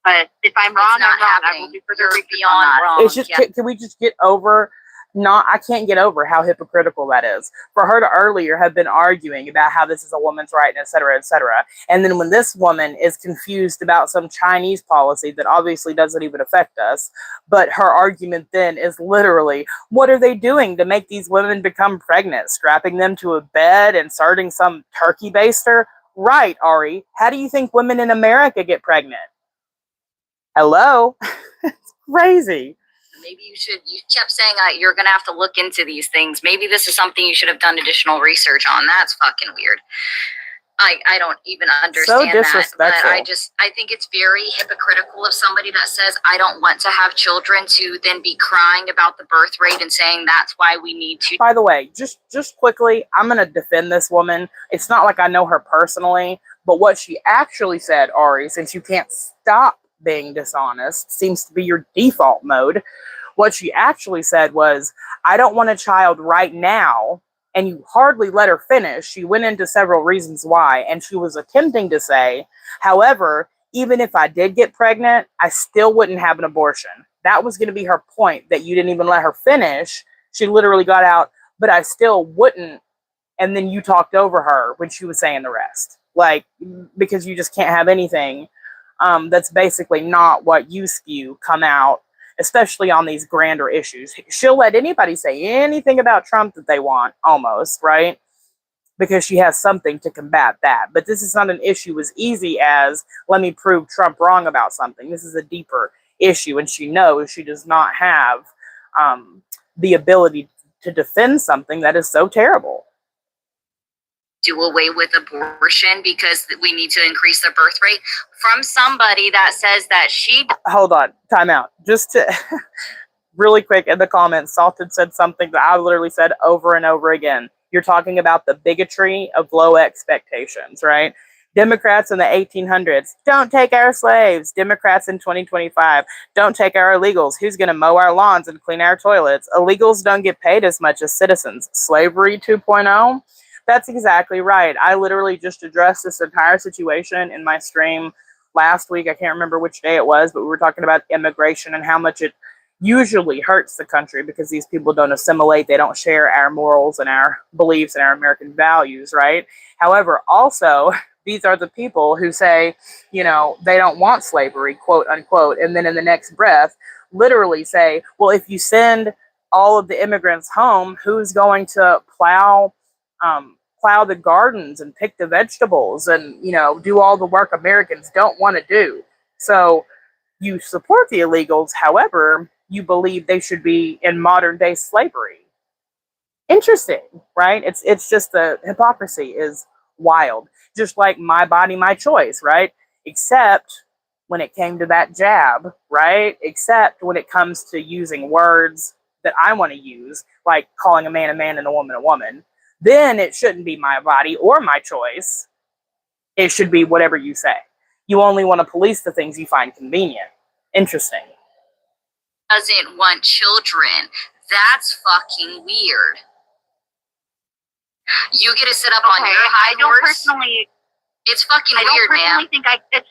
But if I'm wrong, I'm wrong. I will do further research beyond on that. wrong. It's just, can we just get over, I can't get over how hypocritical that is. For her to earlier have been arguing about how this is a woman's right, and et cetera, et cetera. And then when this woman is confused about some Chinese policy that obviously doesn't even affect us, but her argument then is literally, what are they doing to make these women become pregnant? Strapping them to a bed, inserting some turkey baster? Right, Ari. How do you think women in America get pregnant? Hello? It's crazy. Maybe you kept saying you're going to have to look into these things. Maybe this is something you should have done additional research on. That's fucking weird. I don't even understand that. But I think it's very hypocritical of somebody that says, I don't want to have children, to then be crying about the birth rate and saying that's why we need to. By the way, just quickly, I'm going to defend this woman. It's not like I know her personally, but what she actually said, Ari, since you can't stop being dishonest, seems to be your default mode. What she actually said was, I don't want a child right now, and you hardly let her finish. She went into several reasons why, and she was attempting to say, however, even if I did get pregnant, I still wouldn't have an abortion. That was going to be her point, that you didn't even let her finish. She literally got out, but I still wouldn't, and then you talked over her when she was saying the rest. Because you just can't have anything that's basically not what you spew come out, especially on these grander issues. She'll let anybody say anything about Trump that they want, almost, right? Because she has something to combat that. But this is not an issue as easy as, let me prove Trump wrong about something. This is a deeper issue, and she knows she does not have the ability to defend something that is so terrible. Do away with abortion because we need to increase the birth rate, from somebody that says that she... Hold on, time out. Just to really quick, in the comments, Salted said something that I literally said over and over again. You're talking about the bigotry of low expectations, right? Democrats in the 1800s, don't take our slaves. Democrats in 2025, don't take our illegals. Who's going to mow our lawns and clean our toilets? Illegals don't get paid as much as citizens. Slavery 2.0? That's exactly right. I literally just addressed this entire situation in my stream last week. I can't remember which day it was, but we were talking about immigration and how much it usually hurts the country because these people don't assimilate. They don't share our morals and our beliefs and our American values, right? However, also, these are the people who say, they don't want slavery, quote unquote, and then in the next breath, literally say, well, if you send all of the immigrants home, who's going to plow the gardens and pick the vegetables and, do all the work Americans don't want to do? So you support the illegals. However, you believe they should be in modern day slavery. Interesting, right? It's just the hypocrisy is wild. Just like my body, my choice, right? Except when it came to that jab, right? Except when it comes to using words that I want to use, like calling a man and a woman, then it shouldn't be my body or my choice. It should be whatever you say. You only want to police the things you find convenient. Interesting. Doesn't want children. That's fucking weird. You get to sit up on your high horse. It's fucking weird, man. I don't personally think it's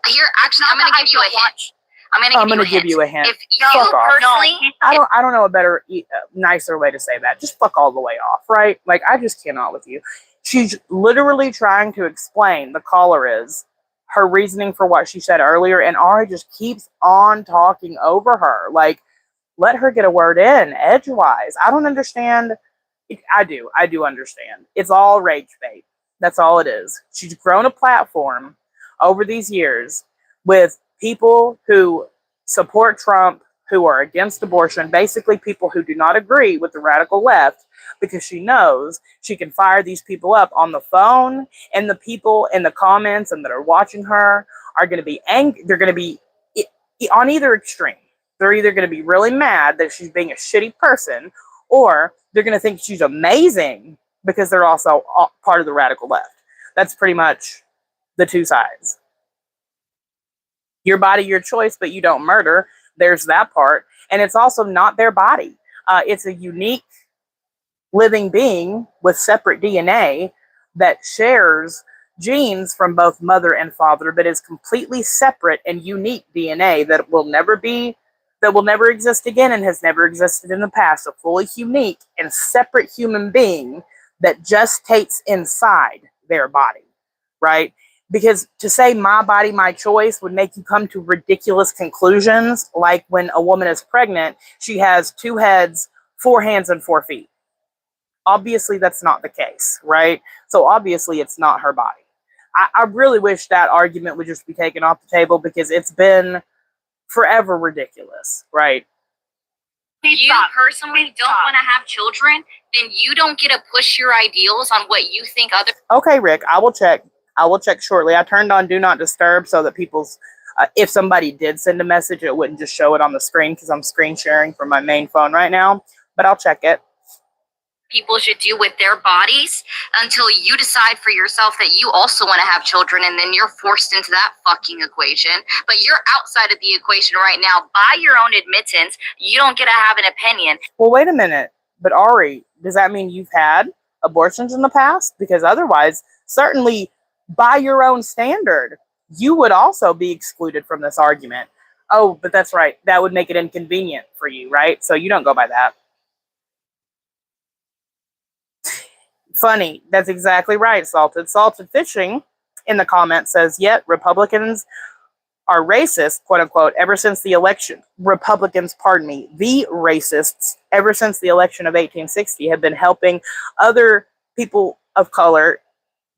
here. Actually, I'm gonna give you a hint. I'm gonna give you a hint. If you fuck off. personally, I don't know a better, nicer way to say that. Just fuck all the way off, right? Like, I just cannot with you. She's literally trying to explain, the caller is, her reasoning for what she said earlier, and Ari just keeps on talking over her. Like, let her get a word in, edgewise. I don't understand. I do understand. It's all rage bait. That's all it is. She's grown a platform over these years with people who support Trump, who are against abortion, basically people who do not agree with the radical left, because she knows she can fire these people up on the phone, and the people in the comments and that are watching her are going to be angry. They're going to be on either extreme. They're either going to be really mad that she's being a shitty person, or they're going to think she's amazing because they're also part of the radical left. That's pretty much the two sides. Your body, your choice, but you don't murder. There's that part. And it's also not their body. It's a unique living being with separate DNA that shares genes from both mother and father, but is completely separate and unique DNA that will never exist again and has never existed in the past. A fully unique and separate human being that gestates inside their body, right? Because to say my body, my choice would make you come to ridiculous conclusions, like when a woman is pregnant, she has 2 heads, 4 hands, and 4 feet. Obviously, that's not the case, right? So obviously, it's not her body. I really wish that argument would just be taken off the table, because it's been forever ridiculous, right? You personally don't want to have children, then you don't get to push your ideals on what you think other. Okay, Rick, I will check. I will check shortly. I turned on Do Not Disturb so that people's, if somebody did send a message, it wouldn't just show it on the screen, because I'm screen sharing from my main phone right now. But I'll check it. People should do with their bodies until you decide for yourself that you also want to have children, and then you're forced into that fucking equation. But you're outside of the equation right now. By your own admittance, you don't get to have an opinion. Well, wait a minute. But Ari, does that mean you've had abortions in the past? Because otherwise, certainly by your own standard, you would also be excluded from this argument. Oh, but that's right. That would make it inconvenient for you, right? So you don't go by that. Funny. That's exactly right, Salted. Salted Fishing in the comments says, yet Republicans are racist, quote unquote, ever since the election. Republicans, pardon me, the racists, ever since the election of 1860, have been helping other people of color,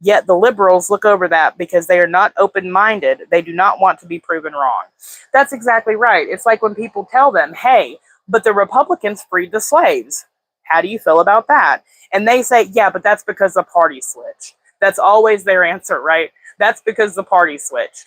yet the liberals look over that because they are not open-minded. They do not want to be proven wrong. That's exactly right. It's like when people tell them, hey, but the Republicans freed the slaves. How do you feel about that? And they say, yeah, but that's because the party switched. That's always their answer, right? That's because the party switched.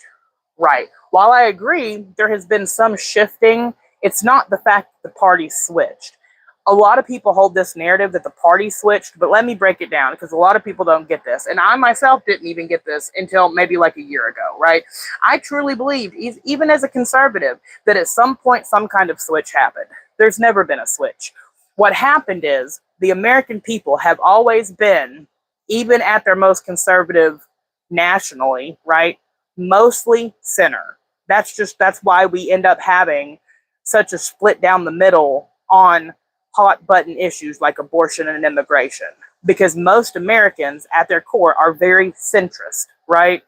Right. While I agree, there has been some shifting. It's not the fact that the party switched. A lot of people hold this narrative that the party switched, but let me break it down, because a lot of people don't get this. And I myself didn't even get this until maybe like a year ago, right? I truly believed, even as a conservative, that at some point some kind of switch happened. There's never been a switch. What happened is the American people have always been, even at their most conservative nationally, right, mostly center. That's why we end up having such a split down the middle on hot button issues like abortion and immigration, because most Americans at their core are very centrist, right?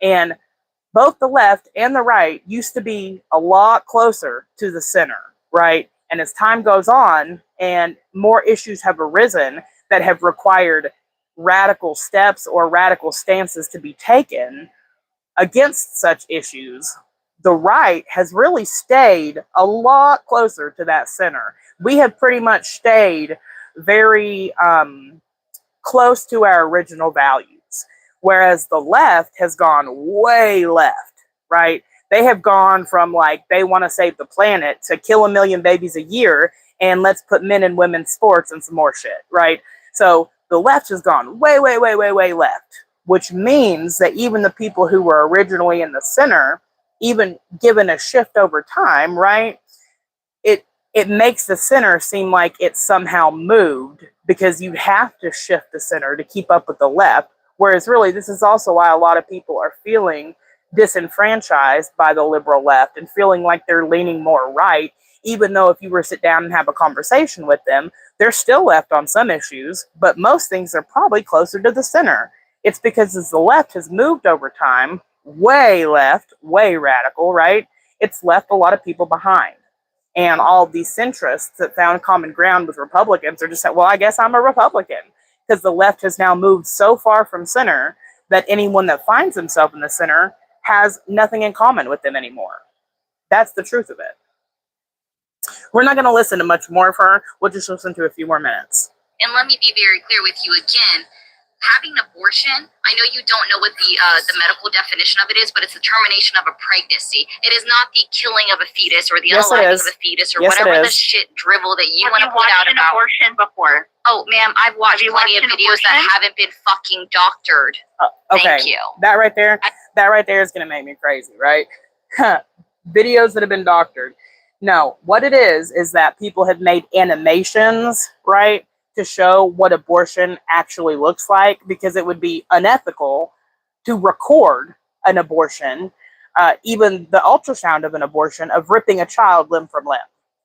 And both the left and the right used to be a lot closer to the center, right? And as time goes on and more issues have arisen that have required radical steps or radical stances to be taken against such issues, the right has really stayed a lot closer to that center. We have pretty much stayed very close to our original values, whereas the left has gone way left, right? They have gone from like they want to save the planet to kill 1 million babies a year and let's put men and women's sports and some more shit, right? So the left has gone way, way, way, way, way left, which means that even the people who were originally in the center, even given a shift over time, right? It makes the center seem like it's somehow moved because you have to shift the center to keep up with the left. Whereas really, this is also why a lot of people are feeling disenfranchised by the liberal left and feeling like they're leaning more right, even though if you were to sit down and have a conversation with them, they're still left on some issues, but most things are probably closer to the center. It's because as the left has moved over time, way left, way radical, right? It's left a lot of people behind. And all of these centrists that found common ground with Republicans are just saying, well, I guess I'm a Republican. Because the left has now moved so far from center that anyone that finds himself in the center has nothing in common with them anymore. That's the truth of it. We're not going to listen to much more of her. We'll just listen to a few more minutes. And let me be very clear with you again. Having an abortion, I know you don't know what the medical definition of it is, but it's the termination of a pregnancy. It is not the killing of a fetus or the unaliving of a fetus or whatever the shit drivel that you want to put out about. Have you watched an abortion before? Oh, ma'am, I've watched plenty of videos that haven't been fucking doctored. Okay. Thank you. That right there is going to make me crazy, right? Videos that have been doctored. No, what it is that people have made animations, right, to show what abortion actually looks like, because it would be unethical to record an abortion, even the ultrasound of an abortion, of ripping a child limb from limb,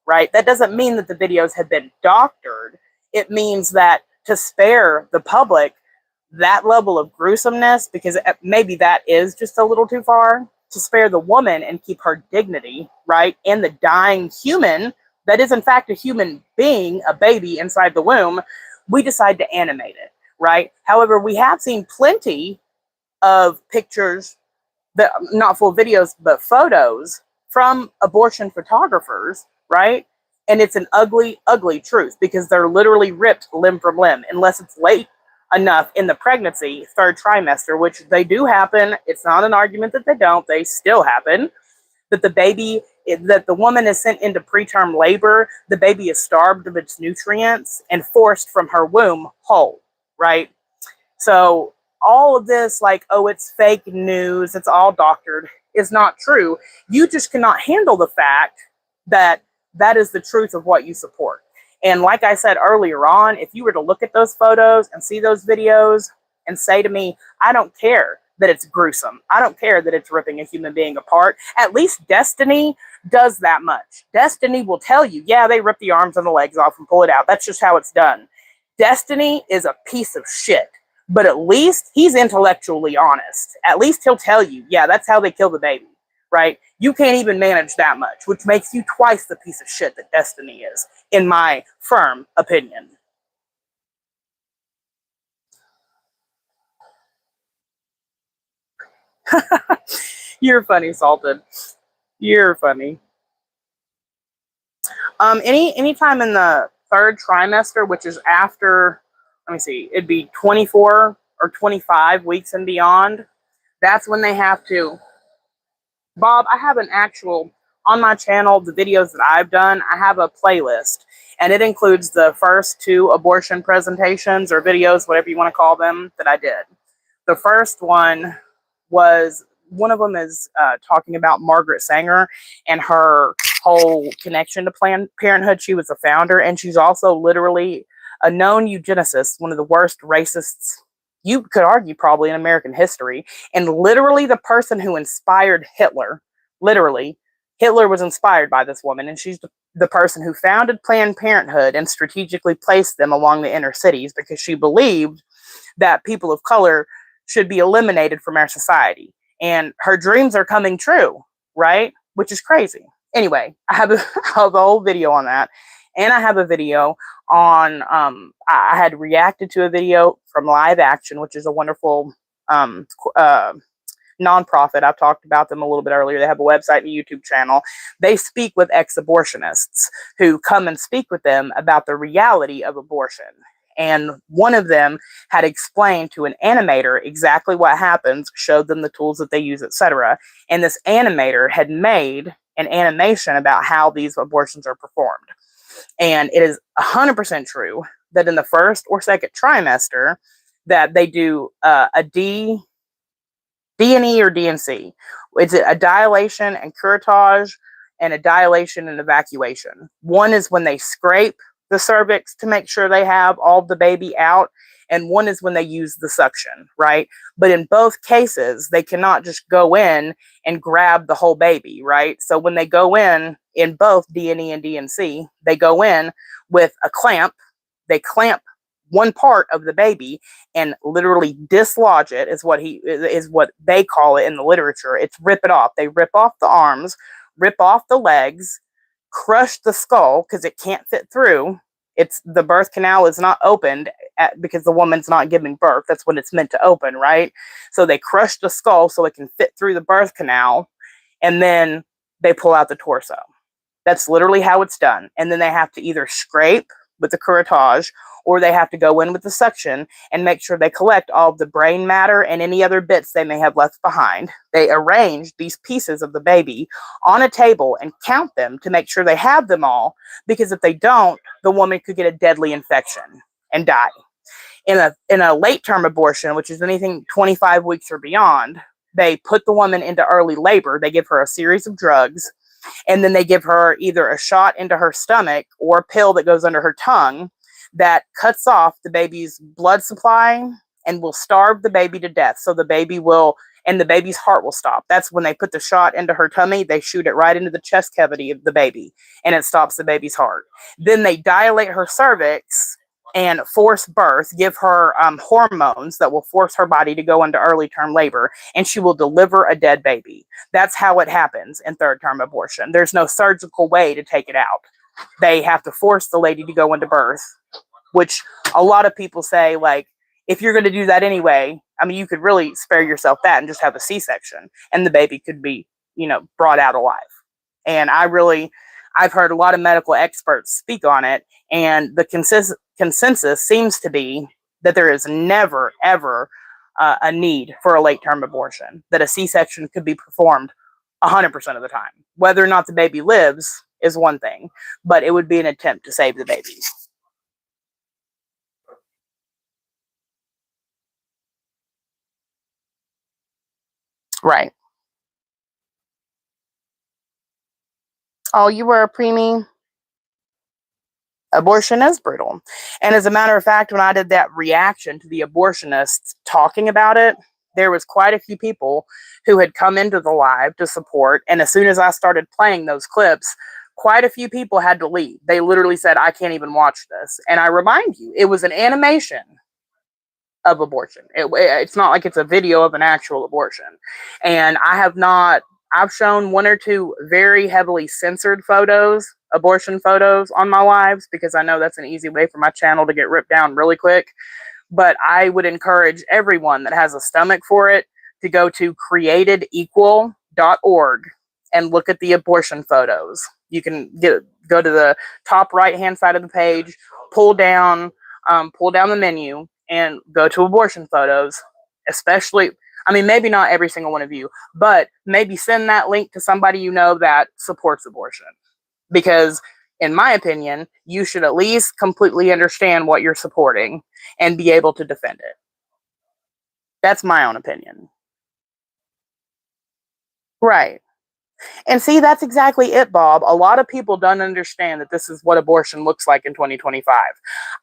right? That doesn't mean that the videos have been doctored. It means that to spare the public that level of gruesomeness, because maybe that is just a little too far, to spare the woman and keep her dignity, right? And the dying human that is in fact a human being, a baby inside the womb, we decide to animate it, right? However, we have seen plenty of pictures, that not full videos, but photos from abortion photographers, right? And it's an ugly, ugly truth, because they're literally ripped limb from limb, unless it's late enough in the pregnancy, third trimester, which they do happen. It's not an argument that they don't, they still happen. That the baby, that the woman is sent into preterm labor, the baby is starved of its nutrients and forced from her womb whole, right? So all of this, like, oh, it's fake news, it's all doctored, is not true. You just cannot handle the fact that that is the truth of what you support. And like I said earlier on, if you were to look at those photos and see those videos and say to me, I don't care that it's gruesome, I don't care that it's ripping a human being apart, at least Destiny does that much. Destiny will tell you, yeah, they rip the arms and the legs off and pull it out. That's just how it's done. Destiny is a piece of shit, but at least he's intellectually honest. At least he'll tell you, yeah, that's how they kill the baby, right? You can't even manage that much, which makes you twice the piece of shit that Destiny is, in my firm opinion. You're funny, Salted. You're funny. Anytime in the third trimester, which is after, let me see, it'd be 24 or 25 weeks and beyond, that's when they have to. Bob, I have an actual, on my channel, the videos that I've done, I have a playlist, and it includes the first 2 abortion presentations or videos, whatever you want to call them, that I did. The first one was, one of them is talking about Margaret Sanger and her whole connection to Planned Parenthood. She was a founder, and she's also literally a known eugenicist, one of the worst racists you could argue probably in American history, and literally the person who inspired Hitler. Literally, Hitler was inspired by this woman, and she's the person who founded Planned Parenthood and strategically placed them along the inner cities because she believed that people of color should be eliminated from our society. And her dreams are coming true, right? Which is crazy. Anyway, I have a whole video on that. And I have a video on, I had reacted to a video from Live Action, which is a wonderful nonprofit. I've talked about them a little bit earlier. They have a website and a YouTube channel. They speak with ex-abortionists who come and speak with them about the reality of abortion. And one of them had explained to an animator exactly what happens, showed them the tools that they use, etc. And this animator had made an animation about how these abortions are performed. And it is 100% true that in the first or second trimester that they do a D&E or DNC. It's a dilation and curettage and a dilation and evacuation. One is when they scrape the cervix to make sure they have all the baby out, and one is when they use the suction, right? But in both cases, they cannot just go in and grab the whole baby, right? So when they go in both D&E and DNC, they go in with a clamp. They clamp one part of the baby and literally dislodge it, is what they call it in the literature. It's rip it off. They rip off the arms, rip off the legs, crush the skull because it can't fit through. The birth canal is not opened because the woman's not giving birth. That's when it's meant to open, right? So they crush the skull so it can fit through the birth canal, and then they pull out the torso. That's literally how it's done. And then they have to either scrape with the curettage, or they have to go in with the suction and make sure they collect all of the brain matter and any other bits they may have left behind. They arrange these pieces of the baby on a table and count them to make sure they have them all, because if they don't, the woman could get a deadly infection and die. In a late-term abortion, which is anything 25 weeks or beyond, they put the woman into early labor. They give her a series of drugs, and then they give her either a shot into her stomach or a pill that goes under her tongue that cuts off the baby's blood supply and will starve the baby to death. So the baby's heart will stop. That's when they put the shot into her tummy. They shoot it right into the chest cavity of the baby, and it stops the baby's heart. Then they dilate her cervix and force birth, give her hormones that will force her body to go into early term labor, and she will deliver a dead baby. That's how it happens in third term abortion. There's no surgical way to take it out. They have to force the lady to go into birth, which a lot of people say, like, if you're going to do that anyway, I mean, you could really spare yourself that and just have a C-section, and the baby could be, brought out alive. And I've heard a lot of medical experts speak on it, and the consensus seems to be that there is never, ever a need for a late-term abortion, that a C-section could be performed 100% of the time. Whether or not the baby lives is one thing, but it would be an attempt to save the baby. Right. Oh, you were a preemie? Abortion is brutal. And as a matter of fact, when I did that reaction to the abortionists talking about it, there was quite a few people who had come into the live to support. And as soon as I started playing those clips, quite a few people had to leave. They literally said, I can't even watch this. And I remind you, it was an animation of abortion. It's not like it's a video of an actual abortion. And I've shown one or two very heavily censored abortion photos on my lives, because I know that's an easy way for my channel to get ripped down really quick. But I would encourage everyone that has a stomach for it to go to createdequal.org and look at the abortion photos. You can go to the top right-hand side of the page, pull down the menu, and go to abortion photos. Especially, I mean, maybe not every single one of you, but maybe send that link to somebody you know that supports abortion. Because in my opinion, you should at least completely understand what you're supporting and be able to defend it. That's my own opinion. Right. And see, that's exactly it, Bob. A lot of people don't understand that this is what abortion looks like in 2025.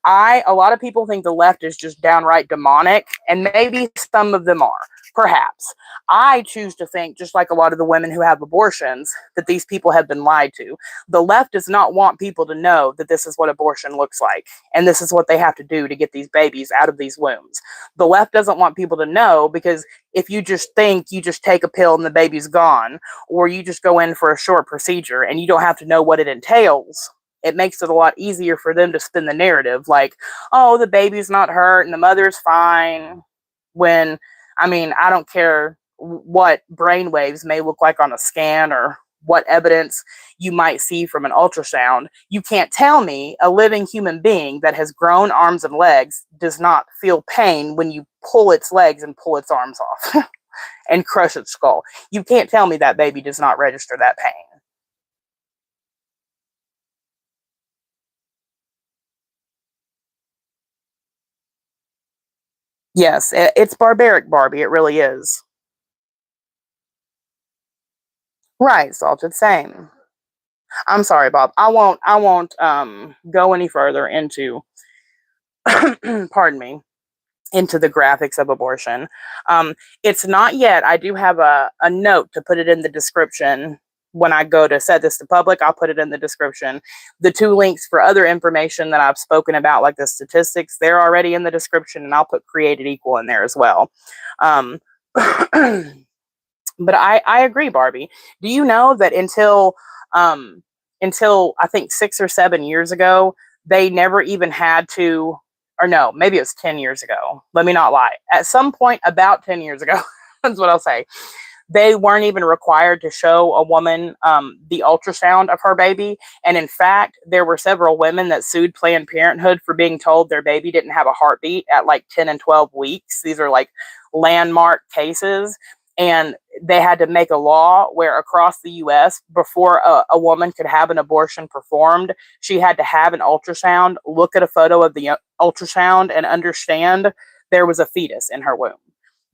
A lot of people think the left is just downright demonic, and maybe some of them are, perhaps. I choose to think, just like a lot of the women who have abortions, that these people have been lied to. The left does not want people to know that this is what abortion looks like, and this is what they have to do to get these babies out of these wombs. The left doesn't want people to know, because if you just think you just take a pill and the baby's gone, or you just go in for a short procedure and you don't have to know what it entails, it makes it a lot easier for them to spin the narrative like, oh, the baby's not hurt and the mother's fine. When, I mean, I don't care what brain waves may look like on a scan or what evidence you might see from an ultrasound, you can't tell me a living human being that has grown arms and legs does not feel pain when you pull its legs and pull its arms off and crush its skull. You can't tell me that baby does not register that pain. Yes, it's barbaric, Barbie. It really is. Right, Salted, same. I'm sorry, Bob. I won't go any further into pardon me, into the graphics of abortion. It's not yet. I do have a note to put it in the description. When I go to set this to public, I'll put it in the description. The 2 links for other information that I've spoken about, like the statistics, they're already in the description, and I'll put created equal in there as well. But I agree, Barbie. Do you know that until I think 6 or 7 years ago, they never even had to, or no, maybe it was 10 years ago. Let me not lie. At some point about 10 years ago, that's what I'll say. They weren't even required to show a woman the ultrasound of her baby. And in fact, there were several women that sued Planned Parenthood for being told their baby didn't have a heartbeat at like 10 and 12 weeks. These are like landmark cases. And they had to make a law where across the US, before a woman could have an abortion performed, she had to have an ultrasound, look at a photo of the ultrasound, and understand there was a fetus in her womb.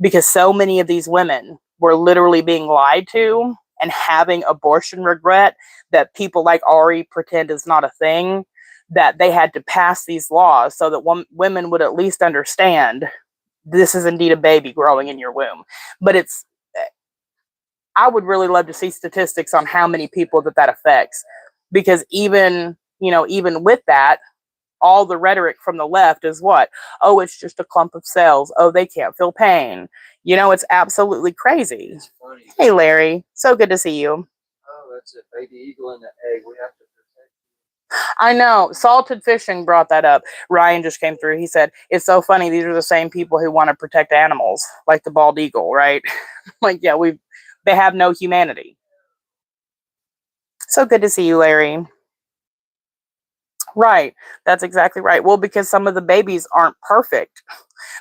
Because so many of these women were literally being lied to and having abortion regret that people like Ari pretend is not a thing, that they had to pass these laws so that women would at least understand this is indeed a baby growing in your womb. But I would really love to see statistics on how many people that affects, because even with that, all the rhetoric from the left is what? Oh, it's just a clump of cells. Oh, they can't feel pain. It's absolutely crazy. It's funny. Hey, Larry. So good to see you. Oh, that's a baby eagle in the egg. We have to protect. I know. Salted Fishing brought that up. Ryan just came through. He said, it's so funny. These are the same people who want to protect animals, like the bald eagle, right? Like, yeah, they have no humanity. So good to see you, Larry. Right. That's exactly right. Well, because some of the babies aren't perfect.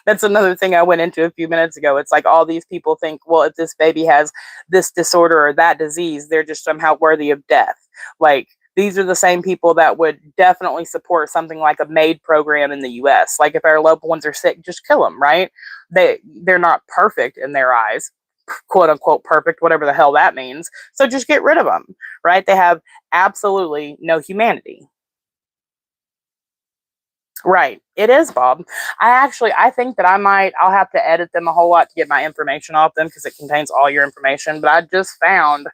That's another thing I went into a few minutes ago. It's like all these people think, well, if this baby has this disorder or that disease, they're just somehow worthy of death. Like, these are the same people that would definitely support something like a MAID program in the US. Like, if our loved ones are sick, just kill them, right? They're not perfect in their eyes, quote unquote perfect, whatever the hell that means. So just get rid of them, right? They have absolutely no humanity. Right. It is, Bob. I think that I'll have to edit them a whole lot to get my information off them because it contains all your information. But I just found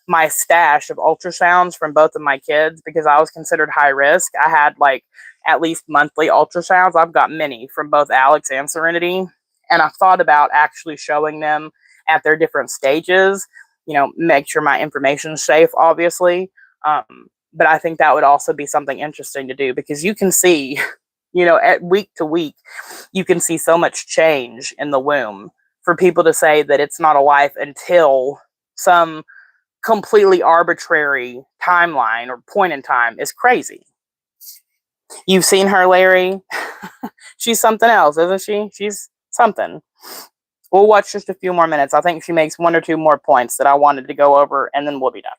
my stash of ultrasounds from both of my kids because I was considered high risk. I had like at least monthly ultrasounds. I've got many from both Alex and Serenity. And I've thought about actually showing them at their different stages, make sure my information's safe, obviously. But I think that would also be something interesting to do because you can see, at week to week, you can see so much change in the womb. For people to say that it's not a life until some completely arbitrary timeline or point in time is crazy. You've seen her, Larry. She's something else, isn't she? She's something. We'll watch just a few more minutes. I think she makes 1 or 2 more points that I wanted to go over, and then we'll be done.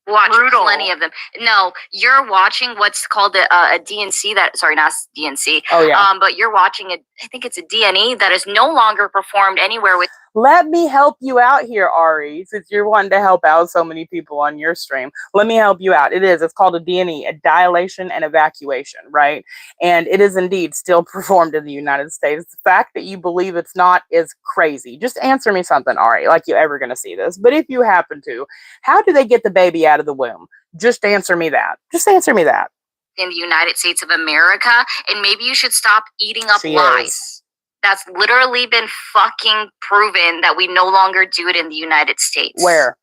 Watch plenty of them. No, you're watching what's called a DNC. Sorry, not DNC. Oh yeah. But you're watching I think it's a DNE that is no longer performed anywhere with. Let me help you out here, Ari, since you're wanting to help out so many people on your stream. Let me help you out. It's called a DNE, a dilation and evacuation, right? And it is indeed still performed in the United States. The fact that you believe it's not is crazy. Just answer me something, Ari, like you're ever going to see this. But if you happen to, how do they get the baby out of the womb? Just answer me that. Just answer me that. In the United States of America, and maybe you should stop eating up She lies. is. That's literally been fucking proven that we no longer do it in the United States. Where?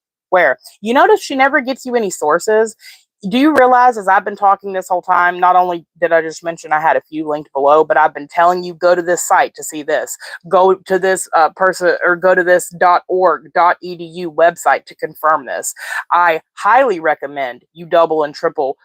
You notice she never gets you any sources. Do you realize, as I've been talking this whole time, not only did I just mention I had a few linked below, but I've been telling you, go to this site to see this, go to this person, or go to this .org.edu website to confirm this. I highly recommend you double and triple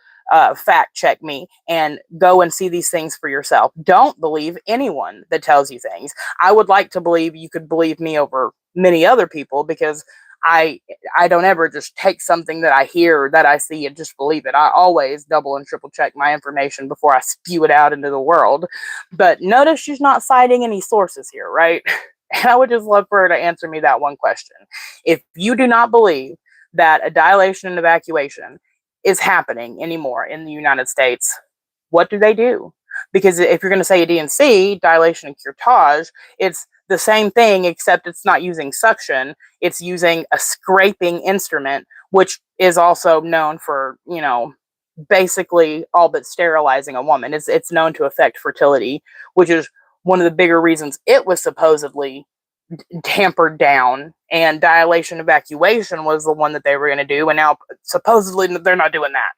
fact check me and go and see these things for yourself. Don't believe anyone that tells you things. I would like to believe you could believe me over many other people, because I don't ever just take something that I hear, that I see, and just believe it. I always double and triple check my information before I spew it out into the world. But notice she's not citing any sources here, right? And I would just love for her to answer me that one question. If you do not believe that a dilation and evacuation is happening anymore in the United States, what do they do? Because if you're going to say a DNC, dilation and curettage, it's the same thing, except it's not using suction. It's using a scraping instrument, which is also known for, basically all but sterilizing a woman. It's known to affect fertility, which is one of the bigger reasons it was supposedly tampered down. And dilation evacuation was the one that they were going to do, and now supposedly they're not doing that.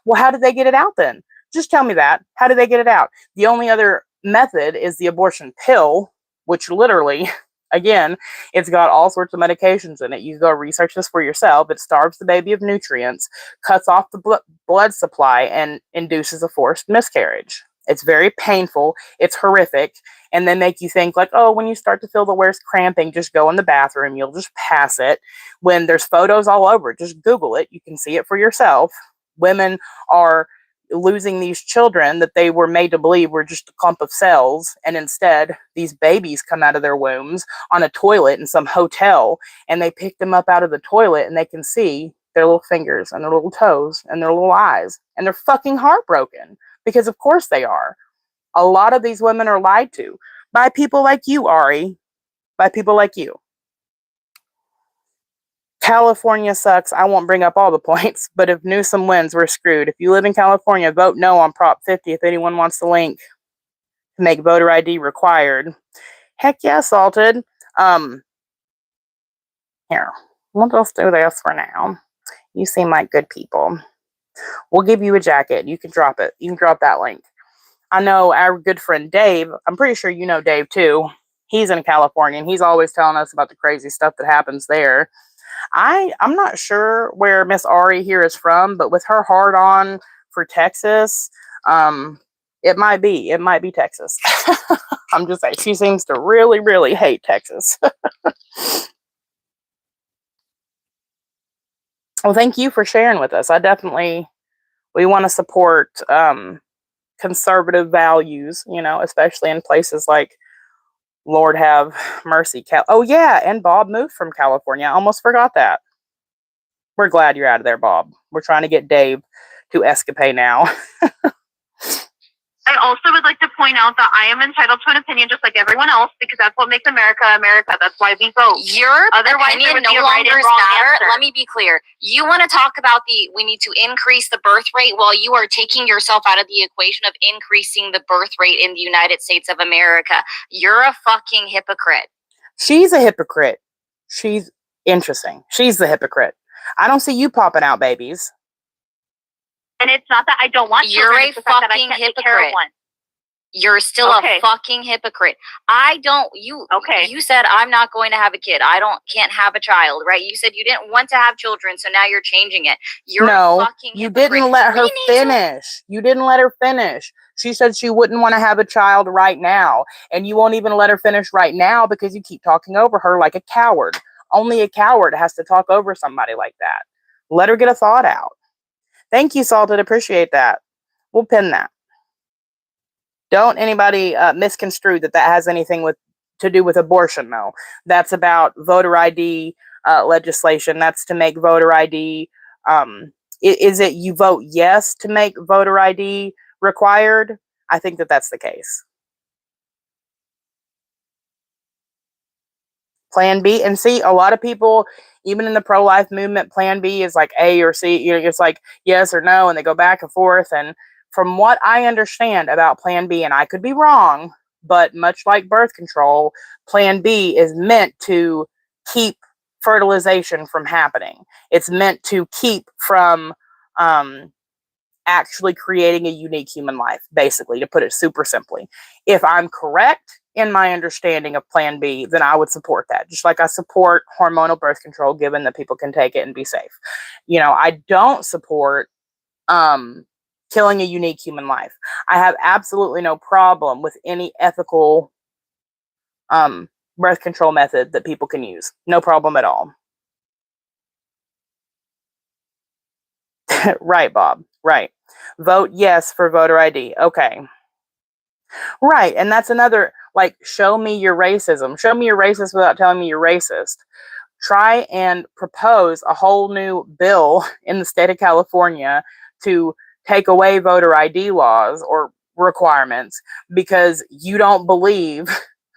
Well, how did they get it out then? Just tell me that. How did they get it out? The only other method is the abortion pill, which literally, again, it's got all sorts of medications in it. You go research this for yourself. It starves the baby of nutrients, cuts off the blood supply, and induces a forced miscarriage. It's very painful. It's horrific. And they make you think like, oh, when you start to feel the worst cramping, just go in the bathroom. You'll just pass it. When there's photos all over it, just Google it. You can see it for yourself. Women are losing these children that they were made to believe were just a clump of cells, and instead these babies come out of their wombs on a toilet in some hotel, and they pick them up out of the toilet and they can see their little fingers and their little toes and their little eyes, and they're fucking heartbroken, because of course they are. A lot of these women are lied to by people like you, Ari, by people like you. California sucks. I won't bring up all the points, but if Newsom wins, we're screwed. If you live in California, vote no on Prop 50 if anyone wants the link to make voter ID required. Heck yeah, Salted. Here, we'll just do this for now. You seem like good people. We'll give you a jacket. You can drop it. You can drop that link. I know our good friend Dave, I'm pretty sure you know Dave too. He's in California, and he's always telling us about the crazy stuff that happens there. I'm not sure where Miss Ari here is from, but with her hard on for Texas, it might be Texas. I'm just saying, she seems to really, really hate Texas. Well, thank you for sharing with us. We want to support conservative values, especially in places like, Lord have mercy. Oh, yeah, and Bob moved from California. I almost forgot that. We're glad you're out of there, Bob. We're trying to get Dave to escapade now. I also would like to point out that I am entitled to an opinion just like everyone else, because that's what makes America America. That's why we vote. Your opinion no longer matter. Let me be clear. You want to talk about we need to increase the birth rate while you are taking yourself out of the equation of increasing the birth rate in the United States of America. You're a fucking hypocrite. She's a hypocrite. She's interesting. She's the hypocrite. I don't see you popping out babies. And it's not that I don't want children. You're a fucking hypocrite. You're still a fucking hypocrite. You said I'm not going to have a kid. Can't have a child, right? You said you didn't want to have children, so now you're changing it. You're a fucking hypocrite. You didn't let her finish. You didn't let her finish. She said she wouldn't want to have a child right now, and you won't even let her finish right now because you keep talking over her like a coward. Only a coward has to talk over somebody like that. Let her get a thought out. Thank you, Salted. Appreciate that. We'll pin that. Don't anybody misconstrue that has anything to do with abortion, though. That's about voter ID legislation. That's to make voter ID. Is it you vote yes to make voter ID required? I think that's the case. Plan B. And see, a lot of people, even in the pro-life movement, Plan B is like A or C. It's like yes or no, and they go back and forth. And from what I understand about Plan B, and I could be wrong, but much like birth control, Plan B is meant to keep fertilization from happening. It's meant to keep from actually creating a unique human life, basically, to put it super simply. If I'm correct in my understanding of Plan B, then I would support that. Just like I support hormonal birth control, given that people can take it and be safe. I don't support killing a unique human life. I have absolutely no problem with any ethical birth control method that people can use. No problem at all. Right, Bob. Right. Vote yes for voter ID. Okay. Right. And that's another, like, show me your racism. Show me you're racist without telling me you're racist. Try and propose a whole new bill in the state of California to take away voter ID laws or requirements because you don't believe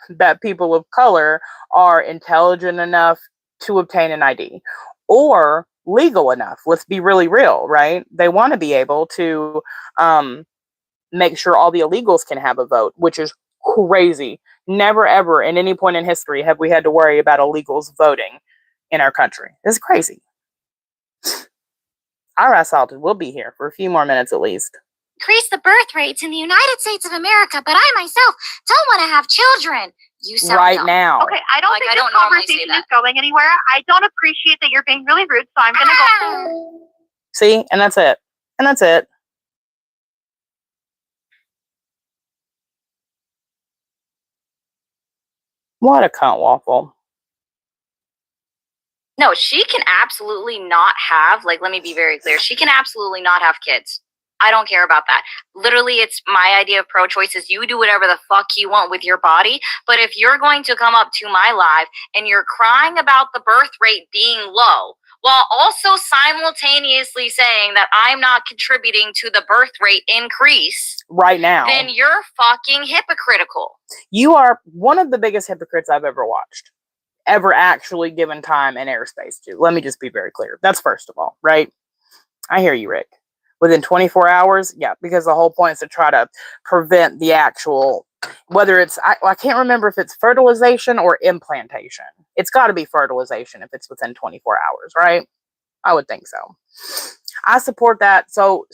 that people of color are intelligent enough to obtain an ID or legal enough. Let's be really real, right? They want to be able to make sure all the illegals can have a vote, which is crazy. Never ever in any point in history have we had to worry about illegals voting in our country. It's crazy. Our assaulted will be here for a few more minutes at least. Increase the birth rates in the United States of America, but I myself don't want to have children. You sound right dumb. now. Okay, I don't Like, think I this don't normally say conversation that. is going anywhere. I don't appreciate that you're being really rude, so I'm going to go. See, and that's it. And that's it. What a cunt waffle. No, she can absolutely not have, like, let me be very clear. She can absolutely not have kids. I don't care about that. Literally, it's my idea of pro-choice is you do whatever the fuck you want with your body. But if you're going to come up to my live and you're crying about the birth rate being low, while also simultaneously saying that I'm not contributing to the birth rate increase right now, then you're fucking hypocritical. You are one of the biggest hypocrites I've ever watched, ever actually given time and airspace to. Let me just be very clear. That's first of all, right? I hear you, Rick. Within 24 hours, yeah, because the whole point is to try to prevent the actual, whether it's, I can't remember if it's fertilization or implantation. It's got to be fertilization if it's within 24 hours, right? I would think so. I support that. So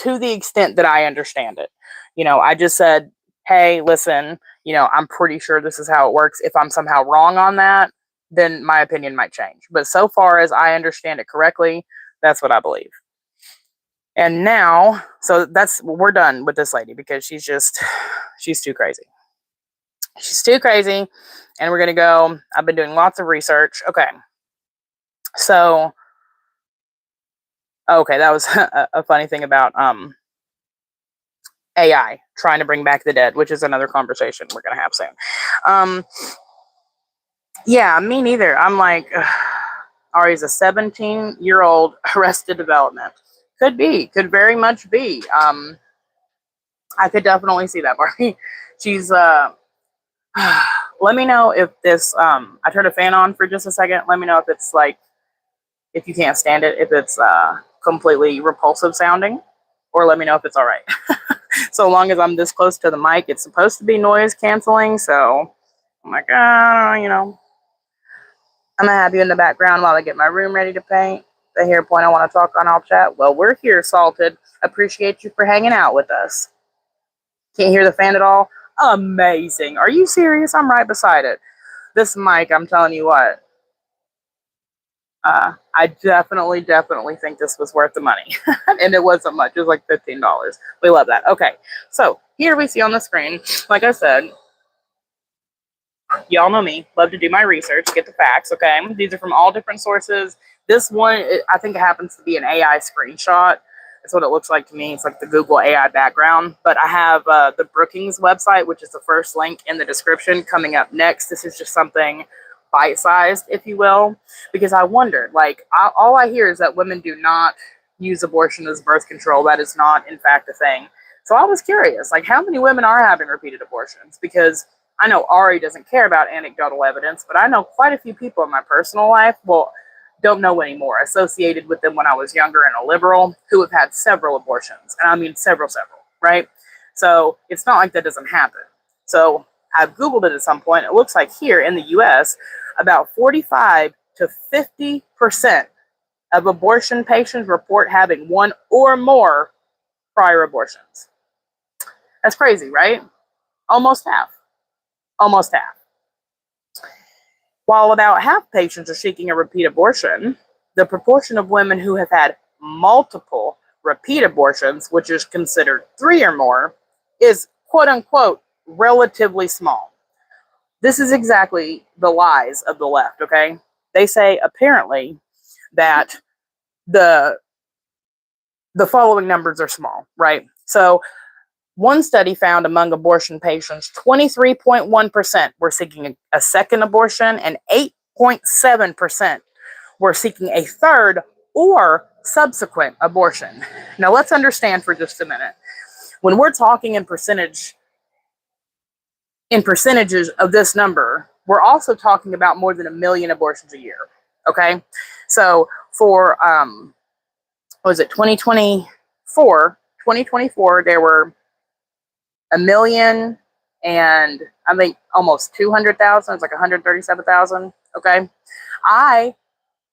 to the extent that I understand it, I just said, hey, listen, I'm pretty sure this is how it works. If I'm somehow wrong on that, then my opinion might change. But so far as I understand it correctly, that's what I believe. And now, so we're done with this lady because she's too crazy. She's too crazy. And we're going to go, I've been doing lots of research. Okay. So, okay, that was a funny thing about AI trying to bring back the dead, which is another conversation we're going to have soon. Yeah, me neither. I'm like, Ari's a 17-year-old arrested development. Could very much be. I could definitely see that, Barbie. She's, let me know if this, I turned a fan on for just a second. Let me know if it's like, if you can't stand it, if it's completely repulsive sounding, or let me know if it's all right. So long as I'm this close to the mic, it's supposed to be noise canceling. So I'm like, I'm gonna have you in the background while I get my room ready to paint. The hair point I want to talk on, I'll chat. Well, we're here, Salted. Appreciate you for hanging out with us. Can't hear the fan at all? Amazing. Are you serious? I'm right beside it. This mic, I'm telling you what. I definitely think this was worth the money. And it wasn't much. It was like $15. We love that. Okay. So here we see on the screen, like I said, y'all know me, love to do my research, get the facts, okay? These are from all different sources. This one, I think it happens to be an AI screenshot. That's what it looks like to me. It's like the Google AI background. But I have the Brookings website, which is the first link in the description, coming up next. This is just something bite-sized, if you will, because I wondered, like, all I hear is that women do not use abortion as birth control. That is not, in fact, a thing. So I was curious, like, how many women are having repeated abortions? Because I know Ari doesn't care about anecdotal evidence, but I know quite a few people in my personal life, well, don't know anymore, associated with them when I was younger and a liberal, who have had several abortions. And I mean several, right? So it's not like that doesn't happen. So I've Googled it at some point. It looks like here in the US, about 45 to 50% of abortion patients report having one or more prior abortions. That's crazy, right? Almost half. Almost half. While about half patients are seeking a repeat abortion, the proportion of women who have had multiple repeat abortions, which is considered 3 or more, is quote unquote relatively small. This is exactly the lies of the left, okay? They say apparently that the following numbers are small, right? So one study found among abortion patients, 23.1% were seeking a second abortion and 8.7% were seeking a third or subsequent abortion. Now let's understand for just a minute. When we're talking in percentages of this number, we're also talking about more than 1 million abortions a year. Okay? So for what was it, 2024, there were 1 million and I think almost 200,000. It's like 137,000. Okay. I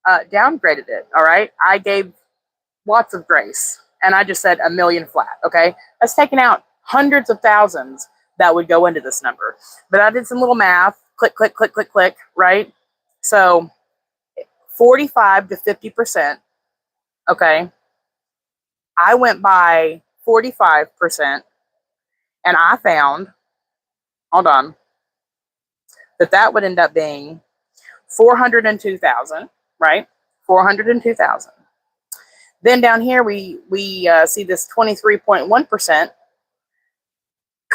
downgraded it. All right. I gave lots of grace and I just said 1 million flat. Okay. That's taking out hundreds of thousands that would go into this number. But I did some little math. Click, click, click, click, click. Right. So 45 to 50%. Okay. I went by 45%. And I found, hold on, that would end up being 402,000, right? 402,000. Then down here we see this 23.1%.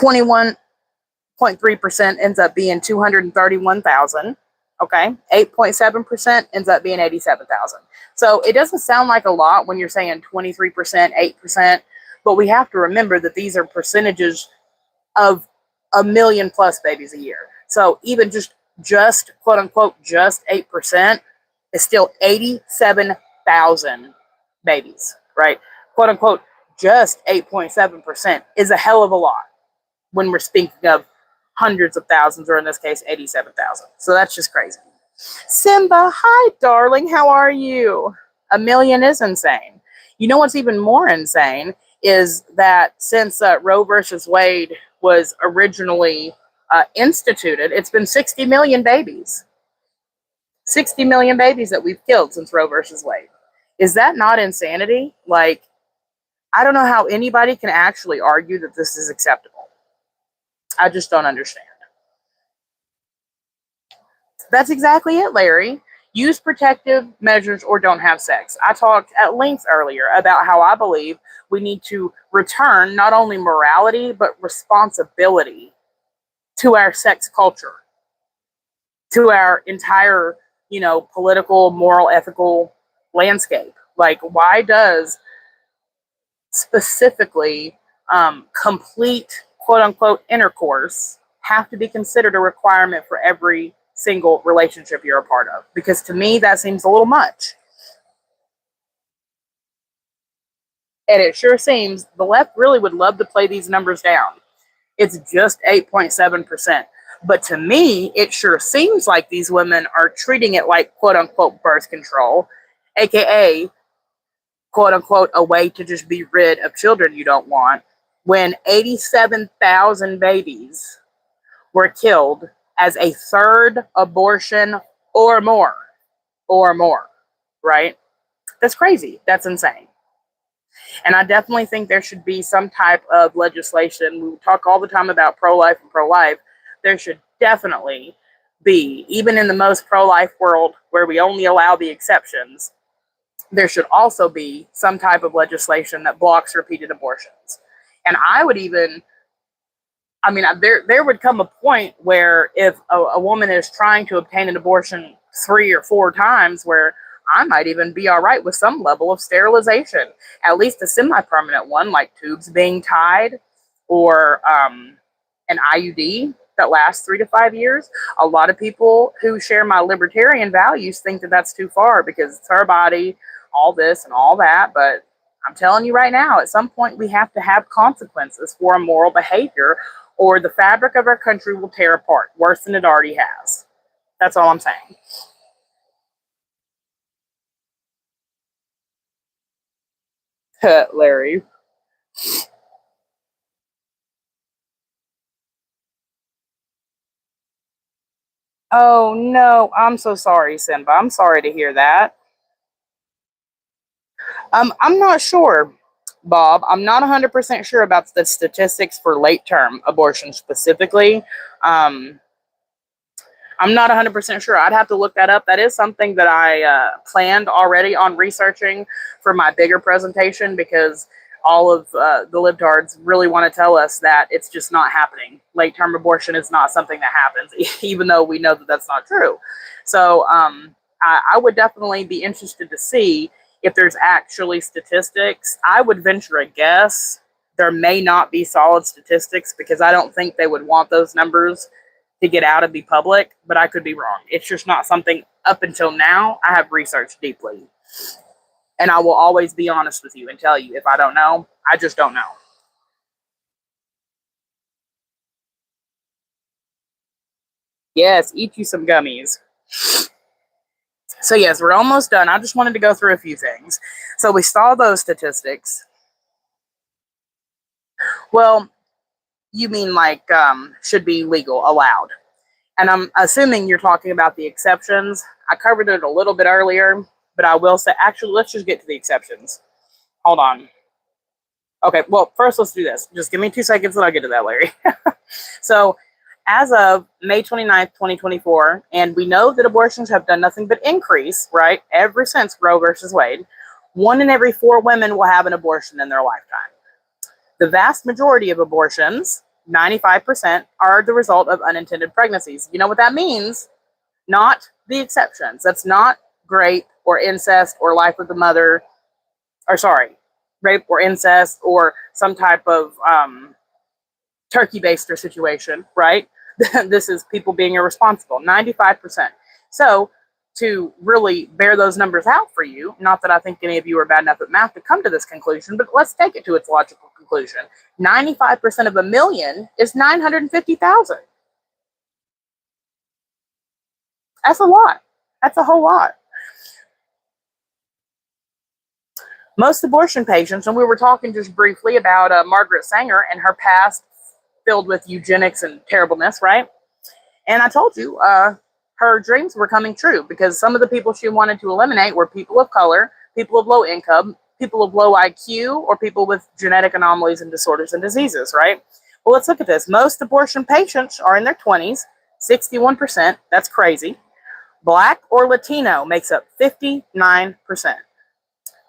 21.3% ends up being 231,000. Okay, 8.7% ends up being 87,000. So it doesn't sound like a lot when you're saying 23%, 8%, but we have to remember that these are percentages of 1 million plus babies a year. So even just quote unquote just 8% is still 87,000 babies, right? Quote unquote just 8.7% is a hell of a lot when we're speaking of hundreds of thousands, or in this case 87,000. So that's just crazy. Simba, hi darling, how are you? 1 million is insane. You know what's even more insane is that since Roe versus Wade was originally instituted, it's been 60 million babies. 60 million babies that we've killed since Roe versus Wade. Is that not insanity? Like, I don't know how anybody can actually argue that this is acceptable. I just don't understand. That's exactly it, Larry. Use protective measures or don't have sex. I talked at length earlier about how I believe we need to return not only morality, but responsibility to our sex culture, to our entire, political, moral, ethical landscape. Like, why does specifically complete quote unquote intercourse have to be considered a requirement for every single relationship you're a part of? Because to me, that seems a little much. And it sure seems the left really would love to play these numbers down. It's just 8.7%. But to me, it sure seems like these women are treating it like quote unquote birth control, aka quote unquote a way to just be rid of children you don't want, when 87,000 babies were killed as a third abortion or more, right? That's crazy. That's insane. And I definitely think there should be some type of legislation. We talk all the time about pro-life and pro-life. There should definitely be, even in the most pro-life world where we only allow the exceptions, there should also be some type of legislation that blocks repeated abortions. And I would even, there would come a point where if a woman is trying to obtain an abortion 3 or 4 times, where I might even be all right with some level of sterilization, at least a semi-permanent one, like tubes being tied, or an IUD that lasts 3 to 5 years. A lot of people who share my libertarian values think that that's too far because it's her body, all this and all that. But I'm telling you right now, at some point we have to have consequences for immoral behavior, or the fabric of our country will tear apart worse than it already has. That's all I'm saying. Larry. Oh no, I'm so sorry, Simba. I'm sorry to hear that. I'm not sure, Bob. I'm not 100% sure about the statistics for late term abortion specifically. Um, I'm not 100% sure. I'd have to look that up. That is something that I planned already on researching for my bigger presentation because all of the libtards really want to tell us that it's just not happening. Late term abortion is not something that happens, even though we know that that's not true. So I would definitely be interested to see if there's actually statistics. I would venture a guess. There may not be solid statistics because I don't think they would want those numbers to get out and be public, but I could be wrong. It's just not something up until now I have researched deeply. And I will always be honest with you and tell you if I don't know, I just don't know. Yes, eat you some gummies. So, yes, we're almost done. I just wanted to go through a few things. So, we saw those statistics. Well, you mean like should be legal, allowed. And I'm assuming you're talking about the exceptions. I covered it a little bit earlier, but I will say, actually, let's just get to the exceptions. Hold on. Okay, well, first let's do this. Just give me 2 seconds and I'll get to that, Larry. So, as of May 29th, 2024, and we know that abortions have done nothing but increase, right, ever since Roe versus Wade, 1 in every 4 women will have an abortion in their lifetime. The vast majority of abortions, 95%, are the result of unintended pregnancies. You know what that means? Not the exceptions. That's not rape or incest or life with the mother, or sorry, rape or incest or some type of turkey baster situation, right? This is people being irresponsible, 95%. So to really bear those numbers out for you, not that I think any of you are bad enough at math to come to this conclusion, but let's take it to its logical conclusion. 95% of a million is 950,000. That's a lot. That's a whole lot. Most abortion patients, and we were talking just briefly about Margaret Sanger and her past filled with eugenics and terribleness, right? And I told you, her dreams were coming true because some of the people she wanted to eliminate were people of color, people of low income, people of low IQ, or people with genetic anomalies and disorders and diseases, right? Well, let's look at this. Most abortion patients are in their 20s, 61%. That's crazy. Black or Latino makes up 59%.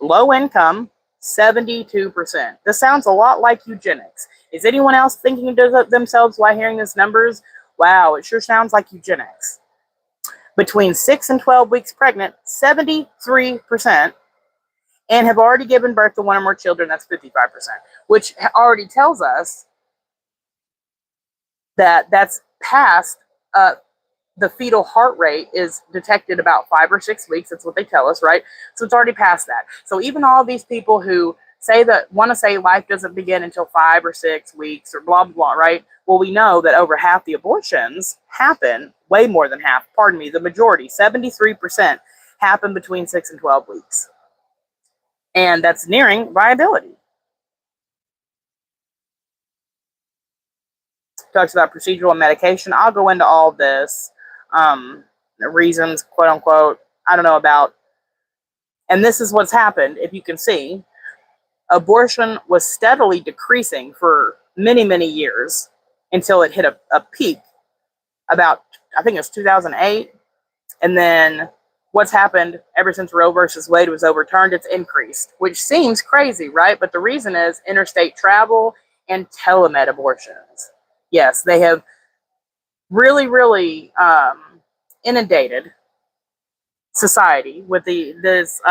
Low income, 72%. This sounds a lot like eugenics. Is anyone else thinking to themselves while hearing these numbers, wow, it sure sounds like eugenics? Between 6 and 12 weeks pregnant, 73%, and have already given birth to 1 or more children, that's 55%, which already tells us that that's past the fetal heart rate is detected about 5 or 6 weeks. That's what they tell us, right? So it's already past that. So even all these people who say that want to say life doesn't begin until 5 or 6 weeks or blah, blah, blah, right? Well, we know that over half the abortions happen, way more than half, pardon me, the majority, 73% happen between 6 and 12 weeks. And that's nearing viability. Talks about procedural and medication. I'll go into all this. The reasons, quote unquote, I don't know about. And this is what's happened. If you can see, abortion was steadily decreasing for many, many years until it hit a peak about, I think it was 2008. And then what's happened ever since Roe versus Wade was overturned, it's increased, which seems crazy, right? But the reason is interstate travel and telemed abortions. Yes, they have really, really inundated society with this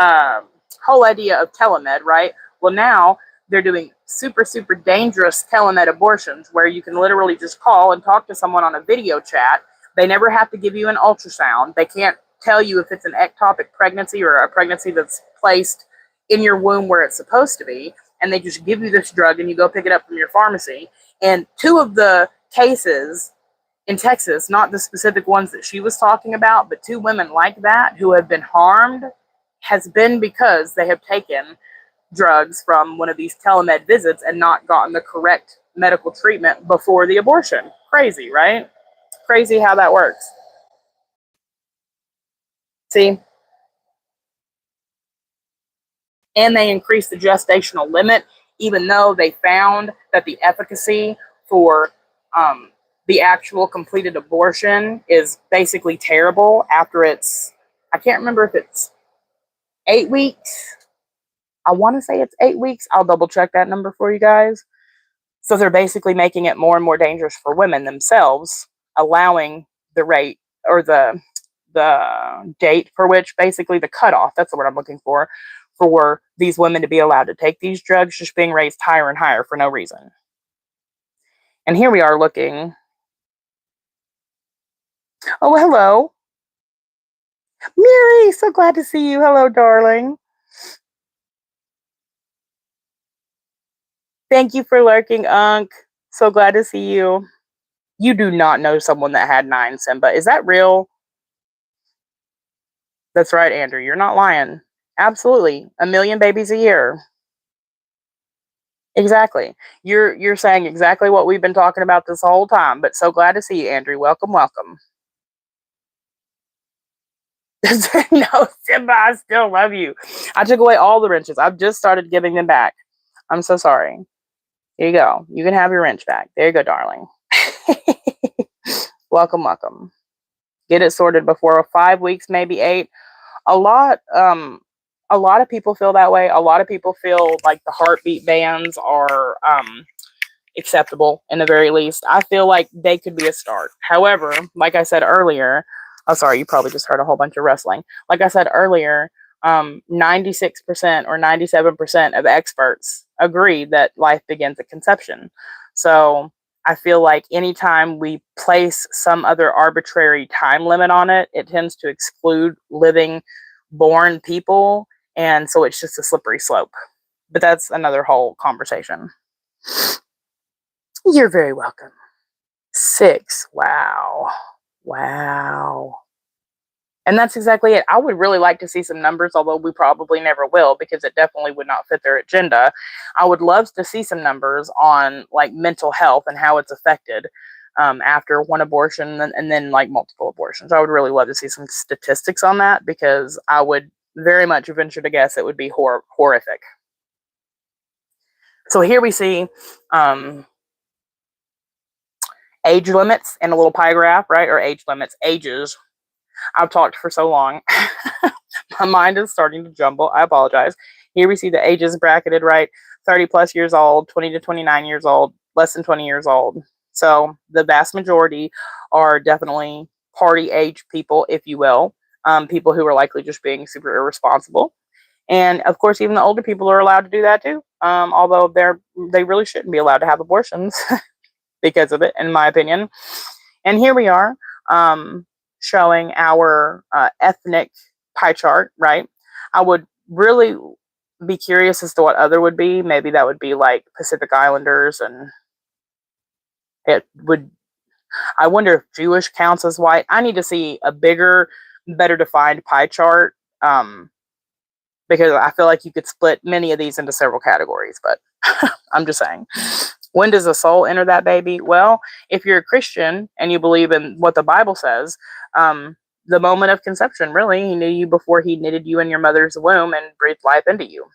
whole idea of telemed, right? Well, now they're doing super, super dangerous telemed abortions where you can literally just call and talk to someone on a video chat. They never have to give you an ultrasound. They can't tell you if it's an ectopic pregnancy or a pregnancy that's placed in your womb where it's supposed to be. And they just give you this drug and you go pick it up from your pharmacy. And 2 of the cases in Texas, not the specific ones that she was talking about, but 2 women like that who have been harmed has been because they have taken drugs from one of these telemed visits and not gotten the correct medical treatment before the abortion. Crazy, right? Crazy how that works. See? And they increased the gestational limit, even though they found that the efficacy for the actual completed abortion is basically terrible after it's, I can't remember if it's 8 weeks. I want to say it's 8 weeks. I'll double check that number for you guys. So they're basically making it more and more dangerous for women themselves, allowing the rate or the date for which, basically the cutoff, that's the word I'm looking for these women to be allowed to take these drugs, just being raised higher and higher for no reason. And here we are looking. Oh, hello. Miri, so glad to see you. Hello, darling. Thank you for lurking, Unk. So glad to see you. You do not know someone that had 9, Simba. Is that real? That's right, Andrew. You're not lying. Absolutely. 1 million babies a year. Exactly. You're saying exactly what we've been talking about this whole time, but so glad to see you, Andrew. Welcome, welcome. No, Simba, I still love you. I took away all the wrenches. I've just started giving them back. I'm so sorry. Here you go. You can have your wrench back. There you go, darling. Welcome, welcome. Get it sorted before 5 weeks, maybe 8. A lot of people feel that way. A lot of people feel like the heartbeat bans are acceptable in the very least. I feel like they could be a start. However, like I said earlier, oh sorry, you probably just heard a whole bunch of wrestling. Like I said earlier, 96% or 97% of experts agree that life begins at conception. So I feel like anytime we place some other arbitrary time limit on it, it tends to exclude living, born people. And so it's just a slippery slope. But that's another whole conversation. You're very welcome. 6. Wow. Wow. And that's exactly it. I would really like to see some numbers, although we probably never will, because it definitely would not fit their agenda. I would love to see some numbers on like mental health and how it's affected after one abortion and then like multiple abortions. I would really love to see some statistics on that, because I would very much venture to guess it would be horrific. So here we see age limits in a little pie graph, right? Or age limits, ages. I've talked for so long. My mind is starting to jumble. I apologize. Here we see the ages bracketed, right? 30 plus years old, 20 to 29 years old, less than 20 years old. So the vast majority are definitely party age people, if you will. People who are likely just being super irresponsible. And of course, even the older people are allowed to do that too. Although they really shouldn't be allowed to have abortions because of it, in my opinion. And here we are. Showing our ethnic pie chart, right? I would really be curious as to what other would be. Maybe that would be like Pacific Islanders, and it would, I wonder if Jewish counts as white. I need to see a bigger, better defined pie chart, because I feel like you could split many of these into several categories, but I'm just saying. When does the soul enter that baby? Well, if you're a Christian and you believe in what the Bible says, the moment of conception, really, he knew you before he knitted you in your mother's womb and breathed life into you.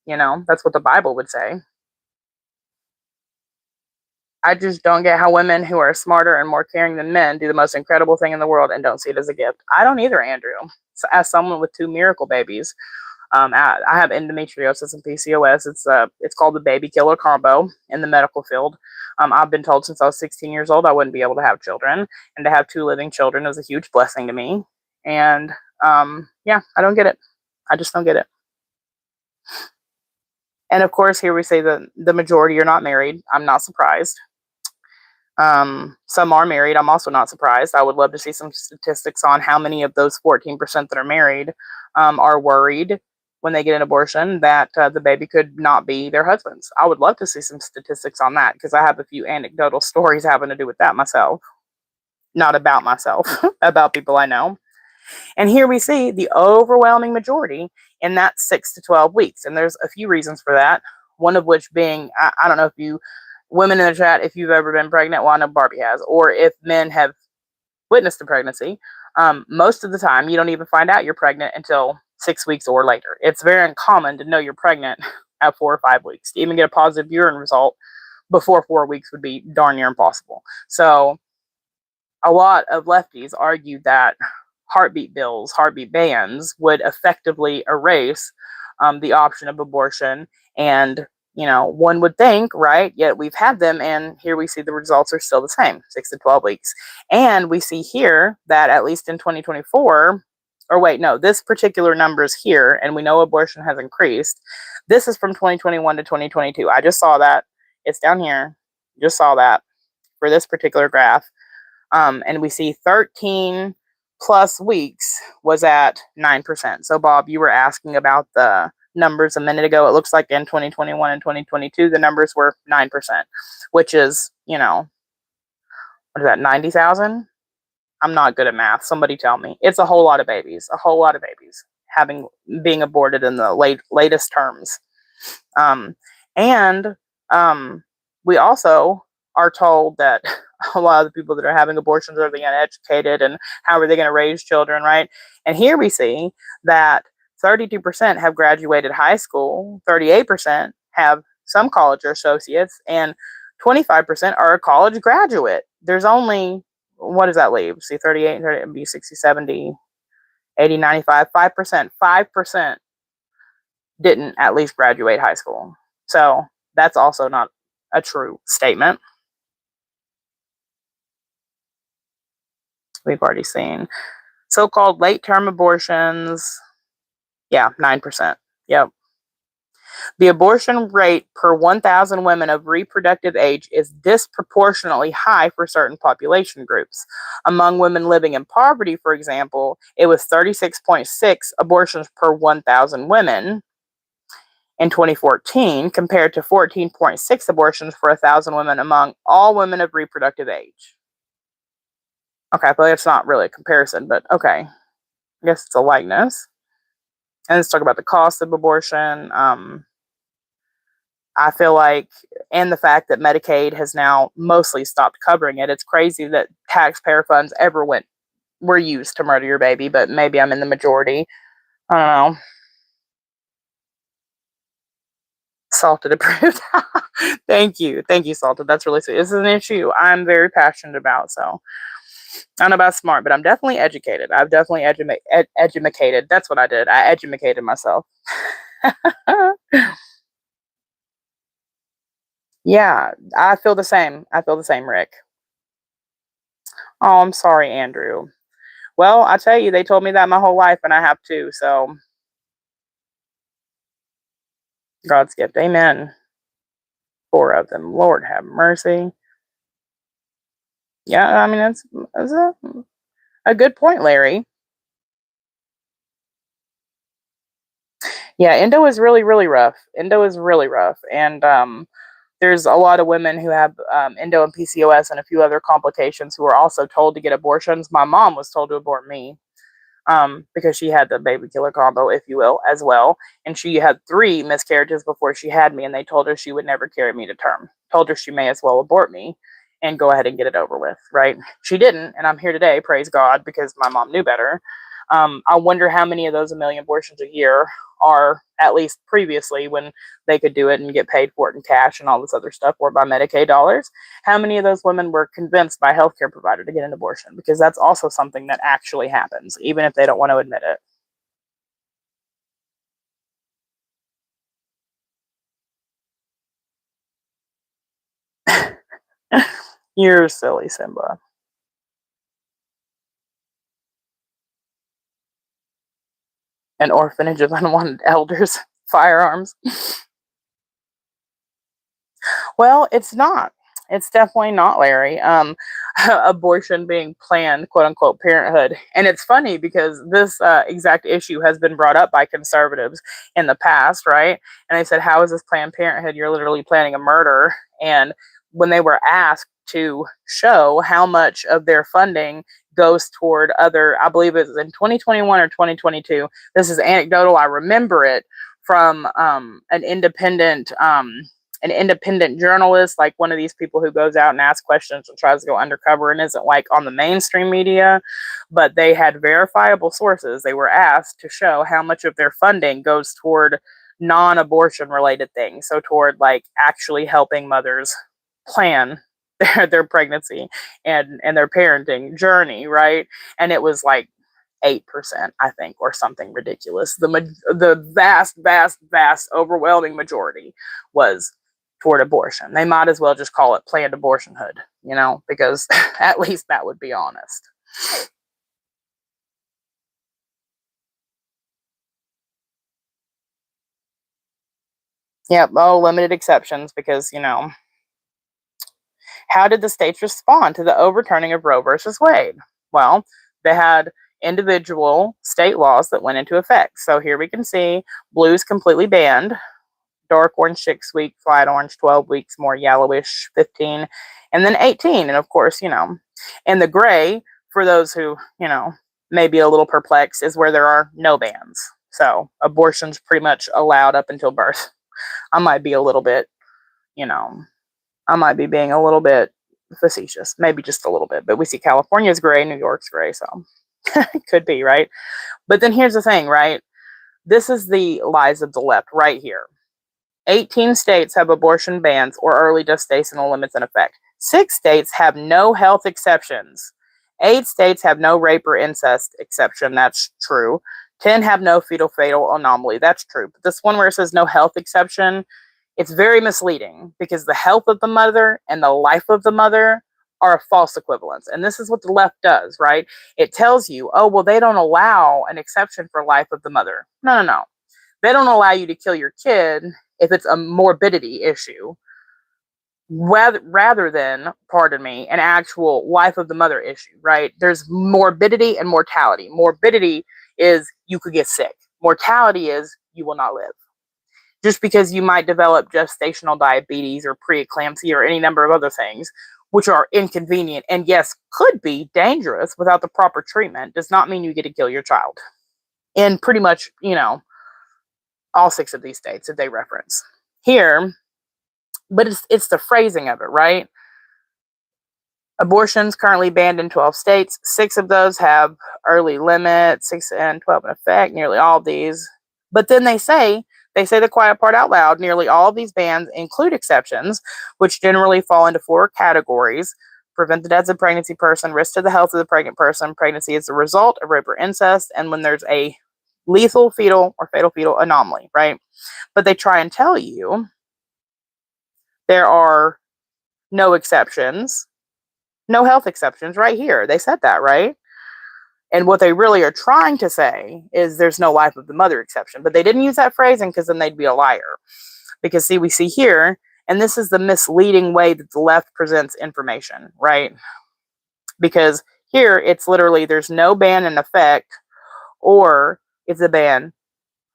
You know, that's what the Bible would say. I just don't get how women who are smarter and more caring than men do the most incredible thing in the world and don't see it as a gift. I don't either, Andrew. So as someone with 2 miracle babies, I have endometriosis and PCOS. It's called the baby killer combo in the medical field. I've been told since I was 16 years old I wouldn't be able to have children, and to have 2 living children is a huge blessing to me. And yeah, I don't get it. I just don't get it. And of course, here we say that the majority are not married. I'm not surprised. Some are married. I'm also not surprised. I would love to see some statistics on how many of those 14% that are married are worried when they get an abortion that the baby could not be their husband's. I would love to see some statistics on that, because I have a few anecdotal stories having to do with that myself. Not about myself, about people I know. And here we see the overwhelming majority in that 6 to 12 weeks. And there's a few reasons for that. One of which being, I don't know if you, women in the chat, if you've ever been pregnant, well, I know Barbie has, or if men have witnessed a pregnancy. Most of the time, you don't even find out you're pregnant until 6 weeks or later. It's very uncommon to know you're pregnant at 4 or 5 weeks. To even get a positive urine result before 4 weeks would be darn near impossible. So a lot of lefties argued that heartbeat bills, heartbeat bans would effectively erase the option of abortion. And, one would think, right? Yet we've had them, and here we see the results are still the same, 6 to 12 weeks. And we see here that at least in 2024, or wait, no, this particular number is here, and we know abortion has increased. This is from 2021 to 2022. I just saw that. It's down here. Just saw that for this particular graph. And we see 13 plus weeks was at 9%. So, Bob, you were asking about the numbers a minute ago. It looks like in 2021 and 2022, the numbers were 9%, which is, what is that, 90,000? I'm not good at math. Somebody tell me. It's a whole lot of babies, being aborted in the latest terms. And we also are told that a lot of the people that are having abortions are the uneducated, and how are they going to raise children, right? And here we see that 32% have graduated high school, 38% have some college or associates, and 25% are a college graduate. There's only, what does that leave? See, 38, 30, it'd be 60, 70, 80, 95, 5%. 5% didn't at least graduate high school. So that's also not a true statement. We've already seen so-called late-term abortions. Yeah, 9%. Yep. The abortion rate per 1,000 women of reproductive age is disproportionately high for certain population groups. Among women living in poverty, for example, it was 36.6 abortions per 1,000 women in 2014, compared to 14.6 abortions for 1,000 women among all women of reproductive age. Okay, but it's not really a comparison, but okay. I guess it's a likeness. And let's talk about the cost of abortion. I feel like, and the fact that Medicaid has now mostly stopped covering it. It's crazy that taxpayer funds ever were used to murder your baby, but maybe I'm in the majority. I don't know. Salted approved. Thank you, Salted. That's really sweet. This is an issue I'm very passionate about. So I don't know about smart, but I'm definitely educated. I've definitely educated. That's what I did. I educated myself. Yeah, I feel the same. Rick. Oh, I'm sorry, Andrew. Well, I tell you, they told me that my whole life, and I have too. So, God's gift. Amen. 4 of them. Lord have mercy. Yeah, I mean, that's a good point, Larry. Yeah, endo is really, really rough. And there's a lot of women who have endo and PCOS and a few other complications who are also told to get abortions. My mom was told to abort me because she had the baby killer combo, if you will, as well. And she had 3 miscarriages before she had me, and they told her she would never carry me to term. Told her she may as well abort me and go ahead and get it over with, right? She didn't, and I'm here today, praise God, because my mom knew better. I wonder how many of those 1 million abortions a year are, at least previously, when they could do it and get paid for it in cash and all this other stuff, or by Medicaid dollars. How many of those women were convinced by a healthcare provider to get an abortion? Because that's also something that actually happens, even if they don't want to admit it. You're silly, Simba. An orphanage of unwanted elders, firearms. Well, it's not. It's definitely not, Larry. Abortion being planned, quote unquote, parenthood. And it's funny because this exact issue has been brought up by conservatives in the past, right? And they said, how is this Planned Parenthood? You're literally planning a murder. And when they were asked to show how much of their funding goes toward other, I believe it was in 2021 or 2022. This is anecdotal. I remember it from an independent an independent journalist, like one of these people who goes out and asks questions and tries to go undercover and isn't like on the mainstream media, but they had verifiable sources. They were asked to show how much of their funding goes toward non-abortion related things, so toward like actually helping mothers plan their pregnancy and their parenting journey, right? And it was like 8%, I think, or something ridiculous. The vast overwhelming majority was toward abortion. They might as well just call it planned abortionhood, because at least that would be honest. Yep. Oh, limited exceptions because, how did the states respond to the overturning of Roe versus Wade? Well, they had individual state laws that went into effect. So here we can see blue's completely banned, dark orange 6 weeks, light orange 12 weeks, more yellowish 15, and then 18. And of course, and the gray, for those who, may be a little perplexed, is where there are no bans. So abortion's pretty much allowed up until birth. I might be a little bit, I might be being a little bit facetious, maybe just a little bit, but we see California's gray, New York's gray, so it could be, right? But then here's the thing, right? This is the lies of the left right here. 18 states have abortion bans or early gestational limits in effect. 6 states have no health exceptions. 8 states have no rape or incest exception. That's true. 10 have no fetal fatal anomaly. That's true. But this one where it says no health exception, it's very misleading because the health of the mother and the life of the mother are a false equivalence. And this is what the left does, right? It tells you, oh, well, they don't allow an exception for life of the mother. No. They don't allow you to kill your kid if it's a morbidity issue, rather than, pardon me, an actual life of the mother issue, right? There's morbidity and mortality. Morbidity is you could get sick. Mortality is you will not live. Just because you might develop gestational diabetes or preeclampsia or any number of other things, which are inconvenient and yes, could be dangerous without the proper treatment, does not mean you get to kill your child. In pretty much, all 6 of these states that they reference here. But it's the phrasing of it, right? Abortion's currently banned in 12 states. 6 of those have early limits, 6 and 12 in effect, nearly all of these. But then they say the quiet part out loud. Nearly all of these bans include exceptions, which generally fall into 4 categories: prevent the death of a pregnancy person, risk to the health of the pregnant person, pregnancy is the result of rape or incest, and when there's a lethal fetal or fatal fetal anomaly, right? But they try and tell you there are no exceptions, no health exceptions right here. They said that, right? And what they really are trying to say is there's no life of the mother exception. But they didn't use that phrasing because then they'd be a liar. Because see, we see here, and this is the misleading way that the left presents information, right? Because here it's literally there's no ban in effect or it's a ban.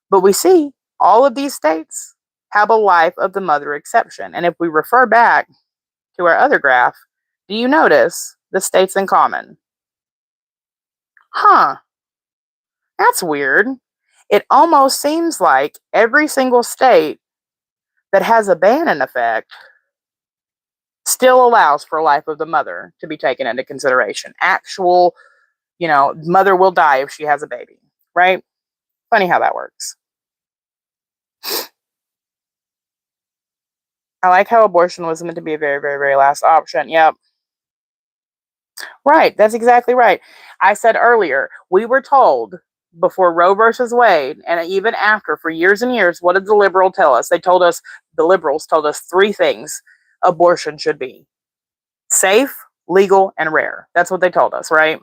But we see all of these states have a life of the mother exception. And if we refer back to our other graph, do you notice the states in common? Huh, that's weird. It almost seems like every single state that has a ban in effect still allows for life of the mother to be taken into consideration. Actual, mother will die if she has a baby, right? Funny how that works. I like how abortion was meant to be a very, very, very last option. Yep. Right. That's exactly right. I said earlier, we were told before Roe versus Wade, and even after, for years and years, what did the liberals tell us? The liberals told us 3 things abortion should be: safe, legal, and rare. That's what they told us, right?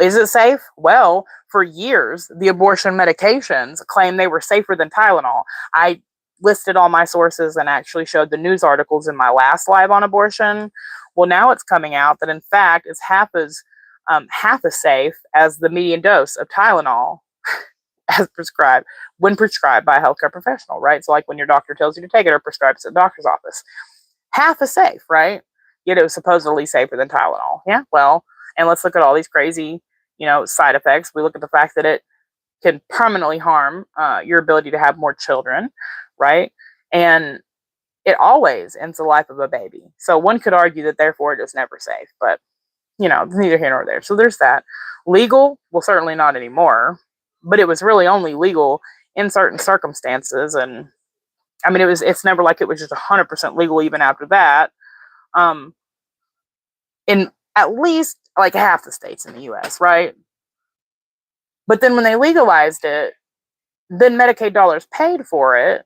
Is it safe? Well, for years, the abortion medications claimed they were safer than Tylenol. I listed all my sources and actually showed the news articles in my last live on abortion. Well, now it's coming out that in fact it's half as safe as the median dose of Tylenol as prescribed when prescribed by a healthcare professional, right? So like when your doctor tells you to take it or prescribes it at the doctor's office, half as safe, right? Yet it was supposedly safer than Tylenol. Yeah, well, and let's look at all these crazy, side effects. We look at the fact that it can permanently harm your ability to have more children, right? And it always ends the life of a baby. So one could argue that therefore it is never safe, but neither here nor there. So there's that. Legal, well, certainly not anymore, but it was really only legal in certain circumstances. And I mean, it's never like it was just 100% legal even after that. In at least like half the states in the US, right? But then when they legalized it, then Medicaid dollars paid for it.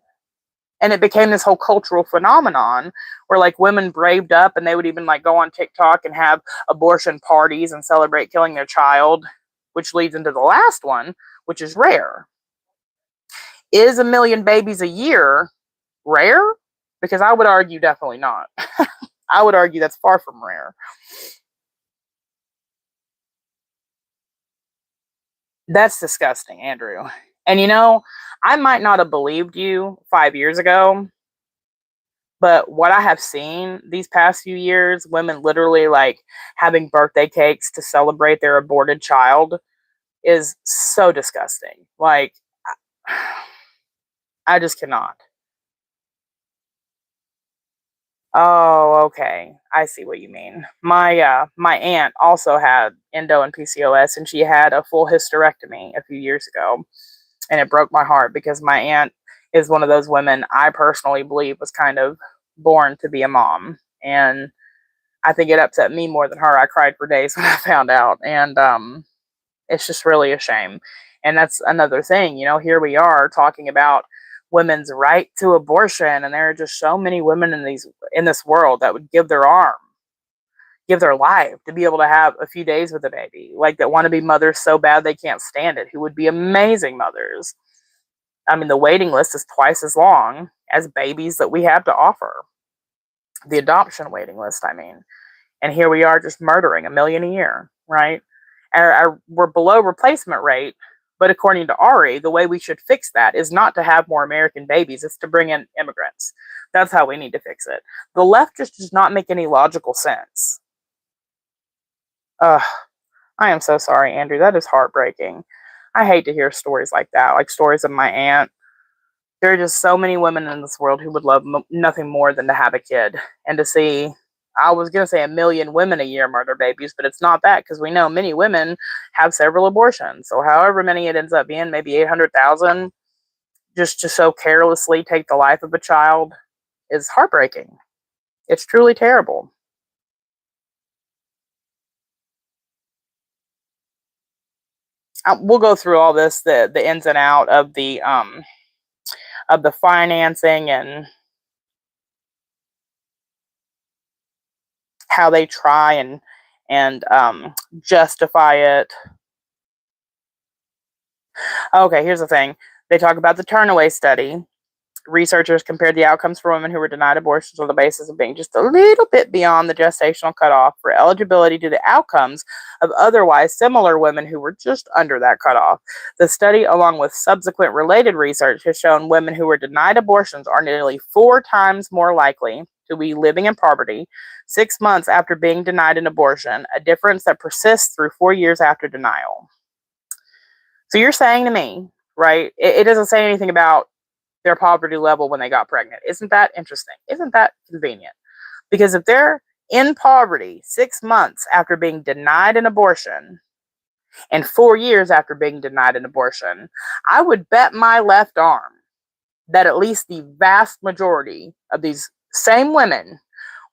And it became this whole cultural phenomenon where like women braved up and they would even like go on TikTok and have abortion parties and celebrate killing their child, which leads into the last one, which is rare. Is 1 million babies a year rare? Because I would argue definitely not. I would argue that's far from rare. That's disgusting, Andrew. And I might not have believed you 5 years ago, but what I have seen these past few years, women literally like having birthday cakes to celebrate their aborted child, is so disgusting. Like, I just cannot. Oh, okay. I see what you mean. My aunt also had endo and PCOS, and she had a full hysterectomy a few years ago, and it broke my heart because my aunt is one of those women I personally believe was kind of born to be a mom, and I think it upset me more than her. I cried for days when I found out, and it's just really a shame. And that's another thing, here we are talking about women's right to abortion, and there are just so many women in this world that would give their arm, give their life to be able to have a few days with a baby, like that want to be mothers so bad they can't stand it, who would be amazing mothers. I mean, the waiting list is twice as long as babies that we have to offer. The adoption waiting list, I mean. And here we are just murdering 1 million a year, right? We're below replacement rate, but according to Ari, the way we should fix that is not to have more American babies, it's to bring in immigrants. That's how we need to fix it. The left just does not make any logical sense. I am so sorry, Andrew. That is heartbreaking. I hate to hear stories like that, like stories of my aunt. There are just so many women in this world who would love nothing more than to have a kid and to see, I was going to say 1 million women a year murder babies, but it's not that, because we know many women have several abortions. So however many it ends up being, maybe 800,000, just to so carelessly take the life of a child is heartbreaking. It's truly terrible. We'll go through all this, the ins and out of the financing and how they try and justify it. Okay, here's the thing. They talk about the Turnaway study. Researchers compared the outcomes for women who were denied abortions on the basis of being just a little bit beyond the gestational cutoff for eligibility to the outcomes of otherwise similar women who were just under that cutoff. The study, along with subsequent related research, has shown women who were denied abortions are nearly 4 times more likely to be living in poverty 6 months after being denied an abortion, a difference that persists through 4 years after denial. So you're saying to me, right, it doesn't say anything about their poverty level when they got pregnant. Isn't that interesting? Isn't that convenient? Because if they're in poverty 6 months after being denied an abortion and 4 years after being denied an abortion, I would bet my left arm that at least the vast majority of these same women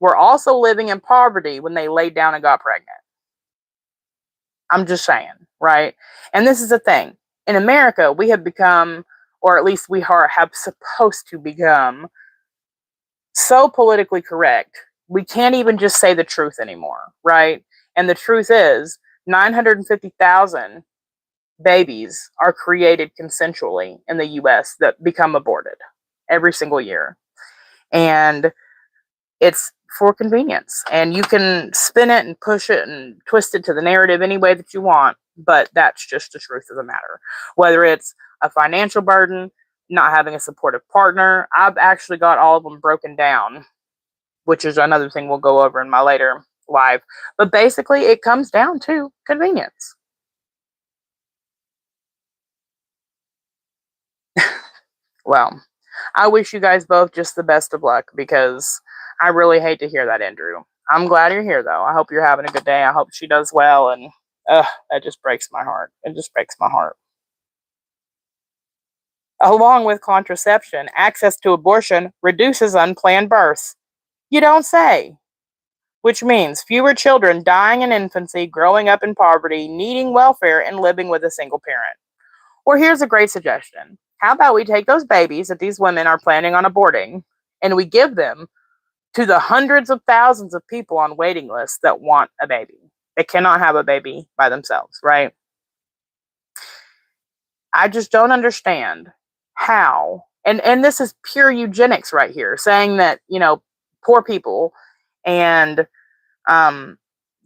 were also living in poverty when they laid down and got pregnant. I'm just saying, right? And this is the thing. In America, we have become, or at least we have supposed to become, so politically correct, we can't even just say the truth anymore, right? And the truth is 950,000 babies are created consensually in the US that become aborted every single year. And it's for convenience. And you can spin it and push it and twist it to the narrative any way that you want, but that's just the truth of the matter. Whether it's a financial burden, not having a supportive partner, I've actually got all of them broken down, which is another thing we'll go over in my later live. But basically, it comes down to convenience. Well, I wish you guys both just the best of luck, because I really hate to hear that, Andrew. I'm glad you're here, though. I hope you're having a good day. I hope she does well. And that just breaks my heart. It just breaks my heart. Along with contraception, access to abortion reduces unplanned births. You don't say. Which means fewer children dying in infancy, growing up in poverty, needing welfare, and living with a single parent. Or here's a great suggestion. How about we take those babies that these women are planning on aborting and we give them to the hundreds of thousands of people on waiting lists that want a baby? They cannot have a baby by themselves, right? I just don't understand how, and this is pure eugenics right here, saying that, poor people and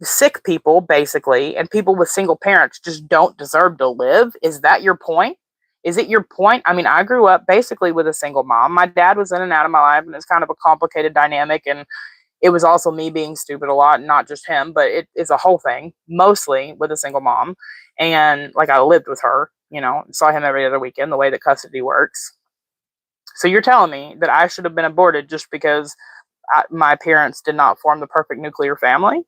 sick people, basically, and people with single parents just don't deserve to live. Is that your point? Is it your point? I mean, I grew up basically with a single mom. My dad was in and out of my life, and it's kind of a complicated dynamic, and it was also me being stupid a lot, not just him, but it's a whole thing, mostly with a single mom. And like, I lived with her, saw him every other weekend, the way that custody works. So you're telling me that I should have been aborted just because my parents did not form the perfect nuclear family?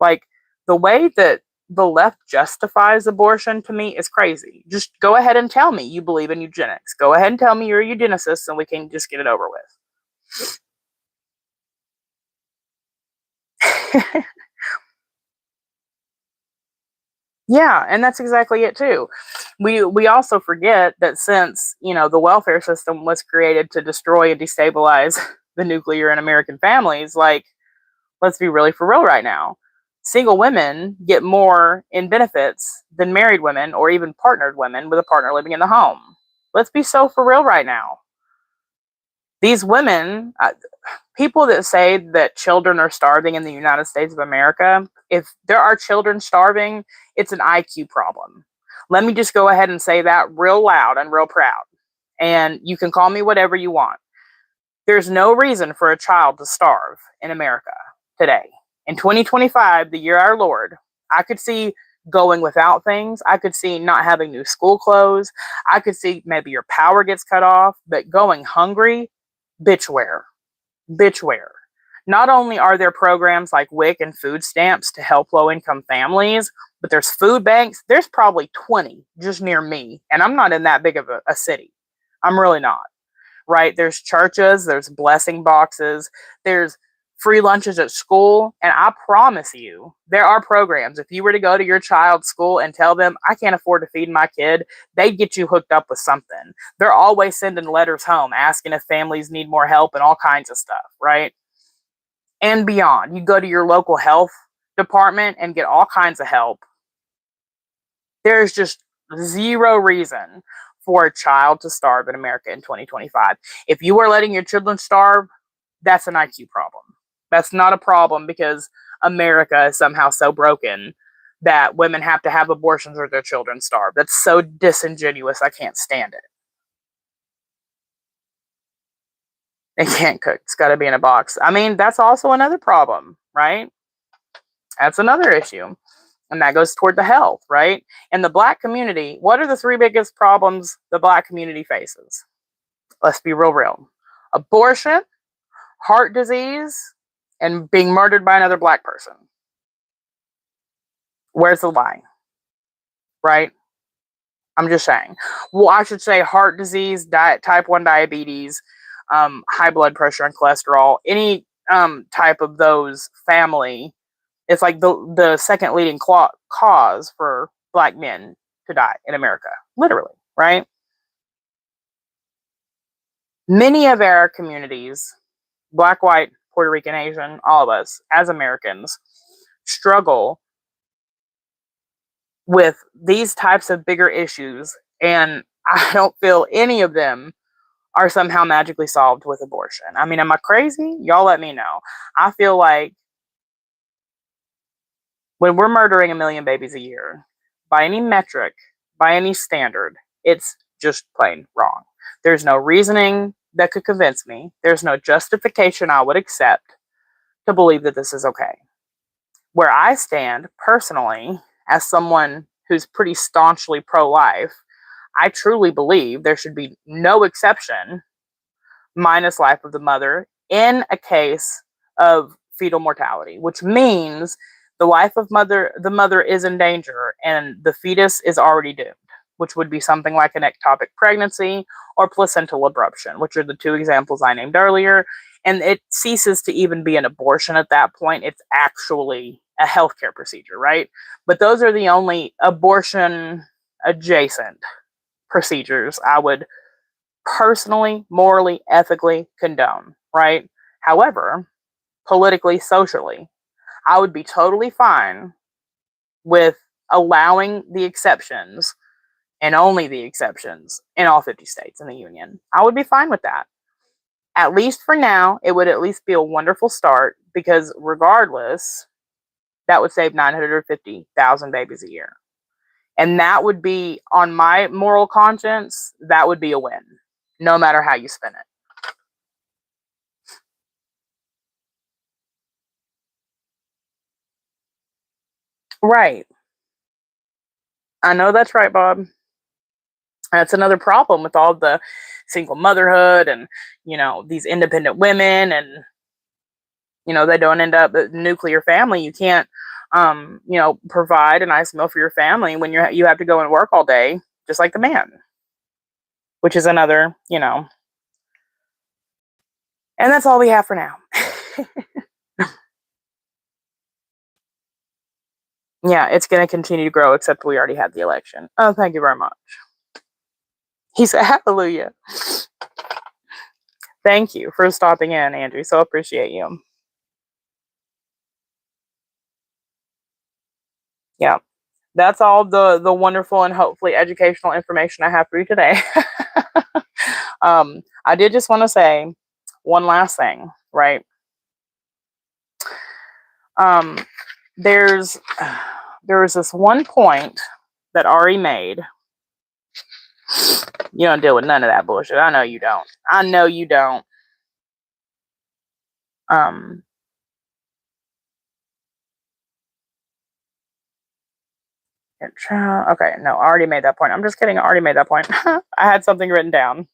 Like, the way that the left justifies abortion to me is crazy. Just go ahead and tell me you believe in eugenics. Go ahead and tell me you're a eugenicist and we can just get it over with. Yeah, and that's exactly it too. We also forget that since, the welfare system was created to destroy and destabilize the nuclear and American families, like, let's be really for real right now. Single women get more in benefits than married women or even partnered women with a partner living in the home. Let's be so for real right now. These women, people that say that children are starving in the United States of America, if there are children starving, it's an IQ problem. Let me just go ahead and say that real loud and real proud. And you can call me whatever you want. There's no reason for a child to starve in America today. In 2025, the year our Lord, I could see going without things. I could see not having new school clothes. I could see maybe your power gets cut off, but going hungry, bitchware. Bitchware. Not only are there programs like WIC and food stamps to help low-income families, but there's food banks. There's probably 20 just near me, and I'm not in that big of a city. I'm really not, right? There's churches, there's blessing boxes, there's free lunches at school, and I promise you, there are programs. If you were to go to your child's school and tell them, I can't afford to feed my kid, they'd get you hooked up with something. They're always sending letters home asking if families need more help and all kinds of stuff, right? And beyond. You go to your local health department and get all kinds of help. There's just zero reason for a child to starve in America in 2025. If you are letting your children starve, that's an IQ problem. That's not a problem because America is somehow so broken that women have to have abortions or their children starve. That's so disingenuous. I can't stand it. They can't cook. It's got to be in a box. I mean, that's also another problem, right? That's another issue. And that goes toward the health, right? In the Black community, what are the three biggest problems the Black community faces? Let's be real. Abortion, heart disease, and being murdered by another Black person. Where's the lie? Right? I'm just saying. Well, I should say heart disease, type 1 diabetes, high blood pressure and cholesterol, any type of those family. It's like the second leading cause for Black men to die in America. Literally, right? Many of our communities, Black, white, Puerto Rican, Asian, all of us as Americans, struggle with these types of bigger issues, and I don't feel any of them are somehow magically solved with abortion. I mean, am I crazy? Y'all let me know. I feel like when we're murdering 1 million babies a year, by any metric, by any standard, it's just plain wrong. There's no reasoning that could convince me. There's no justification I would accept to believe that this is okay. Where I stand personally, as someone who's pretty staunchly pro-life, I truly believe there should be no exception minus life of the mother in a case of fetal mortality, which means the life of the mother is in danger and the fetus is already doomed, which would be something like an ectopic pregnancy or placental abruption, which are the two examples I named earlier. And it ceases to even be an abortion at that point. It's actually a healthcare procedure, right? But those are the only abortion adjacent procedures I would personally, morally, ethically condone, right? However, politically, socially, I would be totally fine with allowing the exceptions and only the exceptions in all 50 states in the union. I would be fine with that. At least for now, it would at least be a wonderful start because regardless, that would save 950,000 babies a year. And that would be, on my moral conscience, that would be a win, no matter how you spin it. Right. I know that's right, Bob. That's another problem with all the single motherhood and, these independent women and, they don't end up a nuclear family. You can't, provide a nice meal for your family when you have to go and work all day, just like the man, which is another, and that's all we have for now. Yeah, it's going to continue to grow, except we already had the election. Oh, thank you very much. He said, hallelujah. Thank you for stopping in, Andrew. So appreciate you. Yeah, that's all the wonderful and hopefully educational information I have for you today. I did just want to say one last thing, right? There was this one point that Ari made. You don't deal with none of that bullshit. I know you don't. I know you don't. Okay, no, I already made that point. I'm just kidding. I already made that point. I had something written down.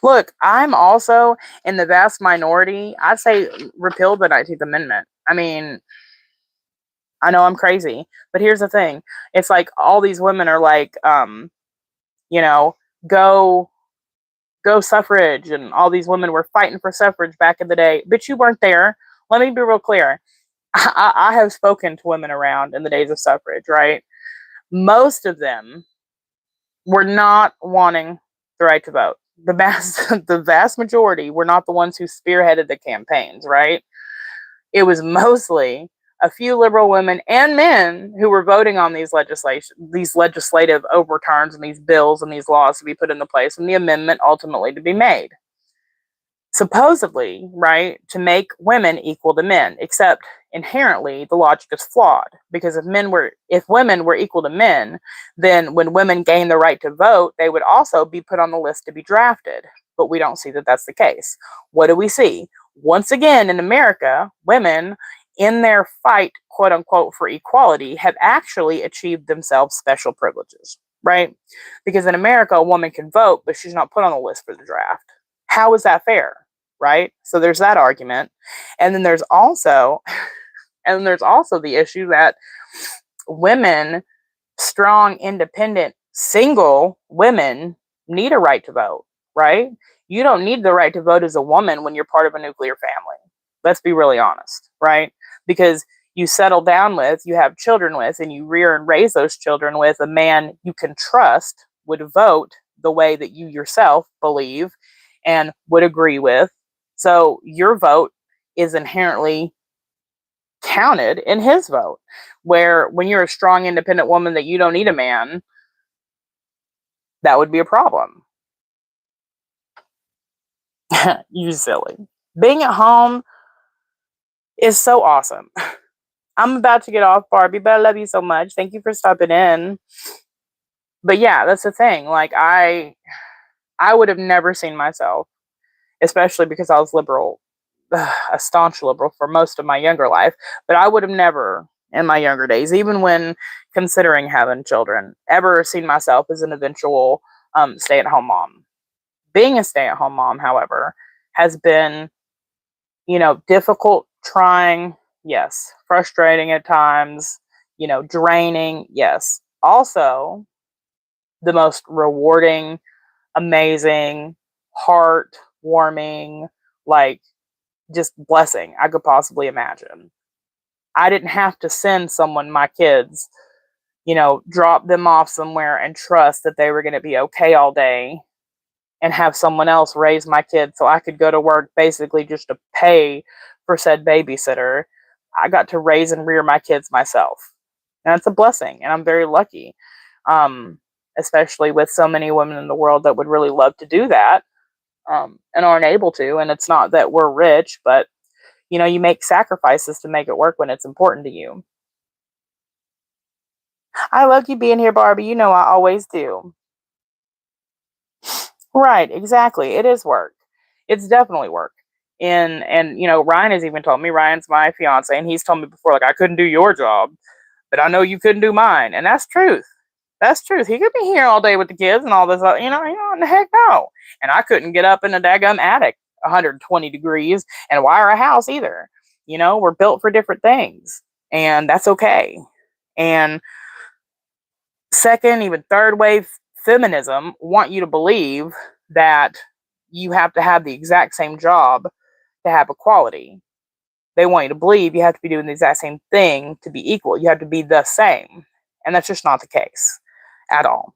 Look, I'm also in the vast minority. I'd say repeal the 19th Amendment. I mean, I know I'm crazy, but here's the thing. It's like all these women are like, go suffrage, and all these women were fighting for suffrage back in the day. But you weren't there. Let me be real clear. I have spoken to women around in the days of suffrage, right? Most of them were not wanting the right to vote. The vast majority were not the ones who spearheaded the campaigns, right? It was mostly a few liberal women and men who were voting on these legislative overturns and these bills and these laws to be put into place and the amendment ultimately to be made. Supposedly, right, to make women equal to men, except inherently the logic is flawed, because if women were equal to men, then when women gain the right to vote, they would also be put on the list to be drafted. But we don't see that that's the case. What do we see? Once again, in America, women, in their fight, quote unquote, for equality, have actually achieved themselves special privileges, right? Because in America, a woman can vote, but she's not put on the list for the draft. How is that fair? Right? So there's that argument. And then there's also the issue that women, strong, independent, single women, need a right to vote, right? You don't need the right to vote as a woman when you're part of a nuclear family. Let's be really honest, right? Because you settle down with, you have children with, and you rear and raise those children with a man you can trust would vote the way that you yourself believe and would agree with. So your vote is inherently counted in his vote. Where when you're a strong, independent woman that you don't need a man, that would be a problem. You silly. Being at home is so awesome. I'm about to get off, Barbie, but I love you so much. Thank you for stopping in. But yeah, that's the thing. Like I would have never seen myself, especially because I was liberal, a staunch liberal for most of my younger life, but I would have never in my younger days, even when considering having children, ever seen myself as an eventual stay-at-home mom, Being a stay-at-home mom, however, has been, difficult, trying, yes, frustrating at times, draining, yes. Also, the most rewarding, amazing, heart-warming, like, just blessing I could possibly imagine. I didn't have to send someone my kids, drop them off somewhere and trust that they were going to be okay all day and have someone else raise my kids so I could go to work basically just to pay for said babysitter. I got to raise and rear my kids myself. And it's a blessing, and I'm very lucky. Especially with so many women in the world that would really love to do that, and aren't able to. And it's not that we're rich, but you make sacrifices to make it work when it's important to you. I love you being here, Barbie. I always do. Right, exactly. It is work. It's definitely work. And Ryan has even told me, Ryan's my fiance, and he's told me before, like, I couldn't do your job, but I know you couldn't do mine. And that's truth. That's truth. He could be here all day with the kids and all this, and the heck no. And I couldn't get up in a daggum attic 120 degrees and wire a house either. We're built for different things, and that's okay. And second, even third wave feminism want you to believe that you have to have the exact same job to have equality. They want you to believe you have to be doing the exact same thing to be equal. You have to be the same. And that's just not the case at all.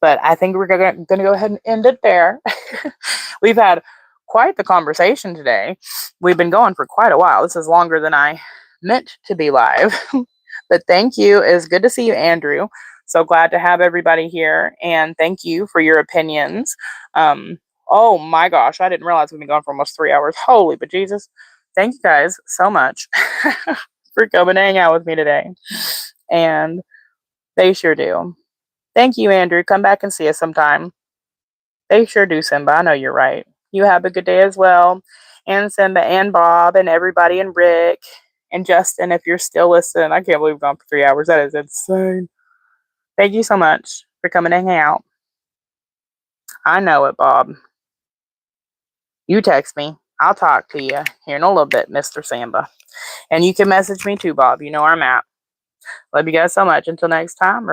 But I think we're going to go ahead and end it there. We've had quite the conversation today. We've been going for quite a while. This is longer than I meant to be live. But thank you. It's good to see you, Andrew. So glad to have everybody here. And thank you for your opinions. Oh my gosh, I didn't realize we've been going for almost 3 hours. Holy but Jesus. Thank you guys so much for coming to hang out with me today. And they sure do. Thank you, Andrew. Come back and see us sometime. They sure do, Simba. I know you're right. You have a good day as well. And Simba and Bob and everybody and Rick and Justin, if you're still listening. I can't believe we've gone for 3 hours. That is insane. Thank you so much for coming to hang out. I know it, Bob. You text me. I'll talk to you here in a little bit, Mr. Samba. And you can message me too, Bob. You know where I'm at. Love you guys so much. Until next time.